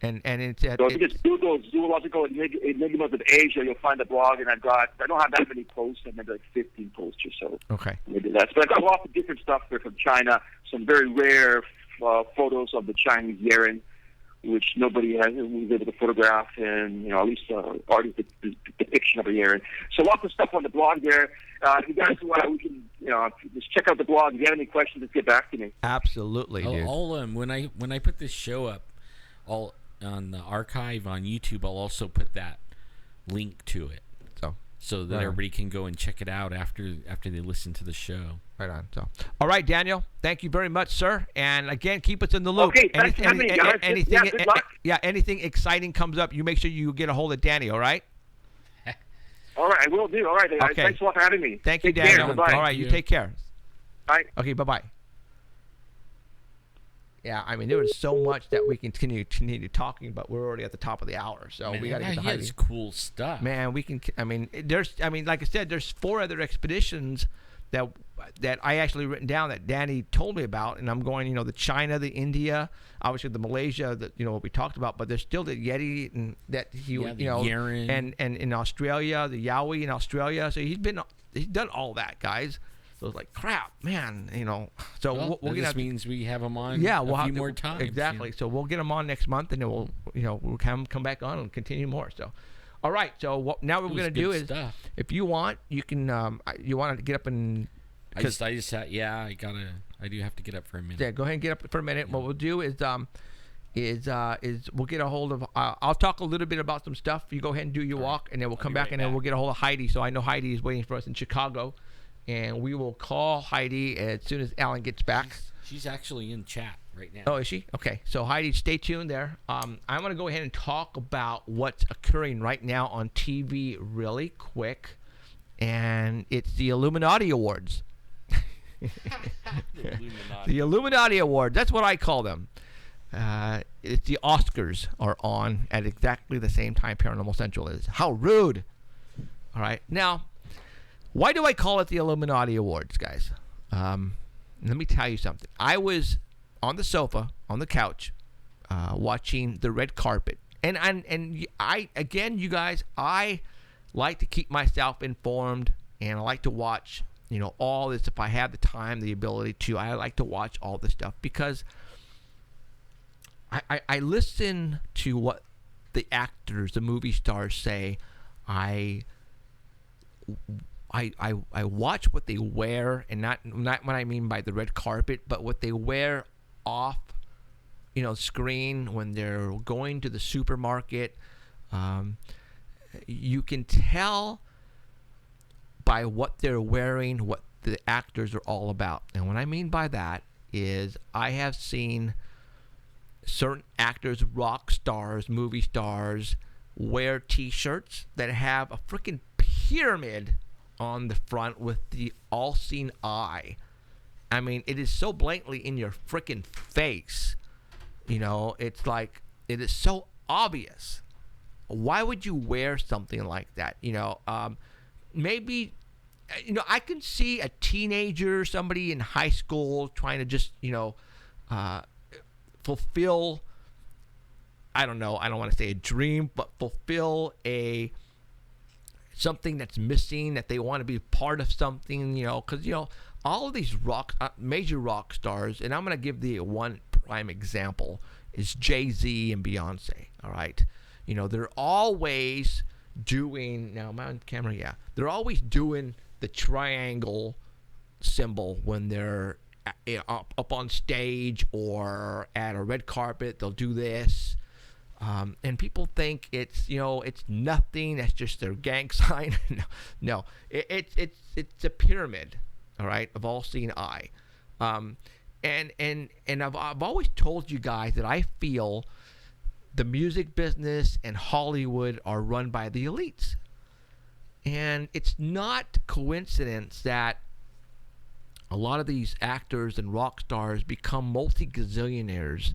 And it's at... So if you just Google Zoological Enigmas of Asia, you'll find the blog, and I don't have that many posts, I maybe like 15 posts or so. Okay. Maybe that's, but I've got lots of different stuff there from China, some very rare photos of the Chinese Yeren, which nobody was able to photograph, and at least artist depiction of a Yeren. So lots of stuff on the blog there. If you guys want, we can just check out the blog. If you have any questions, just get back to me. Absolutely, dude. When I put this show up, all on the archive on YouTube, I'll also put that link to it, so that everybody can go and check it out after they listen to the show. Right on. So, all right, Daniel, thank you very much, sir. And again, keep us in the loop. Okay, thanks for having me, guys. Good luck. Anything exciting comes up, you make sure you get a hold of Danny. All right. All right, I will do. All right. Okay. Thanks a lot for having me. Thank you, Take Daniel. Care. Bye-bye. All right, you take care. Bye. Okay, bye-bye. Yeah, I mean, there was so much that we can continue talking, but we're already at the top of the hour, so we got to get the It's cool stuff. Man, like I said, there's 4 other expeditions that I actually written down that Danny told me about, and I'm going, the China, the India, obviously the Malaysia, what we talked about, but there's still the Yeti, and that Yeren. and in Australia, the Yowie in Australia. So he's done all that, guys. So it's like, crap, man, So we'll get. This means we have him on. Yeah, we'll a have few more times. Exactly. So we'll get him on next month, and then we'll come back on and continue more. So, all right. So now what we're gonna do is, if you want, you can. You want to get up and. I do have to get up for a minute. Yeah, go ahead and get up for a minute. Yeah. What we'll do is, is we'll get a hold of. I'll talk a little bit about some stuff. You go ahead and do your walk, and then we'll come back, and then we'll get a hold of Heidi. So I know Heidi is waiting for us in Chicago, and we will call Heidi as soon as Alan gets back. She's actually in chat right now. Oh, is she? Okay. So Heidi, stay tuned there. I'm going to go ahead and talk about what's occurring right now on TV really quick, and it's the Illuminati Awards. The Illuminati Awards. That's what I call them. It's the Oscars are on at exactly the same time Paranormal Central is. How rude. All right. Now, why do I call it the Illuminati Awards, guys? Let me tell you something. I was on the sofa, on the couch, watching the red carpet. And I again, you guys, I like to keep myself informed, and I like to watch, all this. If I have the time, the ability to, I like to watch all this stuff because I listen to what the actors, the movie stars say. I watch what they wear, and not what I mean by the red carpet, but what they wear off, screen when they're going to the supermarket. You can tell by what they're wearing what the actors are all about. And what I mean by that is I have seen certain actors, rock stars, movie stars, wear T-shirts that have a freaking pyramid on the front with the all-seeing eye. I mean, it is so blatantly in your freaking face. It's like, it is so obvious. Why would you wear something like that? Maybe, I can see a teenager, somebody in high school trying to just, fulfill, I don't want to say a dream, but fulfill something that's missing, that they want to be part of something, because, all of these major rock stars, and I'm going to give the one prime example, is Jay-Z and Beyonce, all right? They're always doing, now am I on camera? Yeah. They're always doing the triangle symbol when they're up on stage or at a red carpet. They'll do this. And people think it's nothing. That's just their gang sign. No, it's a pyramid, all right, of all-seeing eye. And I've always told you guys that I feel the music business and Hollywood are run by the elites, and it's not coincidence that a lot of these actors and rock stars become multi-gazillionaires.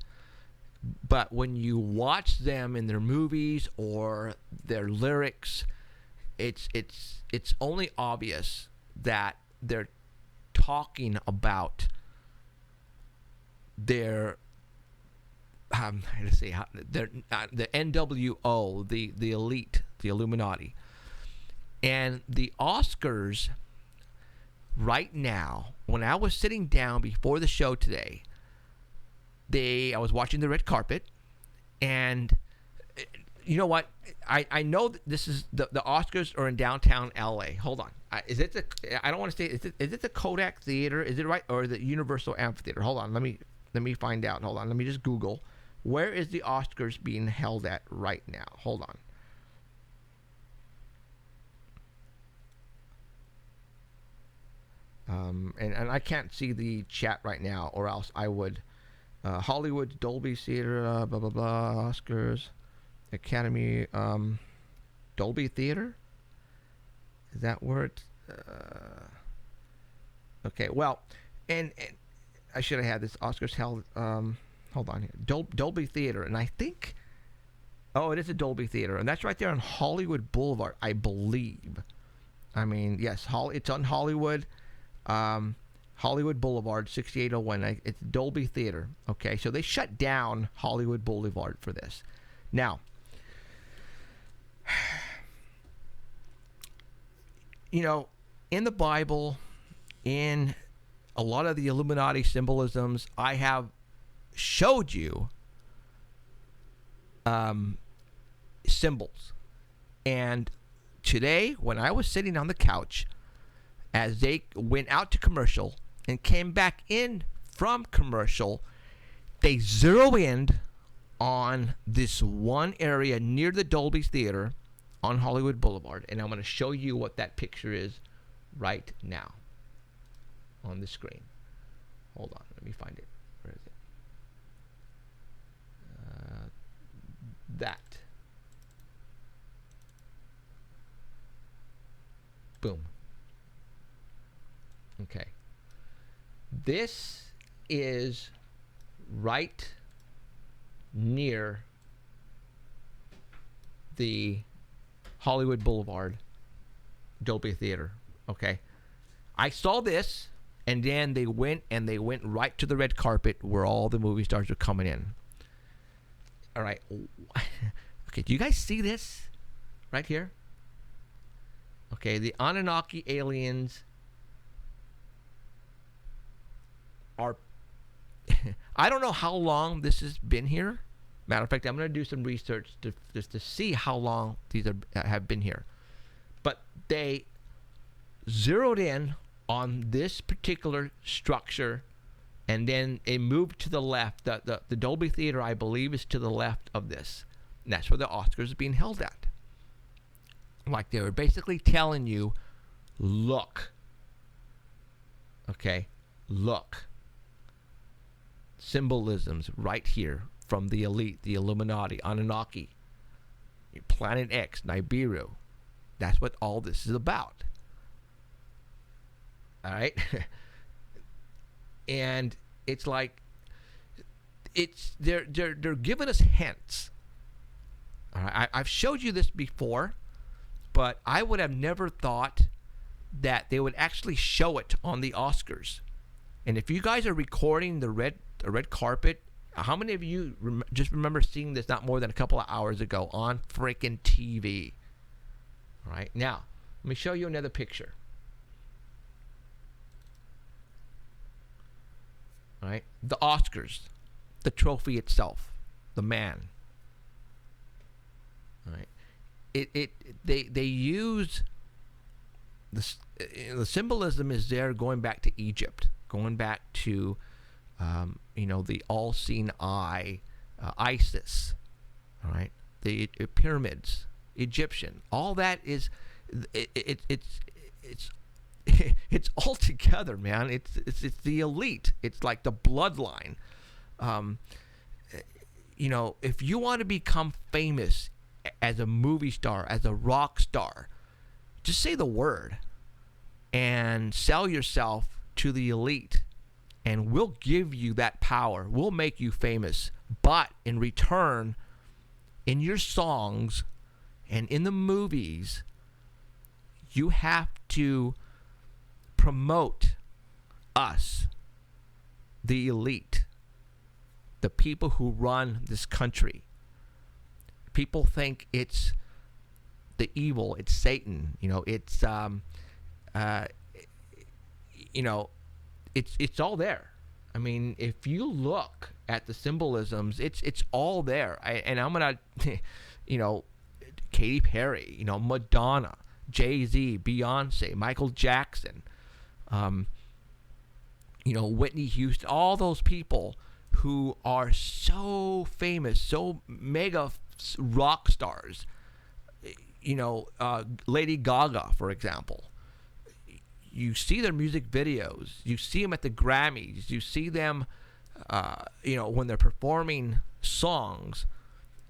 But when you watch them in their movies or their lyrics, it's only obvious that they're talking about their the NWO, the elite, the Illuminati. And the Oscars right now, when I was sitting down before the show today, I was watching the red carpet, and you know what? I know that this is the Oscars are in downtown LA. Hold on. Is it I don't want to say, is it the Kodak Theater? Is it right? Or the Universal Amphitheater? Hold on. Let me find out. Hold on. Let me just Google. Where is the Oscars being held at right now? Hold on. And I can't see the chat right now, or else I would. Hollywood, Dolby Theater, blah, blah, blah, Oscars, Academy, Dolby Theater? Is that where it's... okay, well, and I should have had this Oscars held, hold on here, Dolby Theater, and I think, it is a Dolby Theater, and that's right there on Hollywood Boulevard, I believe. I mean, yes, it's on Hollywood, Hollywood Boulevard, 6801. It's Dolby Theater. Okay, so they shut down Hollywood Boulevard for this. Now, in the Bible, in a lot of the Illuminati symbolisms, I have showed you symbols. And today, when I was sitting on the couch, as they went out to commercial and came back in from commercial, they zero in on this one area near the Dolby Theater on Hollywood Boulevard, and I'm going to show you what that picture is right now on the screen. Hold on, let me find it. Where is it? That. Boom. Okay. This is right near the Hollywood Boulevard Dolby Theater. Okay. I saw this, and then they went right to the red carpet where all the movie stars are coming in. All right. Okay, do you guys see this right here? Okay, the Anunnaki aliens are... I don't know how long this has been here. Matter of fact, I'm going to do some research just to see how long these have been here. But they zeroed in on this particular structure, and then it moved to the left. The Dolby Theater, I believe, is to the left of this. And that's where the Oscars are being held at. Like they were basically telling you, look. Okay? Look. Symbolisms right here from the elite, the Illuminati, Anunnaki, Planet X, Nibiru. That's what all this is about. All right? And it's like they're giving us hints. All right? I've showed you this before, but I would have never thought that they would actually show it on the Oscars. And if you guys are recording the red carpet, how many of you just remember seeing this not more than a couple of hours ago on freaking TV? All right, now let me show you another picture. All right, the Oscars, the trophy itself, the man. All right, they use this. The symbolism is there, going back to Egypt, going back to the all-seeing eye, ISIS. All right, the pyramids, Egyptian. All that is, it's all together, man. It's the elite. It's like the bloodline. If you want to become famous as a movie star, as a rock star, just say the word and sell yourself to the elite, and we'll give you that power. We'll make you famous. But in return, in your songs and in the movies, you have to promote us, the elite, the people who run this country. People think it's the evil, it's Satan, it's it's all there. I mean, if you look at the symbolisms, it's all there. I'm gonna, Katy Perry, Madonna, Jay-Z, Beyonce, Michael Jackson, Whitney Houston, all those people who are so famous, so mega rock stars. Lady Gaga, for example. You see their music videos. You see them at the Grammys. You see them, when they're performing songs.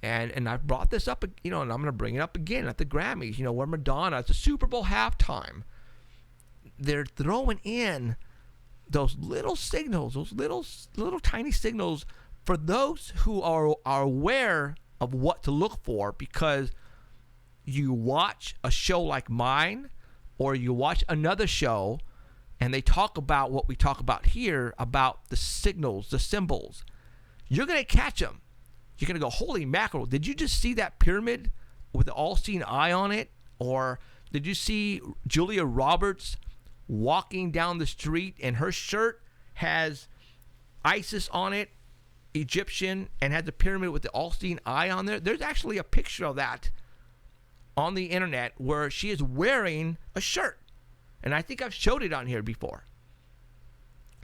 And I brought this up, and I'm going to bring it up again at the Grammys. Where Madonna, it's a Super Bowl halftime. They're throwing in those little signals, those little tiny signals for those who are aware of what to look for, because you watch a show like mine, or you watch another show, and they talk about what we talk about here, about the signals, the symbols. You're going to catch them. You're going to go, holy mackerel, did you just see that pyramid with the all-seeing eye on it? Or did you see Julia Roberts walking down the street, and her shirt has ISIS on it, Egyptian, and has the pyramid with the all-seeing eye on there? There's actually a picture of that on the internet where she is wearing a shirt, and I think I've showed it on here before.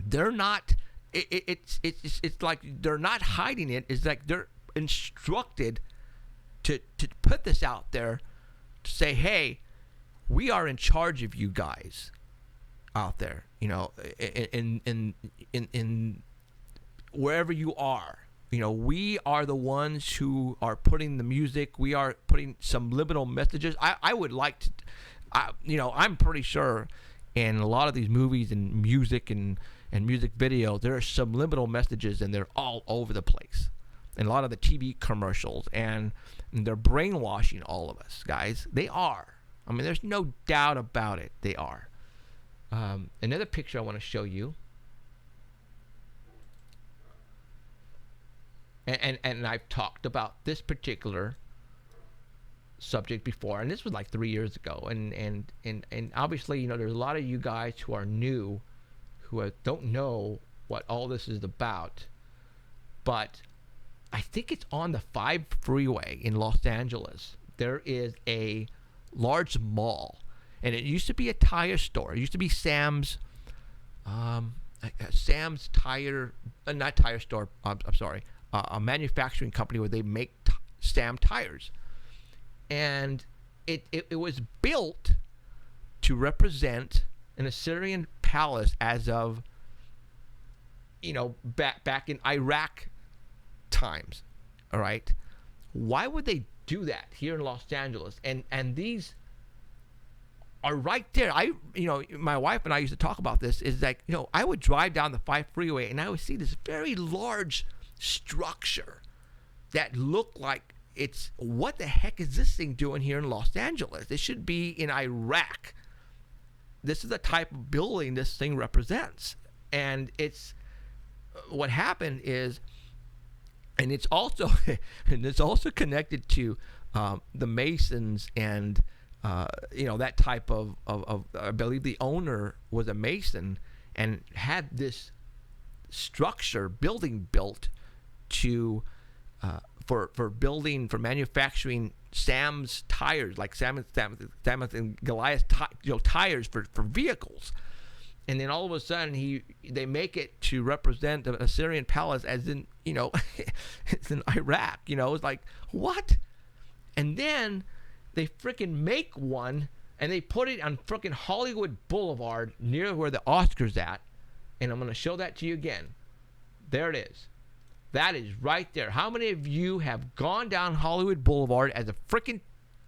They're not. It's like they're not hiding it. It's like they're instructed to put this out there to say, hey, we are in charge of you guys out there, in wherever you are. We are the ones who are putting the music. We are putting some liminal messages. I would like to, I'm pretty sure in a lot of these movies and music and music video, there are subliminal messages, and they're all over the place. And a lot of the TV commercials, and they're brainwashing all of us, guys. They are. I mean, there's no doubt about it. They are. Another picture I want to show you. And I've talked about this particular subject before, and this was like 3 years ago. And obviously, there's a lot of you guys who are new, who don't know what all this is about. But I think it's on the 5 freeway in Los Angeles. There is a large mall, and it used to be a tire store. It used to be Sam's tire, not tire store. I'm sorry, a manufacturing company where they make Sam tires, and it was built to represent an Assyrian palace as of back in Iraq times. All right, why would they do that here in Los Angeles? And these are right there. My wife and I used to talk about this. Is like, I would drive down the 5 freeway and I would see this very large structure that looked like it's, what the heck is this thing doing here in Los Angeles? It should be in Iraq. This is the type of building this thing represents. And it's, what happened is, and it's also connected to the Masons and that type of I believe the owner was a Mason and had this building built to for manufacturing Sam's tires, like Sam and Goliath tires for vehicles. And then all of a sudden they make it to represent the Assyrian palace as in, it's in Iraq. It's like, what? And then they freaking make one and they put it on freaking Hollywood Boulevard near where the Oscars at. And I'm going to show that to you again. There it is. That is right there. How many of you have gone down Hollywood Boulevard as a freaking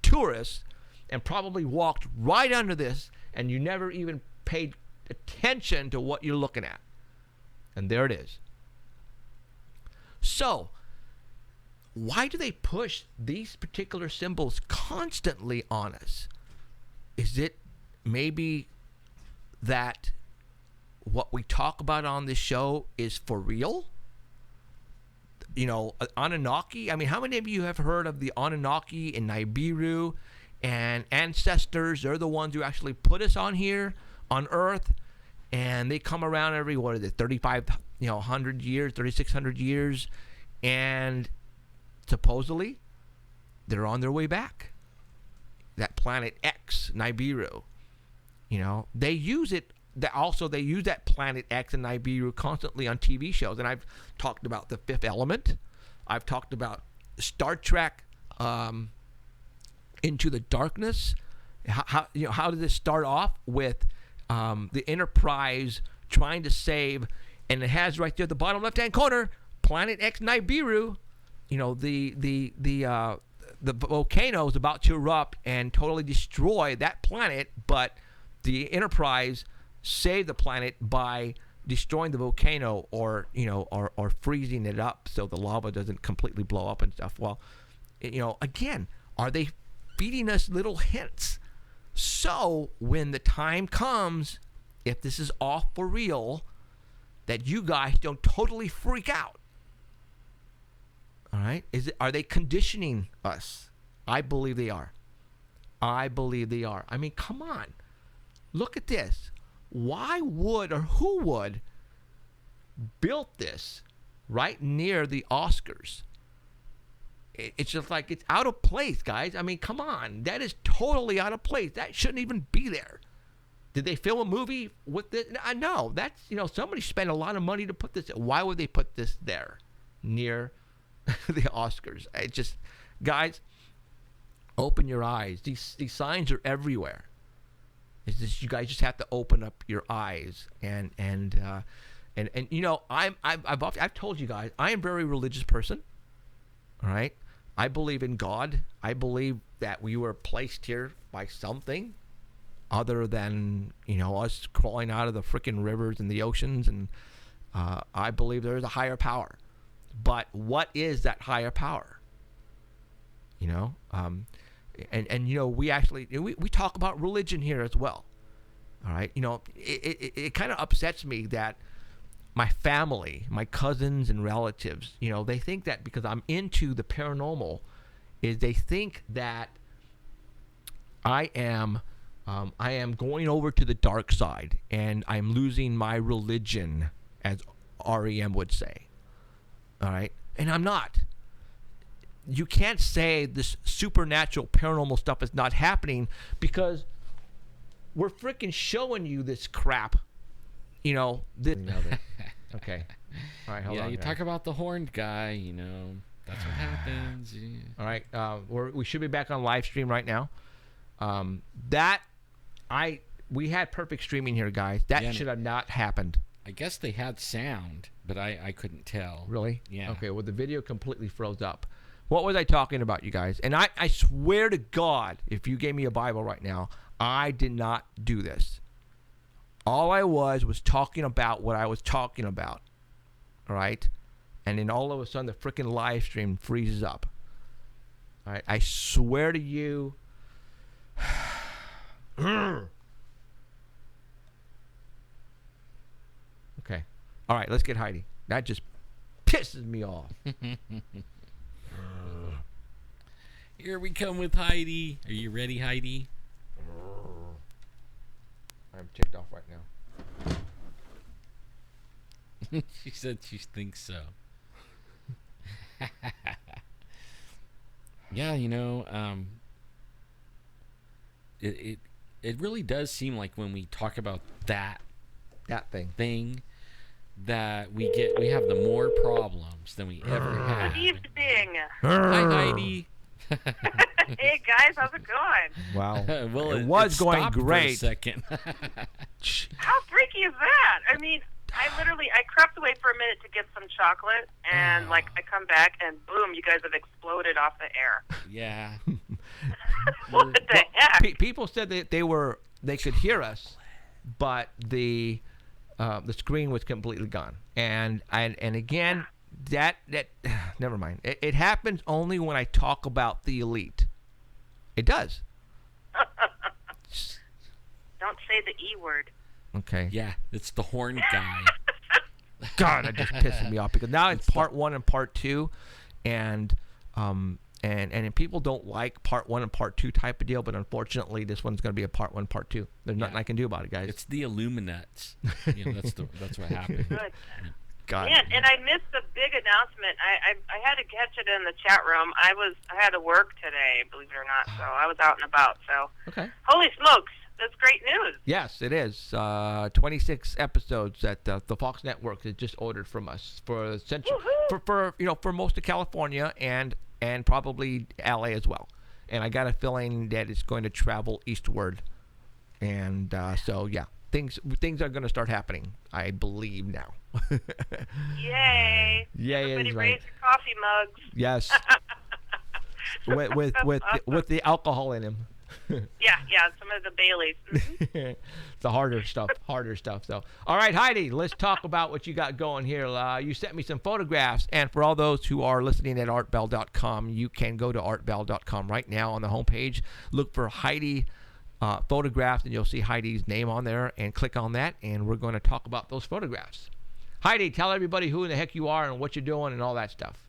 tourist and probably walked right under this and you never even paid attention to what you're looking at? And there it is. So, why do they push these particular symbols constantly on us? Is it maybe that what we talk about on this show is for real? Anunnaki. I mean, how many of you have heard of the Anunnaki in Nibiru and ancestors? They're the ones who actually put us on here on Earth, and they come around every 3,600 years, and supposedly they're on their way back. That planet X, Nibiru, they use it. They use that planet X and Nibiru constantly on TV shows, and I've talked about The Fifth Element. I've talked about Star Trek, Into the Darkness. How did this start off with the Enterprise trying to save, and it has right there at the bottom left-hand corner, Planet X Nibiru. The volcano is about to erupt and totally destroy that planet, but the Enterprise saved the planet by destroying the volcano or freezing it up so the lava doesn't completely blow up and stuff. Well, again, are they feeding us little hints? So when the time comes, if this is all for real, that you guys don't totally freak out. All right? Are they conditioning us? I believe they are. I mean, come on. Look at this. Why would, or who would, built this right near the Oscars? It's just like, it's out of place, guys. I mean, come on. That is totally out of place. That shouldn't even be there. Did they film a movie with this? No. That's, somebody spent a lot of money to put this. Why would they put this there near the Oscars. It just, guys, open your eyes. These signs are everywhere. It's just, you guys just have to open up your eyes and you know, I've told you guys, I am a very religious person. All right, I believe in God. I believe that we were placed here by something other than, you know, us crawling out of the freaking rivers and the oceans, and I believe there is a higher power. But what is that higher power? You know, and you know, we actually we talk about religion here as well. All right, you know, it kind of upsets me that my family, my cousins and relatives, you know, they think that because I'm into the paranormal, is they think that I am going over to the dark side and I'm losing my religion, as REM would say. All right, and I'm not. You can't say this supernatural paranormal stuff is not happening because we're freaking showing you this crap. You know, okay. All right, hold on. You guys. talk about the horned guy, you know, that's what happens. Yeah. All right, we should be back on live stream right now. We had perfect streaming here, guys. That should have not happened. I guess they had sound, but I couldn't tell. Really? Yeah. Okay, well, the video completely froze up. What was I talking about, you guys? And I swear to God, if you gave me a Bible right now, I did not do this. All I was talking about what I was talking about. All right? And then all of a sudden, the freaking live stream freezes up. All right? I swear to you. Okay. All right, let's get Heidi. That just pisses me off. Here we come with Heidi. Are you ready, Heidi? I'm ticked off right now. She said she thinks so. Yeah, you know, it really does seem like when we talk about that thing that we have the more problems than we ever had. Good evening. Hi, Heidi. Hey guys, how's it going? Wow. Well, it was going stopped for a great. second. How freaky is that? I mean, I crept away for a minute to get some chocolate, and I come back, and boom, you guys have exploded off the air. Yeah. What the heck? People said that they could hear us, but the screen was completely gone. And again, that never mind. It happens only when I talk about the elite. It does. Don't say the E word. Okay. Yeah, it's the horned guy. God, that just pisses me off because now it's part 1 and part 2, and people don't like part 1 and part 2 type of deal, but unfortunately this one's going to be a part 1, part 2. There's nothing I can do about it, guys. It's the Illuminats. You know, that's what happened. Good. God. Yeah, and I missed the big announcement. I had to catch it in the chat room. I had to work today, believe it or not, so I was out and about. So, Okay. Holy smokes, that's great news. Yes, it is. 26 episodes that the Fox Network has just ordered from us for for most of California and probably LA as well. And I got a feeling that it's going to travel eastward. And so yeah, things are going to start happening, I believe now. Yay! Yay Everybody is raise right. your coffee mugs. Yes. with the alcohol in him. Yeah, some of the Baileys. Mhm. The harder stuff. So, all right, Heidi, let's talk about what you got going here. You sent me some photographs, and for all those who are listening at artbell.com, you can go to artbell.com right now on the homepage. Look for Heidi photographs, and you'll see Heidi's name on there, and click on that, and we're going to talk about those photographs. Heidi, tell everybody who in the heck you are and what you're doing and all that stuff.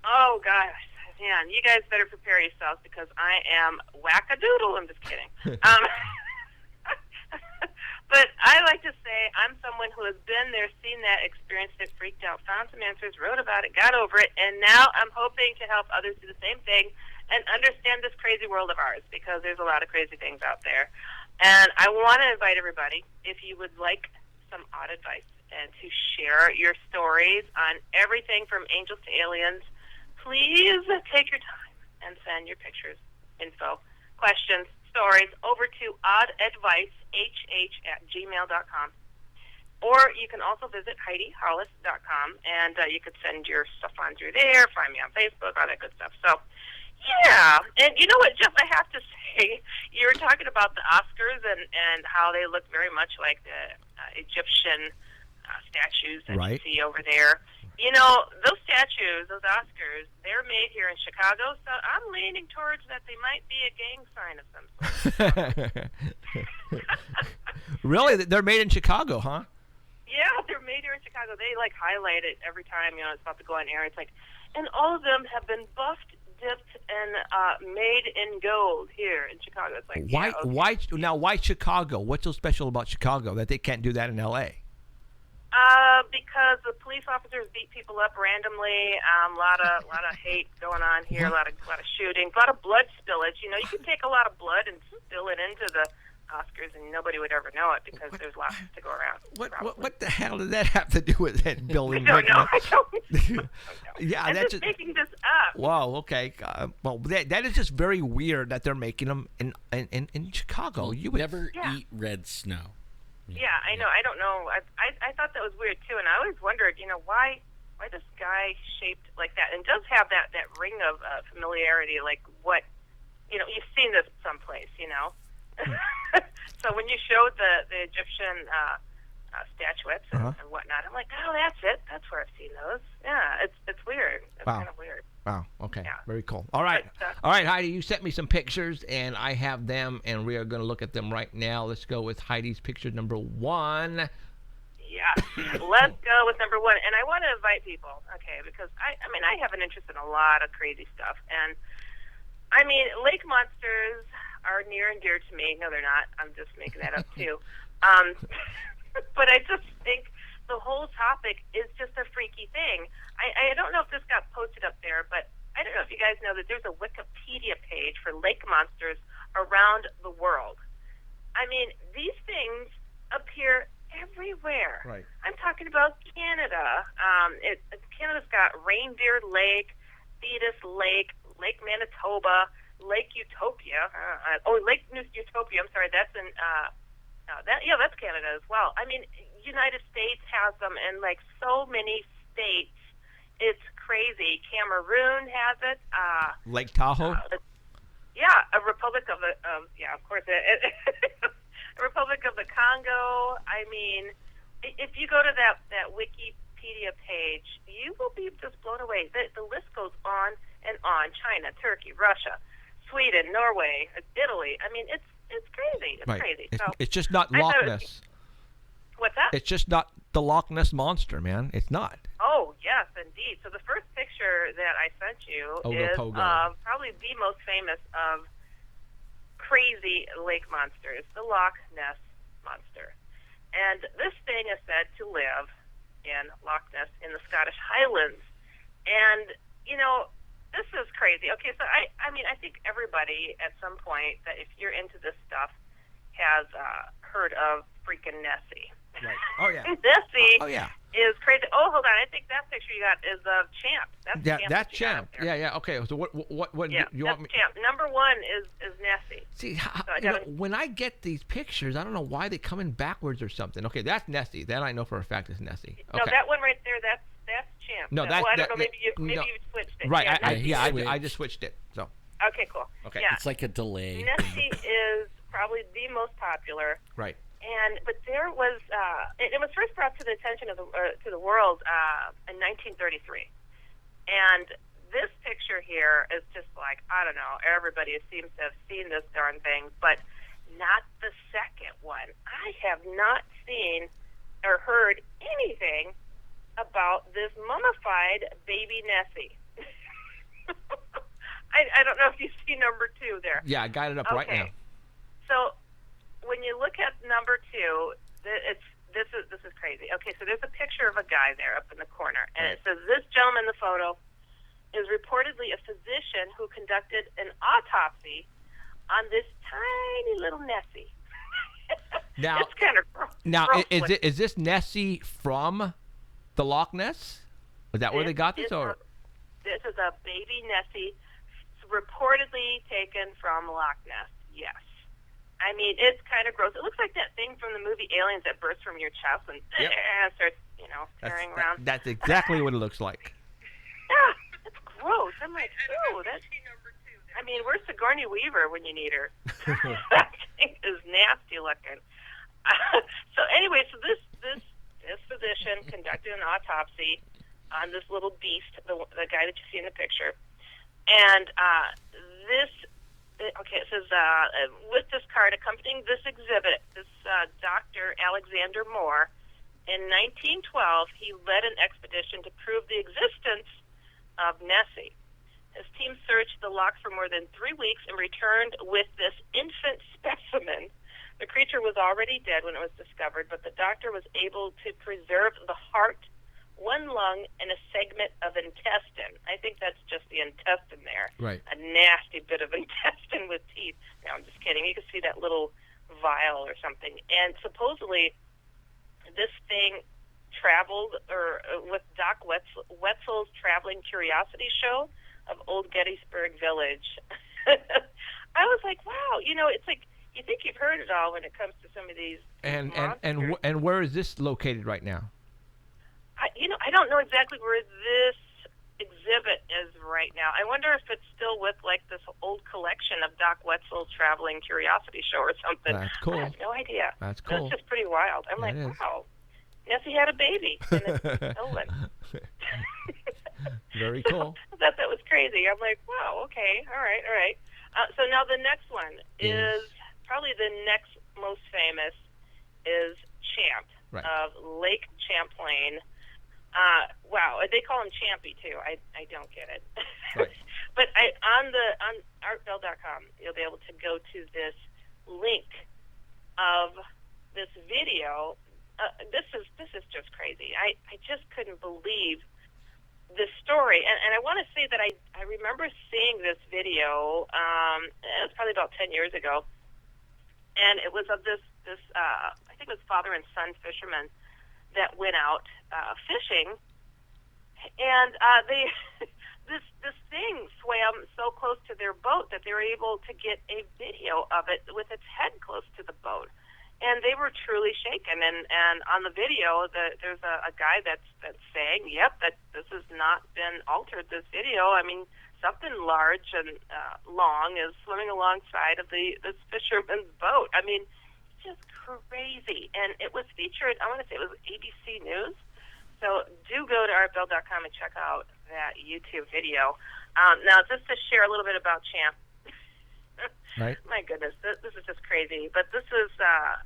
Oh, gosh. Man, you guys better prepare yourselves because I am wackadoodle. I'm just kidding. But I like to say I'm someone who has been there, seen that, experienced it, freaked out, found some answers, wrote about it, got over it, and now I'm hoping to help others do the same thing and understand this crazy world of ours because there's a lot of crazy things out there. And I want to invite everybody, if you would like some odd advice and to share your stories on everything from angels to aliens, please take your time and send your pictures, info, questions, stories over to oddadvicehh@gmail.com. Or you can also visit HeidiHollis.com, and you could send your stuff on through there, find me on Facebook, all that good stuff. So, yeah. And you know what, Jeff, I have to say, you were talking about the Oscars and how they look very much like the Egyptian statues that you see over there. You know, those statues, those Oscars, they're made here in Chicago, so I'm leaning towards that they might be a gang sign of some sort. Really? They're made in Chicago, huh? Yeah, they're made here in Chicago. They, like, highlight it every time, you know, it's about to go on air. It's like, and all of them have been buffed, dipped, and made in gold here in Chicago. It's like, why Chicago? What's so special about Chicago that they can't do that in L.A.? Because the police officers beat people up randomly. A lot of hate going on here. A lot of shootings. A lot of blood spillage. You know, you can take a lot of blood and spill it into the Oscars, and nobody would ever know it because there's lots to go around. What the hell did that have to do with that building? I don't know. Yeah, I'm that's just making this up. Wow. Okay. Well, that is just very weird that they're making them in Chicago. Well, you would never eat red snow. Yeah, I know. I don't know. I thought that was weird too, and I always wondered, you know, why this guy shaped like that, and does have that ring of familiarity, like what, you know, you've seen this someplace, you know. So when you showed the Egyptian statuettes and whatnot, I'm like, oh, that's it. That's where I've seen those. Yeah, it's weird. It's kind of weird. Wow. Okay. Yeah. Very cool. All right. Heidi, you sent me some pictures, and I have them, and we are going to look at them right now. Let's go with Heidi's picture number 1. Yeah. Let's go with number 1. And I want to invite people, okay, because I mean, I have an interest in a lot of crazy stuff. And, I mean, lake monsters are near and dear to me. No, they're not. I'm just making that up, too. But I just think the whole topic is just a freaky thing. I don't know if this got posted up there, but I don't know if you guys know that there's a Wikipedia page for lake monsters around the world. I mean, these things appear everywhere. Right. I'm talking about Canada. Canada's got Reindeer Lake, Thetis Lake, Lake Manitoba, Lake Utopia. Lake Utopia. I'm sorry, that's in that's Canada as well. I mean, United States has them in like so many states. It's crazy. Cameroon has it. Lake Tahoe. A Republic of of course, a Republic of the Congo. I mean, if you go to that Wikipedia page, you will be just blown away. The list goes on and on. China, Turkey, Russia, Sweden, Norway, Italy. I mean, it's crazy. It's crazy. It's just not Loch Ness. What's that? It's just not the Loch Ness monster, man. It's not. Oh, yes, indeed. So the first picture that I sent you is probably the most famous of crazy lake monsters, the Loch Ness monster. And this thing is said to live in Loch Ness in the Scottish Highlands. And, you know, this is crazy. Okay, so I mean, I think everybody at some point that if you're into this stuff has heard of freaking Nessie. Right. Oh, yeah. Nessie is crazy. Oh, hold on. I think that picture you got is of Champ. That's Champ. Yeah. Okay. So what you want me? Champ. Number 1 is Nessie. See, when I get these pictures, I don't know why they come in backwards or something. Okay, that's Nessie. That I know for a fact is Nessie. Okay. No, that one right there, that's Champ. No, I don't know. Maybe you switched it. Right. Yeah, I just switched it. So. Okay, cool. Okay. Yeah. It's like a delay. Nessie is probably the most popular. Right. But there was it was first brought to the attention of the world in 1933, and this picture here is just like, I don't know, everybody seems to have seen this darn thing, but not the second one. I have not seen or heard anything about this mummified baby Nessie. I don't know if you see number 2 there. Yeah, I got it up right now. So when you look at number 2, this is crazy. Okay, so there's a picture of a guy there up in the corner, and it says this gentleman in the photo is reportedly a physician who conducted an autopsy on this tiny little Nessie. Now, it's kind of gross. Now, is this Nessie from the Loch Ness? Is that where they got this, or? This is a baby Nessie, reportedly taken from Loch Ness. Yes. I mean, it's kind of gross. It looks like that thing from the movie Aliens that bursts from your chest and starts, tearing around. That's exactly what it looks like. Yeah, it's gross. I'm like, ooh, that's... I mean, where's Sigourney Weaver when you need her? That thing is nasty looking. So anyway, so this physician conducted an autopsy on this little beast, the guy that you see in the picture, and it says, with this card accompanying this exhibit, this Dr. Alexander Moore, in 1912, he led an expedition to prove the existence of Nessie. His team searched the loch for more than 3 weeks and returned with this infant specimen. The creature was already dead when it was discovered, but the doctor was able to preserve the heart, one lung, and a segment of intestine. I think that's just the intestine there. Right. A nasty bit of intestine with teeth. No, I'm just kidding. You can see that little vial or something. And supposedly, this thing traveled with Doc Wetzel's Traveling Curiosity Show of Old Gettysburg Village. I was like, wow, it's like you think you've heard it all when it comes to some of these monsters. And where is this located right now? I don't know exactly where this exhibit is right now. I wonder if it's still with like this old collection of Doc Wetzel's Traveling Curiosity Show or something. That's cool. I have no idea. That's cool. That's just pretty wild. I'm like, wow, Nessie had a baby and it's stolen. Very cool. I thought that was crazy. I'm like, wow, okay, all right. So now the next one is probably the next most famous is Champ of Lake Champlain. Wow, they call him Champy too. I don't get it. Right. But on artbell.com, you'll be able to go to this link of this video. This is just crazy. I just couldn't believe this story, and I want to say that I remember seeing this video. It was probably about 10 years ago, and it was of this I think it was father and son fishermen that went out fishing, and this thing swam so close to their boat that they were able to get a video of it with its head close to the boat. And they were truly shaken. And on the video, there's a guy that's saying, yep, that this has not been altered, this video. I mean, something large and long is swimming alongside of this fisherman's boat. I mean, it's just crazy. And it was featured, I want to say it was ABC News. So do go to artbell.com and check out that YouTube video. Now, just to share a little bit about Champ. Right. My goodness, this is just crazy. But this is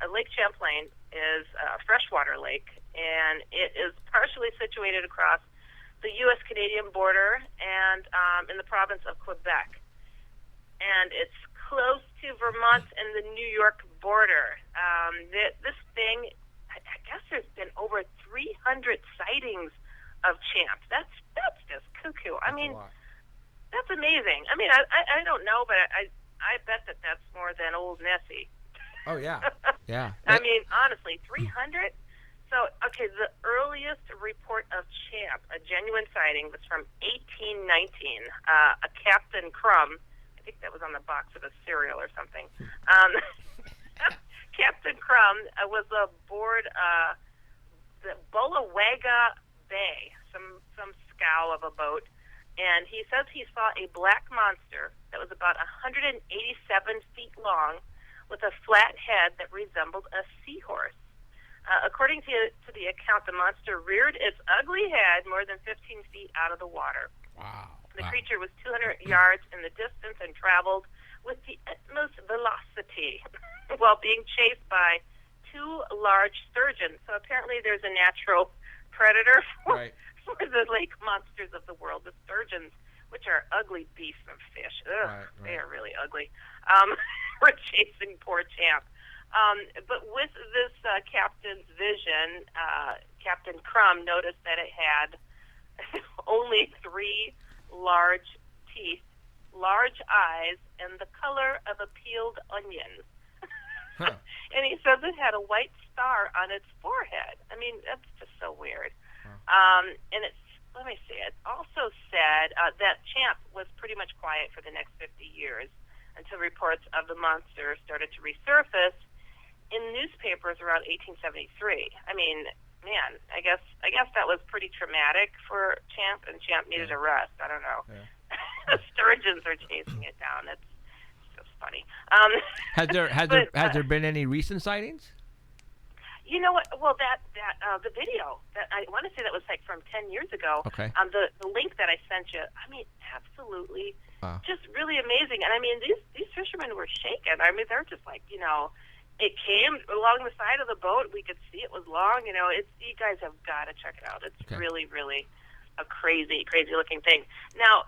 Lake Champlain is a freshwater lake, and it is partially situated across the U.S.-Canadian border and in the province of Quebec. And it's close to Vermont and the New York border. This thing, I guess there's been over 300 sightings of Champ. That's just cuckoo. I mean, that's amazing. I mean, I don't know, but I bet that's more than old Nessie. Oh, yeah. Yeah. I mean, honestly, 300? So, okay, the earliest report of Champ, a genuine sighting, was from 1819. A Captain Crumb, I think that was on the box of a cereal or something. Captain Crumb was aboard the Bullawagga Bay, some scow of a boat, and he says he saw a black monster that was about 187 feet long with a flat head that resembled a seahorse. According to the account, the monster reared its ugly head more than 15 feet out of the water. Wow. The creature was 200 yards in the distance and traveled with the utmost velocity while being chased by two large sturgeons. So apparently there's a natural predator for the lake monsters of the world, the sturgeons, which are ugly beasts of fish. Ugh, They are really ugly. We're chasing poor Champ. But with this captain's vision, Captain Crumb noticed that it had only 3 large teeth, large eyes, and the color of a peeled onion. Huh. And he says it had a white star on its forehead. I mean, that's just so weird. And it's let me see. It also said that Champ was pretty much quiet for the next 50 years until reports of the monster started to resurface in newspapers around 1873. I mean, man, I guess that was pretty traumatic for Champ, and Champ needed a rest. I don't know. Yeah. Sturgeons are chasing it down. It's just funny. Has there been any recent sightings? You know what? Well, the video that I want to say that was like from 10 years ago. Okay. The link that I sent you. I mean, absolutely, just really amazing. And I mean, these fishermen were shaken. I mean, they're just like, it came along the side of the boat. We could see it was long. You guys have got to check it out. It's really, really a crazy, crazy looking thing. Now,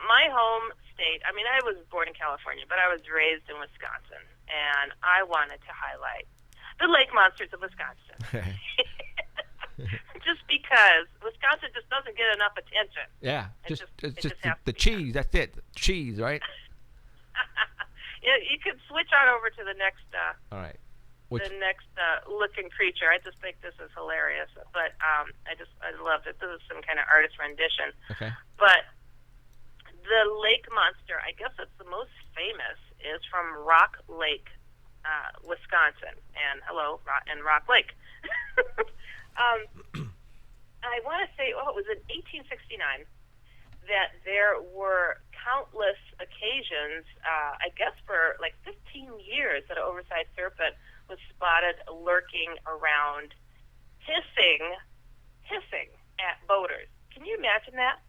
my home state. I mean, I was born in California, but I was raised in Wisconsin, and I wanted to highlight the lake monsters of Wisconsin. Just because Wisconsin just doesn't get enough attention. Yeah, it's just the done. cheese. That's it, cheese, right? You can switch on over to the next. All right. The next looking creature. I just think this is hilarious, but I loved it. This is some kind of artist rendition. Okay. But the lake monster, I guess it's the most famous, is from Rock Lake, Wisconsin, and Rock Lake. I want to say, it was in 1869 that there were countless occasions, I guess for like 15 years, that an oversized serpent was spotted lurking around, hissing at boaters. Can you imagine that?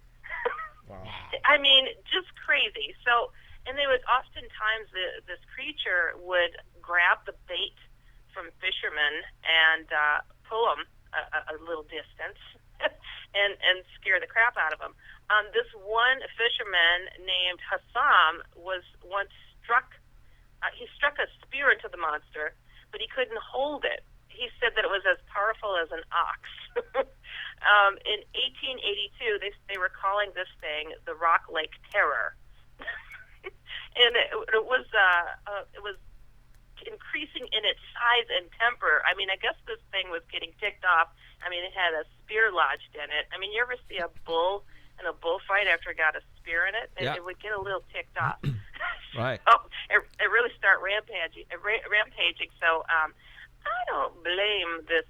Wow. I mean, just crazy. So, and they would oftentimes, this creature would grab the bait from fishermen and pull them a little distance and scare the crap out of them. This one fisherman named Hassam was once struck. He struck a spear into the monster, but he couldn't hold it. He said that it was as powerful as an ox. In 1882, they were calling this thing the Rock Lake Terror. And it was increasing in its size and temper. I mean, I guess this thing was getting ticked off. I mean, it had a spear lodged in it. I mean, you ever see a bull in a bullfight after it got a spear in it? Yeah. It would get a little ticked off. Right. So it really start rampaging. So I don't blame this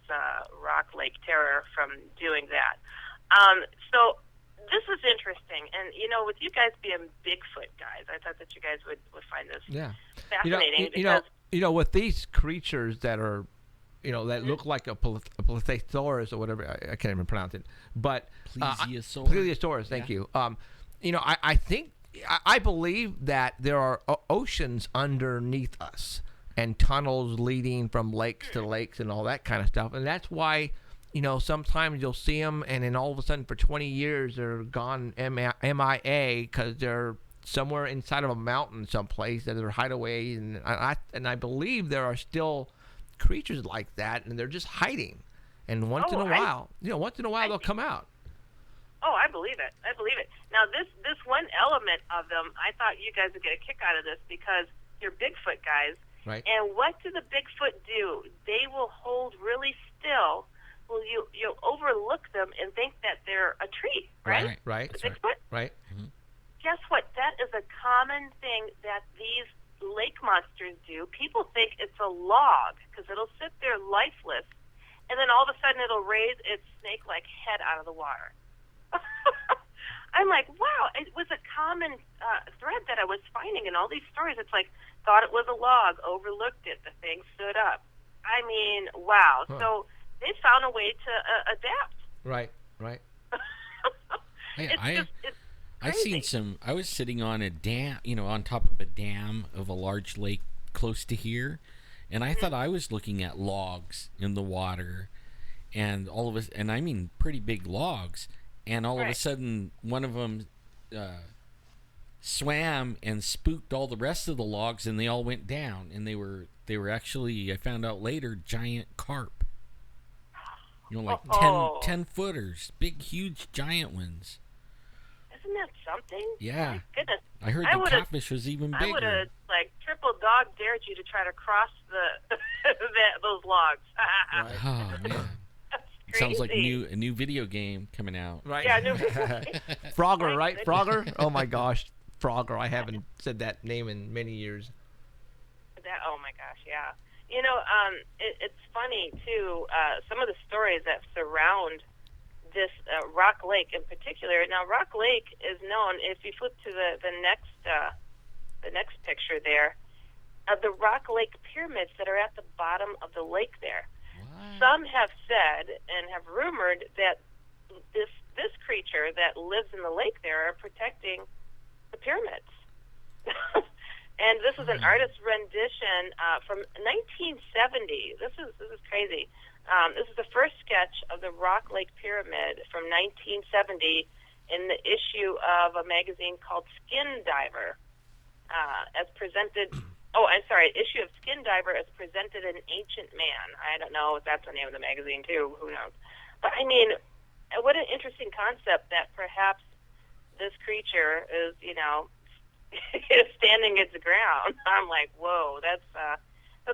Rock Lake Terror from doing that. So this is interesting, and with you guys being Bigfoot guys, I thought that you guys would find this fascinating. With these creatures that are, that look like a plesiosaurus or whatever, I can't even pronounce it, but plesiosaurus. Thank you. I think I believe that there are oceans underneath us and tunnels leading from lakes to lakes and all that kind of stuff, and that's why. Sometimes you'll see them, and then all of a sudden, for 20 years, they're gone MIA because they're somewhere inside of a mountain someplace that are hideaways, and I believe there are still creatures like that, and they're just hiding. And once in a while, they'll come out. Oh, I believe it. Now, this one element of them, I thought you guys would get a kick out of this because you're Bigfoot guys. Right. And what do the Bigfoot do? They will hold really still. Well, you'll overlook them and think that they're a tree, right? Right. Bigfoot? Right. Mm-hmm. Guess what? That is a common thing that these lake monsters do. People think it's a log because it'll sit there lifeless, and then all of a sudden it'll raise its snake-like head out of the water. I'm like, wow, it was a common thread that I was finding in all these stories. It's like, thought it was a log, overlooked it, the thing stood up. I mean, wow. Huh. So they found a way to adapt. Right. I've seen some. I was sitting on a dam, on top of a dam of a large lake close to here, and I thought I was looking at logs in the water, and all of us, and I mean pretty big logs, and all of a sudden one of them swam and spooked all the rest of the logs, and they all went down, and they were actually, I found out later, giant carp. Like 10 footers, big, huge, giant ones. Isn't that something? Yeah. My goodness. I heard the catfish was even bigger. I would have triple dog dared you to try to cross the those logs. Oh man. Sounds like crazy. a new video game coming out. Right. Yeah, no. Frogger, right? Frogger? Oh my gosh, Frogger. I haven't said that name in many years. Oh my gosh, yeah. It's funny too. Some of the stories that surround this Rock Lake in particular. Now, Rock Lake is known. If you flip to the next picture there, of the Rock Lake pyramids that are at the bottom of the lake there. What? Some have said and have rumored that this creature that lives in the lake there are protecting the pyramids. And this is an artist's rendition from 1970. This is crazy. This is the first sketch of the Rock Lake Pyramid from 1970 in the issue of a magazine called Skin Diver, as presented. Oh, I'm sorry, issue of Skin Diver as presented in Ancient Man. I don't know if that's the name of the magazine too. Who knows? But I mean, what an interesting concept that perhaps this creature is, is standing its ground. I'm like, whoa, that's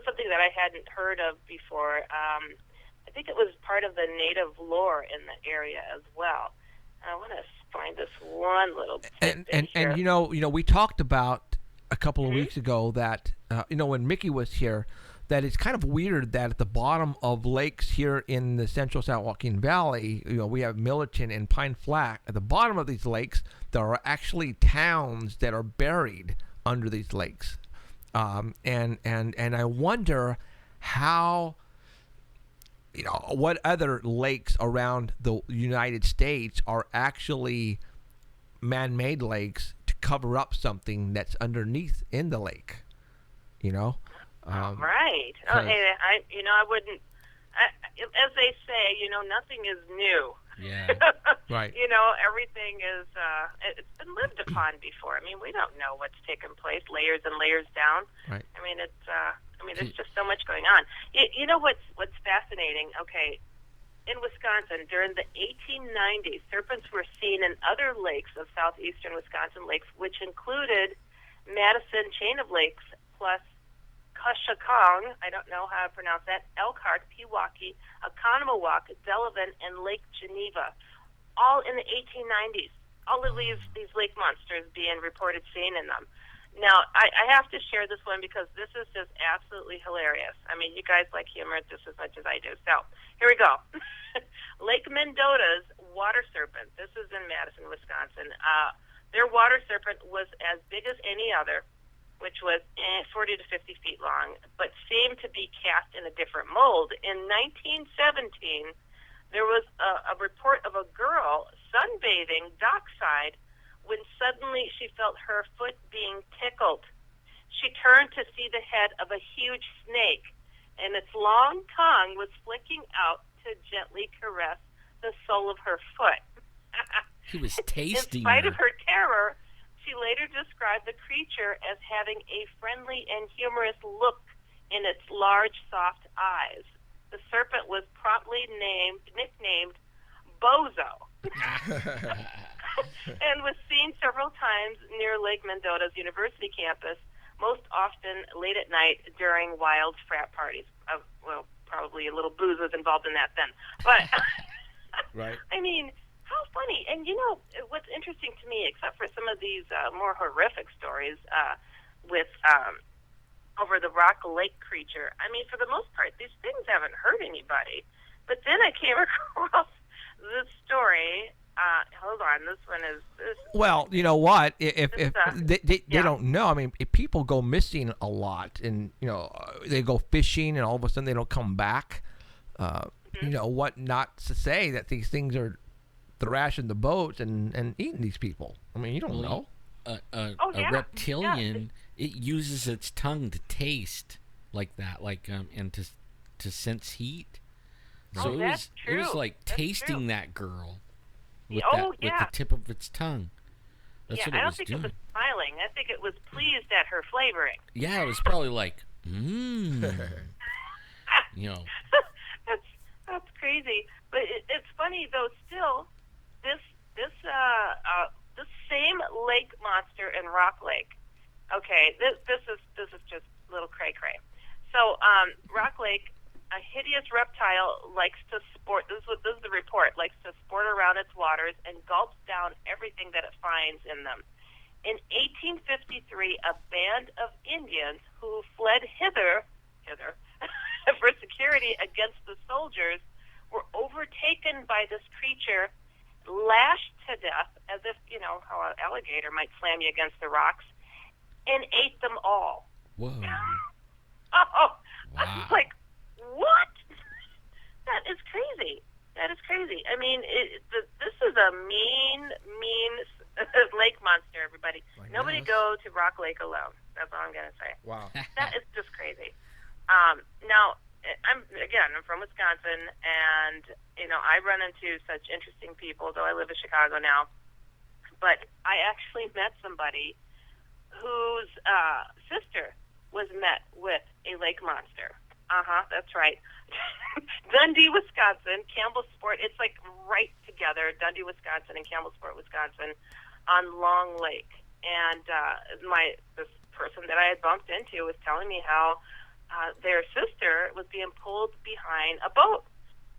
something that I hadn't heard of before. I think it was part of the native lore in the area as well. I want to find this one little tidbit here. And we talked about a couple of weeks ago that when Mickey was here, that it's kind of weird that at the bottom of lakes here in the central San Joaquin Valley, we have Millerton and Pine Flat. At the bottom of these lakes, there are actually towns that are buried under these lakes, and I wonder how, what other lakes around the United States are actually man-made lakes to cover up something that's underneath in the lake, Right. Oh, hey, I wouldn't. As they say, nothing is new. Yeah. Right. Everything is. It's been lived upon before. I mean, we don't know what's taken place, layers and layers down. Right. I mean, it's. There's just so much going on. You know what's fascinating? Okay, in Wisconsin during the 1890s, serpents were seen in other lakes of southeastern Wisconsin lakes, which included Madison Chain of Lakes plus Kushakong, I don't know how to pronounce that, Elkhart, Pewaukee, Oconomowoc, Delavan, and Lake Geneva, all in the 1890s. All of these lake monsters being reported seen in them. Now, I have to share this one because this is just absolutely hilarious. I mean, you guys like humor just as much as I do. So, here we go. Lake Mendota's water serpent. This is in Madison, Wisconsin. Their water serpent was as big as any other, which was 40 to 50 feet long, but seemed to be cast in a different mold. In 1917, there was a report of a girl sunbathing dockside when suddenly she felt her foot being tickled. She turned to see the head of a huge snake, and its long tongue was flicking out to gently caress the sole of her foot. He was tasting In spite her. of her terror, she later described the creature as having a friendly and humorous look in its large, soft eyes. The serpent was promptly nicknamed Bozo and was seen several times near Lake Mendota's university campus, most often late at night during wild frat parties. Probably a little booze was involved in that then. But, Right. I mean, how funny. And what's interesting to me, except for some of these more horrific stories with over the Rock Lake creature, I mean, for the most part, these things haven't hurt anybody. But then I came across this story. Hold on, this one is... Well, you know what? If they yeah. don't know, I mean, if people go missing a lot and, they go fishing and all of a sudden they don't come back, what not to say that these things are thrashing the boats and eating these people. I mean, you don't know. A reptilian, it uses its tongue to taste like that, and to sense heat. So that's it was true. like That's tasting true. that girl with, with the yeah. tip of its tongue. That's what I it don't was think doing. it was smiling. I think it was pleased at her flavoring. Yeah, it was probably like, That's crazy. But it's funny though. Still, this same lake monster in Rock Lake. Okay, this is just little cray cray. So Rock Lake, a hideous reptile likes to sport. This is band of Indians who fled hither for security against the soldiers were overtaken by this creature, lashed to death, as if, how an alligator might slam you against the rocks, and ate them all. Whoa. Oh, I Wow. was like, what? That is crazy. That is crazy. I mean, this is a mean lake monster, everybody. I Nobody guess. go to Rock Lake alone. That's all I'm going to say. Wow. That is just crazy. Now, I'm from Wisconsin, and, I run into such interesting people, though I live in Chicago now. But I actually met somebody whose sister was met with a lake monster. That's right. Dundee, Wisconsin, Campbellsport. It's like right together, Dundee, Wisconsin, and Campbellsport, Wisconsin, on Long Lake. And this person that I had bumped into was telling me how their sister was being pulled behind a boat,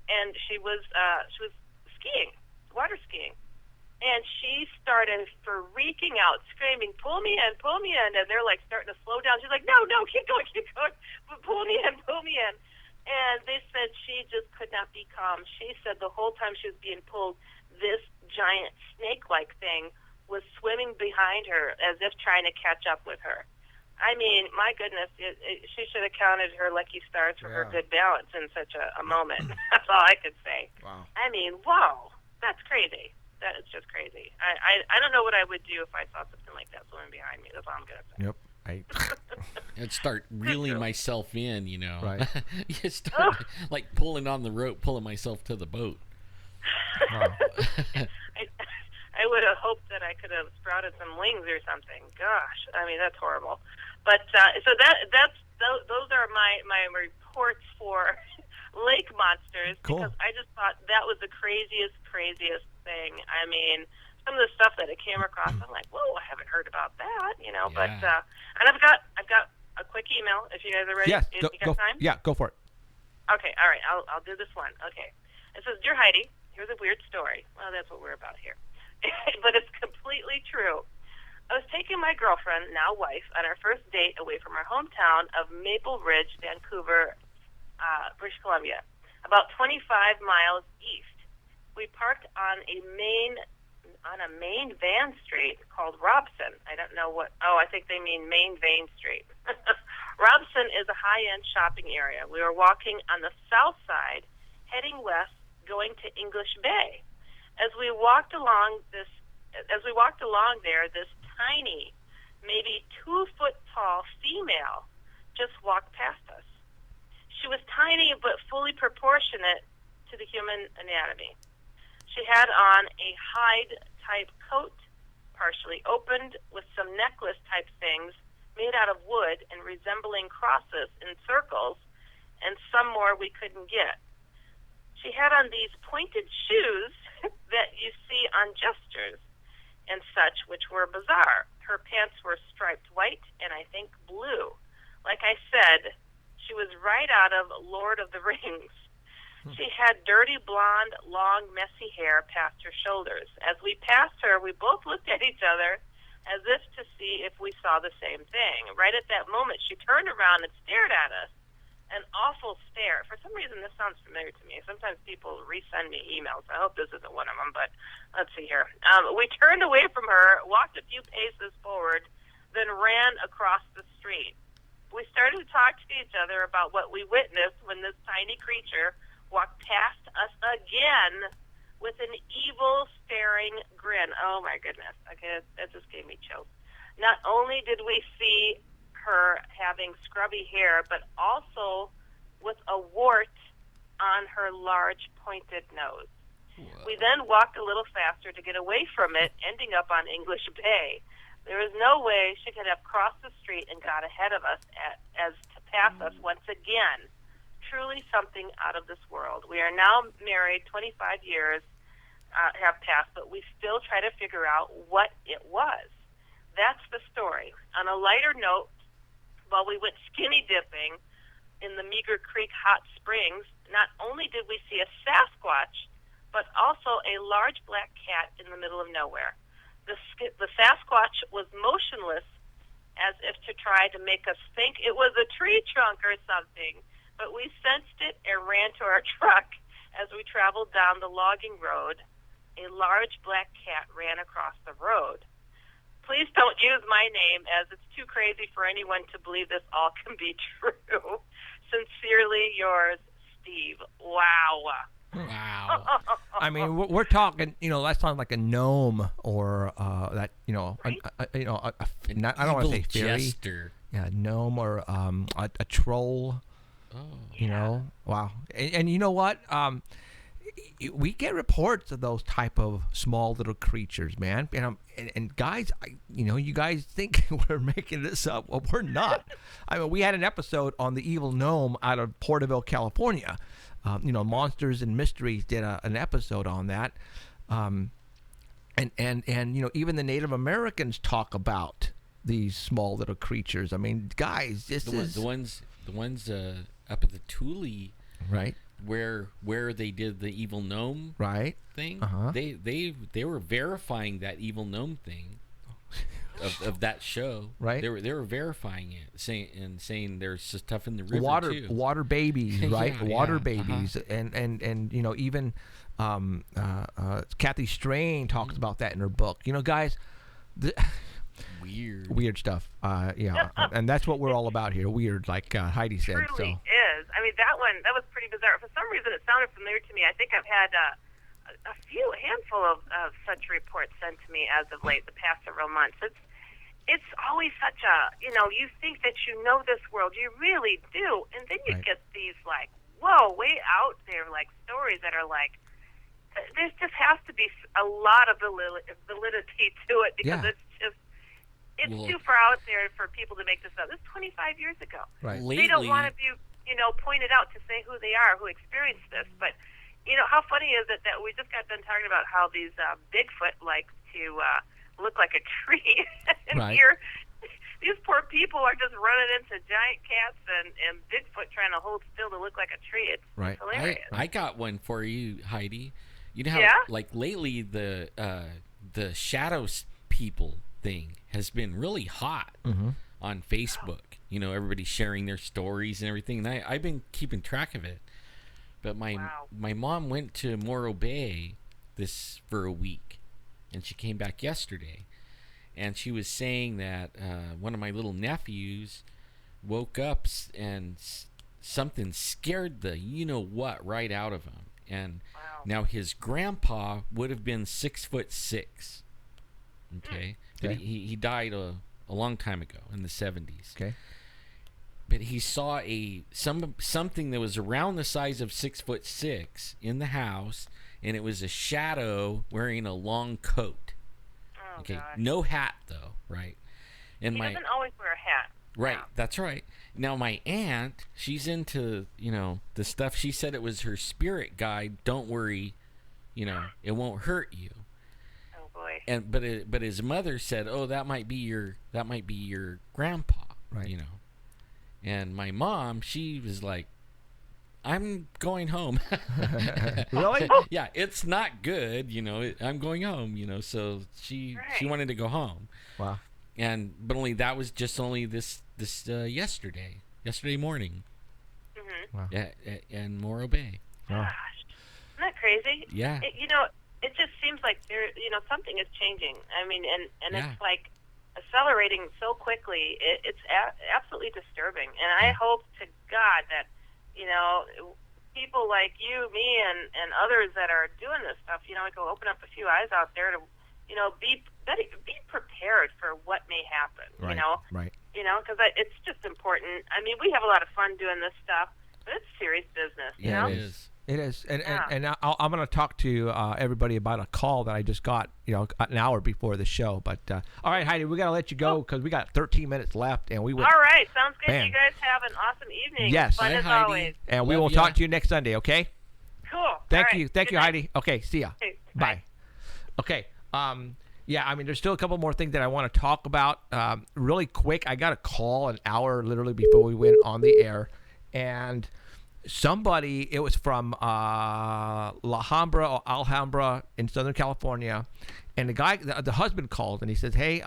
and she was skiing, water skiing. And she started freaking out, screaming, pull me in, and they're like starting to slow down. She's like, no, keep going, but pull me in. And they said she just could not be calm. She said the whole time she was being pulled, this giant snake-like thing was swimming behind her as if trying to catch up with her. I mean, my goodness, she should have counted her lucky stars for her good balance in such a moment. That's all I could say. Wow. I mean, wow, that's crazy. That is just crazy. I don't know what I would do if I saw something like that swimming behind me. That's all I'm going to say. Yep. I'd start reeling myself in, Right. You start like pulling on the rope, pulling myself to the boat. Wow. I would have hoped that I could have sprouted some wings or something. Gosh, I mean, that's horrible. But so those are my reports for lake monsters. Cool. Because I just thought that was the craziest thing. I mean, some of the stuff that I came across, I'm like, whoa, I haven't heard about that, Yeah. But and I've got a quick email if you guys are ready. Yes. You got time? Yeah, go for it. Okay, all right. I'll do this one. Okay. It says, Dear Heidi, here's a weird story. Well, that's what we're about here. But it's completely true. I was taking my girlfriend, now wife, on our first date away from our hometown of Maple Ridge, Vancouver, British Columbia, about 25 miles east. We parked on a main van street called Robson. I don't know what. Oh, I think they mean Main Vein Street. Robson is a high-end shopping area. We were walking on the south side, heading west, going to English Bay. As we walked along there, this tiny, maybe 2-foot-tall female just walked past us. She was tiny but fully proportionate to the human anatomy. She had on a hide-type coat, partially opened, with some necklace-type things made out of wood and resembling crosses in circles, and some more we couldn't get. She had on these pointed shoes that you see on jesters and such, which were bizarre. Her pants were striped white and I think blue. Like I said, she was right out of Lord of the Rings. She had dirty blonde, long, messy hair past her shoulders. As we passed her, we both looked at each other as if to see if we saw the same thing. Right at that moment, she turned around and stared at us. An awful stare. For some reason, this sounds familiar to me. Sometimes people resend me emails. I hope this isn't one of them, but let's see here. We turned away from her, walked a few paces forward, then ran across the street. We started to talk to each other about what we witnessed when this tiny creature walked past us again with an evil, staring grin. Oh, my goodness. Okay, that just gave me chills. Not only did we see her having scrubby hair, but also with a wart on her large pointed nose. Whoa. We then walked a little faster to get away from it, ending up on English Bay. There was no way she could have crossed the street and got ahead of us as to pass us once again. Truly something out of this world. We are now married, 25 years have passed, but we still try to figure out what it was. That's the story. On a lighter note, while we went skinny dipping in the Meager Creek hot springs, not only did we see a Sasquatch, but also a large black cat in the middle of nowhere. The Sasquatch was motionless as if to try to make us think it was a tree trunk or something. But we sensed it and ran to our truck. As we traveled down the logging road, a large black cat ran across the road. Please don't use my name, as it's too crazy for anyone to believe this all can be true. Sincerely yours, Steve. Wow. Wow. I mean, we're talking, that sounds like a gnome or that, Right? I don't want to say fairy. Jester. Yeah, gnome or a troll. Oh. Wow. And you know what? We get reports of those type of small little creatures, man. And guys, you guys think we're making this up. Well, we're not. I mean, we had an episode on the evil gnome out of Porterville, California. Monsters and Mysteries did an episode on that. And even the Native Americans talk about these small little creatures. I mean, guys, The ones up at the Thule, right, where they did the evil gnome right thing. Uh-huh. They were verifying that evil gnome thing of that show. Right. They were verifying it, saying there's stuff in the river too. Water babies, right? Yeah, Water yeah, babies, and even Kathy Strain talks about that in her book. Guys, weird stuff. And that's what we're all about here. Weird, like Heidi said. Truly So is. I mean, that was pretty bizarre. For some reason, it sounded familiar to me. I think I've had a handful of such reports sent to me as of late, the past several months. It's always such a, you think that you know this world. You really do. And then you Right. get these, like, whoa, way out there, like, stories that are like, there just has to be a lot of validity to it because Yeah. it's Well, too far out there for people to make this up. This is 25 years ago. right. They don't want to be, pointed out to say who they are, who experienced this. But, how funny is it that we just got done talking about how these Bigfoot like to look like a tree. And Right. here, these poor people are just running into giant cats and Bigfoot trying to hold still to look like a tree. It's Right. hilarious. I got one for you, Heidi. You know how, Yeah? like lately, the shadows people thing has been really hot on Facebook. Everybody sharing their stories and everything. And I've been keeping track of it. But my mom went to Morro Bay for a week, and she came back yesterday, and she was saying that one of my little nephews woke up and something scared the what right out of him. And now his grandpa would have been 6'6". Okay, but Okay. he died a long time ago in the 70s. Okay. But he saw something that was around the size of 6'6" in the house, and it was a shadow wearing a long coat. Oh, Okay, gosh. no hat though, right? And He doesn't always wear a hat. right, Yeah. that's right. Now my aunt, she's into the stuff. She said it was her spirit guide. Don't worry, it won't hurt you. Oh, boy. And but his mother said, "Oh, that might be your grandpa." Right. And my mom, she was like, "I'm going home." Really? Yeah, it's not good, I'm going home, so she Right. wanted to go home. Wow. But that was just only this yesterday morning. Mm-hmm. Wow. Yeah, in Morro Bay. Wow. Gosh. Isn't that crazy? Yeah. It just seems like something is changing. I mean, and Yeah. it's like accelerating so quickly. It's absolutely disturbing. And I hope to God that, people like you, me, and others that are doing this stuff, we can open up a few eyes out there to, be prepared for what may happen, Right. Right. because it's just important. I mean, we have a lot of fun doing this stuff, but it's serious business, you Yeah, know? it is. It is, and Yeah. and I'm going to talk to everybody about a call that I just got, an hour before the show. But all right, Heidi, we got to let you go because we got 13 minutes left, and we went. All right, sounds good. Man. You guys have an awesome evening. Yes. Fun Bye, as Heidi. always. And we Love will ya. talk to you next Sunday. Okay. Cool. Thank All you, right. thank Good you, night. Heidi. Okay, see ya. Okay, Bye. bye. Okay. Yeah, I mean, there's still a couple more things that I want to talk about. Really quick, I got a call an hour literally before we went on the air, and somebody, it was from La Alhambra or Alhambra in Southern California, and the husband called and he says, "Hey,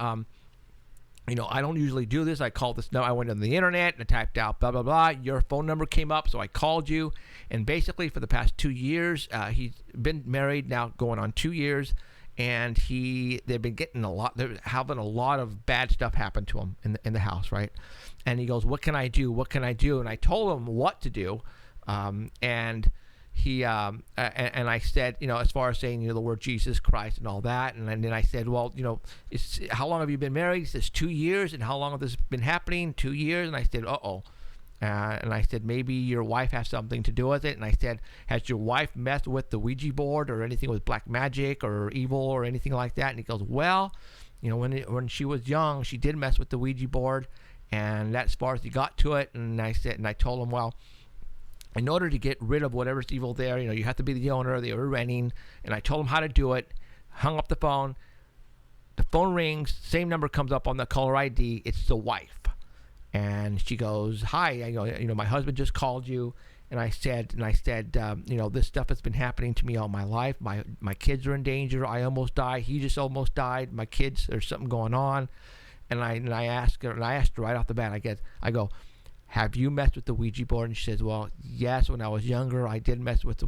I don't usually do this. I called this. No, I went on the internet and I typed out blah blah blah. Your phone number came up, so I called you. And basically, for the past 2 years, he's been married now, going on 2 years, and they've been getting they're having a lot of bad stuff happen to him in the house, right? And he goes, "What can I do? What can I do?" And I told him what to do, and he and I said, as far as saying the word Jesus Christ and all that, and then I said, well, how long have you been married? He says 2 years. And how long has this been happening? 2 years. And I said, and I said, maybe your wife has something to do with it. And I said, has your wife messed with the Ouija board or anything with black magic or evil or anything like that? And he goes, well, when she was young, she did mess with the Ouija board, and that's as far as he got to it. And I told him, well, in order to get rid of whatever's evil there, you have to be the owner. They were renting, and I told him how to do it. Hung up the phone. The phone rings. Same number comes up on the caller ID. It's the wife, and she goes, "Hi, my husband just called you." And I said, this stuff has been happening to me all my life. My kids are in danger. I almost died. He just almost died. My kids, there's something going on. And I asked her right off the bat. I go, have you messed with the Ouija board? And she says, well, yes, when I was younger, I did mess with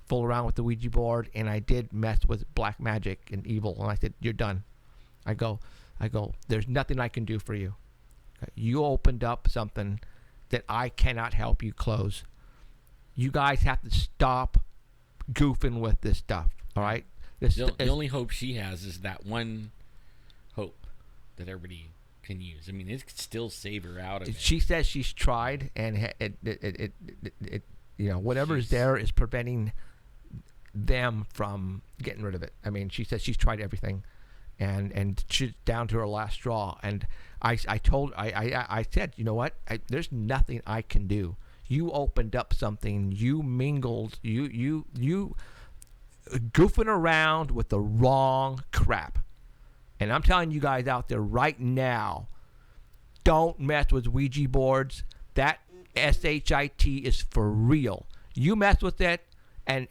fool around with the Ouija board, and I did mess with black magic and evil. And I said, you're done. I go, there's nothing I can do for you. You opened up something that I cannot help you close. You guys have to stop goofing with this stuff, all right? The only hope she has is that one hope that everybody can use. I mean, it could still save her out of it. She says she's tried, and whatever's there is preventing them from getting rid of it. I mean, she says she's tried everything, and she's down to her last straw. And I said, you know what? There's nothing I can do. You opened up something. You mingled. You goofing around with the wrong crap. And I'm telling you guys out there right now, don't mess with Ouija boards. That SHIT is for real. You mess with it, and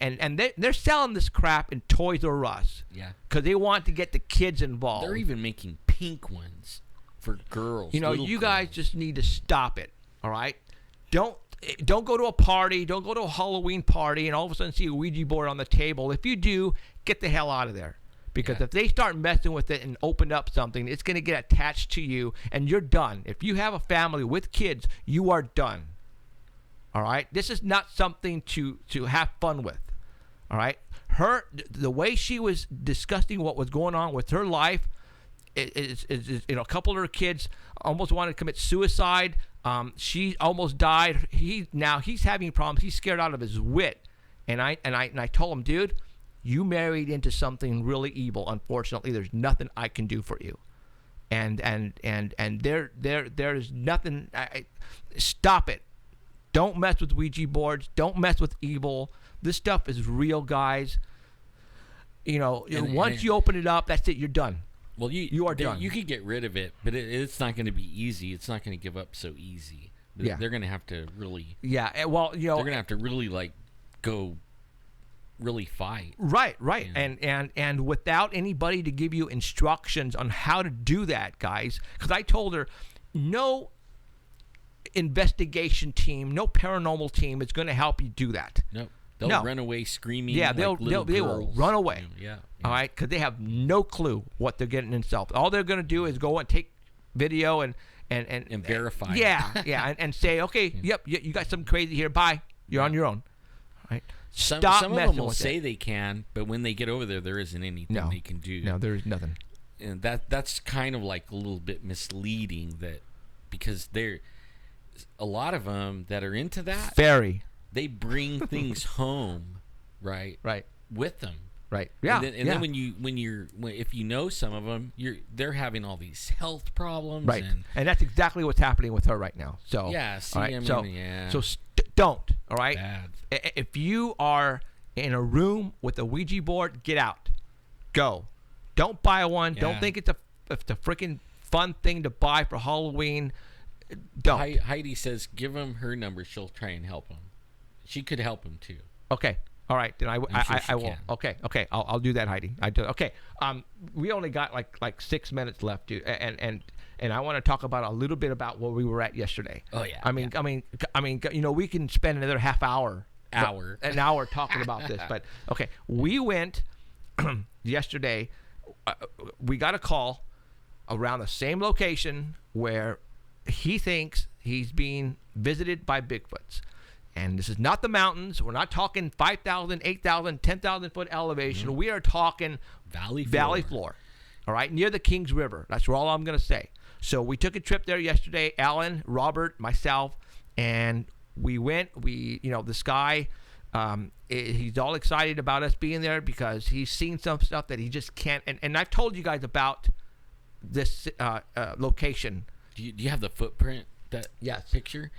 they're selling this crap in Toys R Us. Yeah. Because they want to get the kids involved. They're even making pink ones for girls. You guys just need to stop it, all right? Don't go to a party. Don't go to a Halloween party and all of a sudden see a Ouija board on the table. If you do, get the hell out of there. Because if they start messing with it and open up something, it's going to get attached to you, and you're done. If you have a family with kids, you are done. All right? This is not something to have fun with. All right? The way she was discussing what was going on with her life is a couple of her kids almost wanted to commit suicide. She almost died. He's having problems. He's scared out of his wit. And I told him, dude, you married into something really evil. Unfortunately, there's nothing I can do for you. And there's nothing. Stop it. Don't mess with Ouija boards. Don't mess with evil. This stuff is real, guys. Once you open it up, that's it. You're done. Well, you are done. You can get rid of it, but it's not going to be easy. It's not going to give up so easy. They're going to have to really. Yeah. Well, they're going to have to really go. Really fight. Right. And without anybody to give you instructions on how to do that, guys, because I told her no investigation team, no paranormal team is going to help you do that. Nope. They'll run away screaming. Yeah, they will run away. Yeah. All right, because they have no clue what they're getting themselves. All they're going to do is go and take video and verify. Yeah, and say, okay, yep, you got something crazy here. Bye. You're on your own. All right. Some of them will say they can, but when they get over there isn't anything they can do. No, there's nothing. And that's kind of like a little bit misleading, because a lot of them that are into that. They bring things home, right? Right. With them. Right. Yeah. And then if you know some of them, they're having all these health problems. Right. And that's exactly what's happening with her right now. So yeah. See, right, so don't. All right. Bad. If you are in a room with a Ouija board, get out. Go. Don't buy one. Yeah. Don't think it's a freaking fun thing to buy for Halloween. Don't. Heidi says give him her number. She'll try and help him. She could help him too. Okay. All right. Then I will. Can. Okay. I'll do that, Heidi. Okay. We only got like 6 minutes left, dude. And and I want to talk about a little bit about where we were at yesterday. Oh, yeah, I mean, you know, we can spend another half hour, an hour talking about this. But okay, we went yesterday. We got a call around the same location where he thinks he's being visited by Bigfoots. And this is not the mountains. We're not talking 5,000, 8,000, 10,000 foot elevation. We are talking valley floor. All right, near the Kings River. That's all I'm going to say. So we took a trip there yesterday. Alan, Robert, myself, and we went. This guy, he's all excited about us being there because he's seen some stuff that he just can't. And I've told you guys about this location. Do you have the footprint? Picture?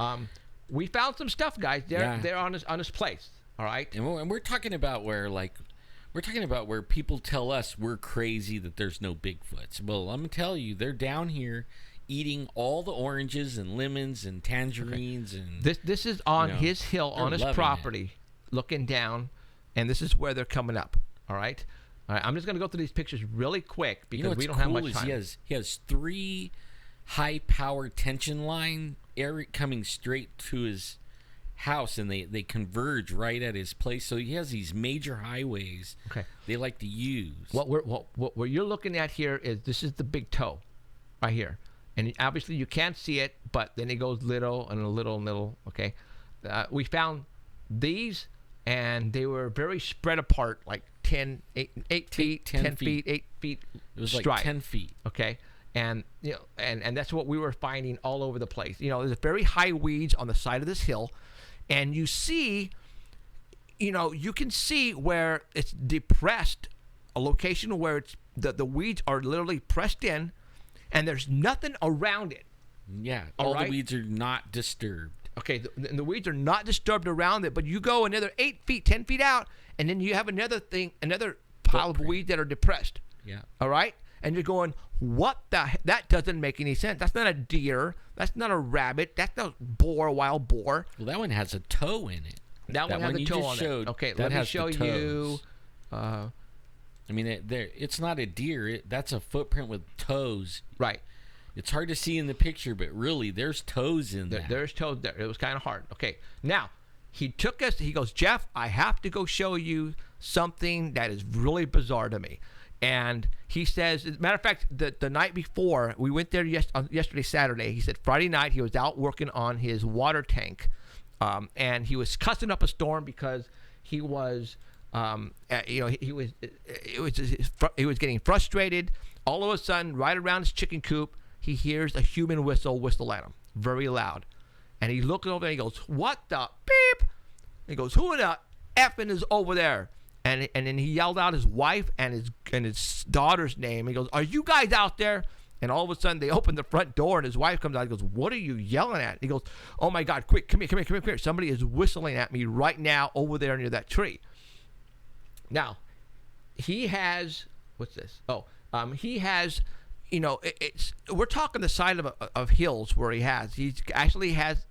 We found some stuff, guys. They're on his place. All right, and we're talking about where people tell us we're crazy that there's no Bigfoots. Well, I'm gonna tell you, they're down here eating all the oranges and lemons and tangerines and this is on his hill, on his property, looking down, and this is where they're coming up. All right, I'm just gonna go through these pictures really quick because we don't have much time. He has 3 high-power tension line coming straight to his house, and they converge right at his place. So he has these major highways. Okay, they like to use. What you're looking at here is the big toe, right here, and obviously you can't see it, but then it goes little and a little and little. Okay, we found these, and they were very spread apart, like 8 feet, 10 feet, 8 feet. It was stride. like 10 feet. Okay. And and that's what we were finding all over the place. There's very high weeds on the side of this hill, and you see, you can see where it's depressed, a location where it's the weeds are literally pressed in, and there's nothing around it. Yeah, all the weeds are not disturbed. Okay, the weeds are not disturbed around it, but you go another 8 feet, 10 feet out, and then you have another pile of weeds that are depressed. Yeah. All right. And you're going, that doesn't make any sense. That's not a deer. That's not a rabbit. That's not wild boar. Well, that one has a toe in it. That one has a toe on it. Okay, let me show you. I mean, it's not a deer. That's a footprint with toes. Right. It's hard to see in the picture, but really, there's toes in there. There's toes there. It was kind of hard. Okay, now, he took us. He goes, Jeff, I have to go show you something that is really bizarre to me. And he says, as a matter of fact, the night before, we went there yesterday, Saturday. He said Friday night he was out working on his water tank, and he was cussing up a storm because he was, he was getting frustrated. All of a sudden, right around his chicken coop, he hears a human whistle at him, very loud. And he looks over and he goes, "What the beep?" He goes, "Who the effing is over there?" And then he yelled out his wife and his daughter's name. He goes, "Are you guys out there?" And all of a sudden, they open the front door, and his wife comes out. He goes, "What are you yelling at?" He goes, "Oh, my God, quick, come here. Somebody is whistling at me right now over there near that tree." Now, he has, what's this? Oh, he has, we're talking the side of hills where he actually has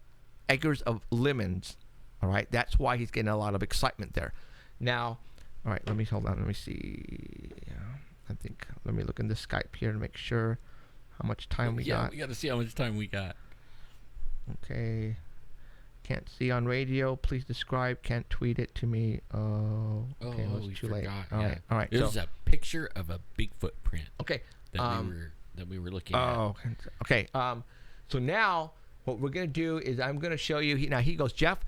acres of lemons. All right, that's why he's getting a lot of excitement there. Now, all right, hold on. Let me see. I think, let me look in the Skype here to make sure how much time we got. Yeah, we got to see how much time we got. Okay. Can't see on radio. Please describe. Can't tweet it to me. Oh, okay. Oh, we too forgot. late. Yeah. All right. It was a picture of a Bigfoot print. Okay. That we were looking at. Oh, okay. So now what we're gonna do is I'm gonna show you. He goes, Jeff.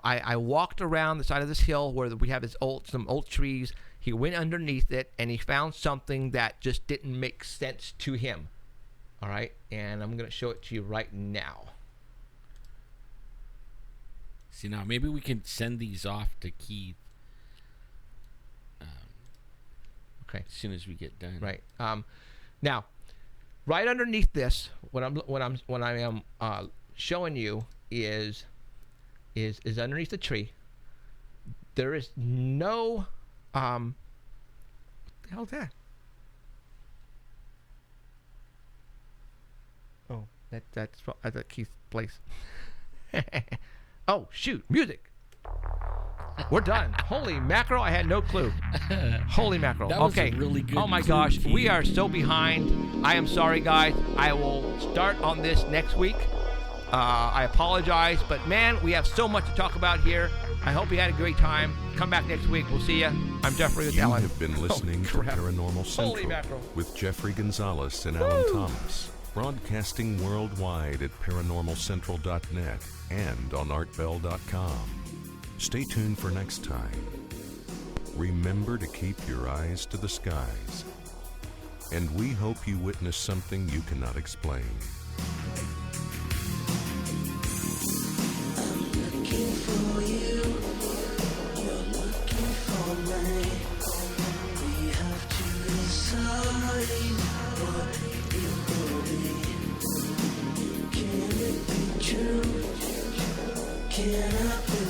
I walked around the side of this hill where we have some old trees. He went underneath it and he found something that just didn't make sense to him. All right, and I'm gonna show it to you right now. See, now maybe we can send these off to Keith. Okay. As soon as we get done. Right. Now, right underneath this, what I am showing you is underneath the tree. There is no what the hell is that? Oh, that's at Keith's place. Oh shoot, music. We're done. Holy mackerel! I had no clue. Holy mackerel. That was a Okay. really good Oh my clue, gosh, Keith. we are so behind. I am sorry, guys. I will start on this next week. I apologize, but man, we have so much to talk about here. I hope you had a great time. Come back next week. We'll see you. I'm Jeffrey with You Alan. have been listening to crap. Paranormal Holy Central mackerel. with Jeffrey Gonzalez and Alan Thomas, broadcasting worldwide at ParanormalCentral.net and on ArtBell.com. Stay tuned for next time. Remember to keep your eyes to the skies, and we hope you witness something you cannot explain. Looking for you, you're looking for me. We have to decide what it will be. Can it be true? Can I believe?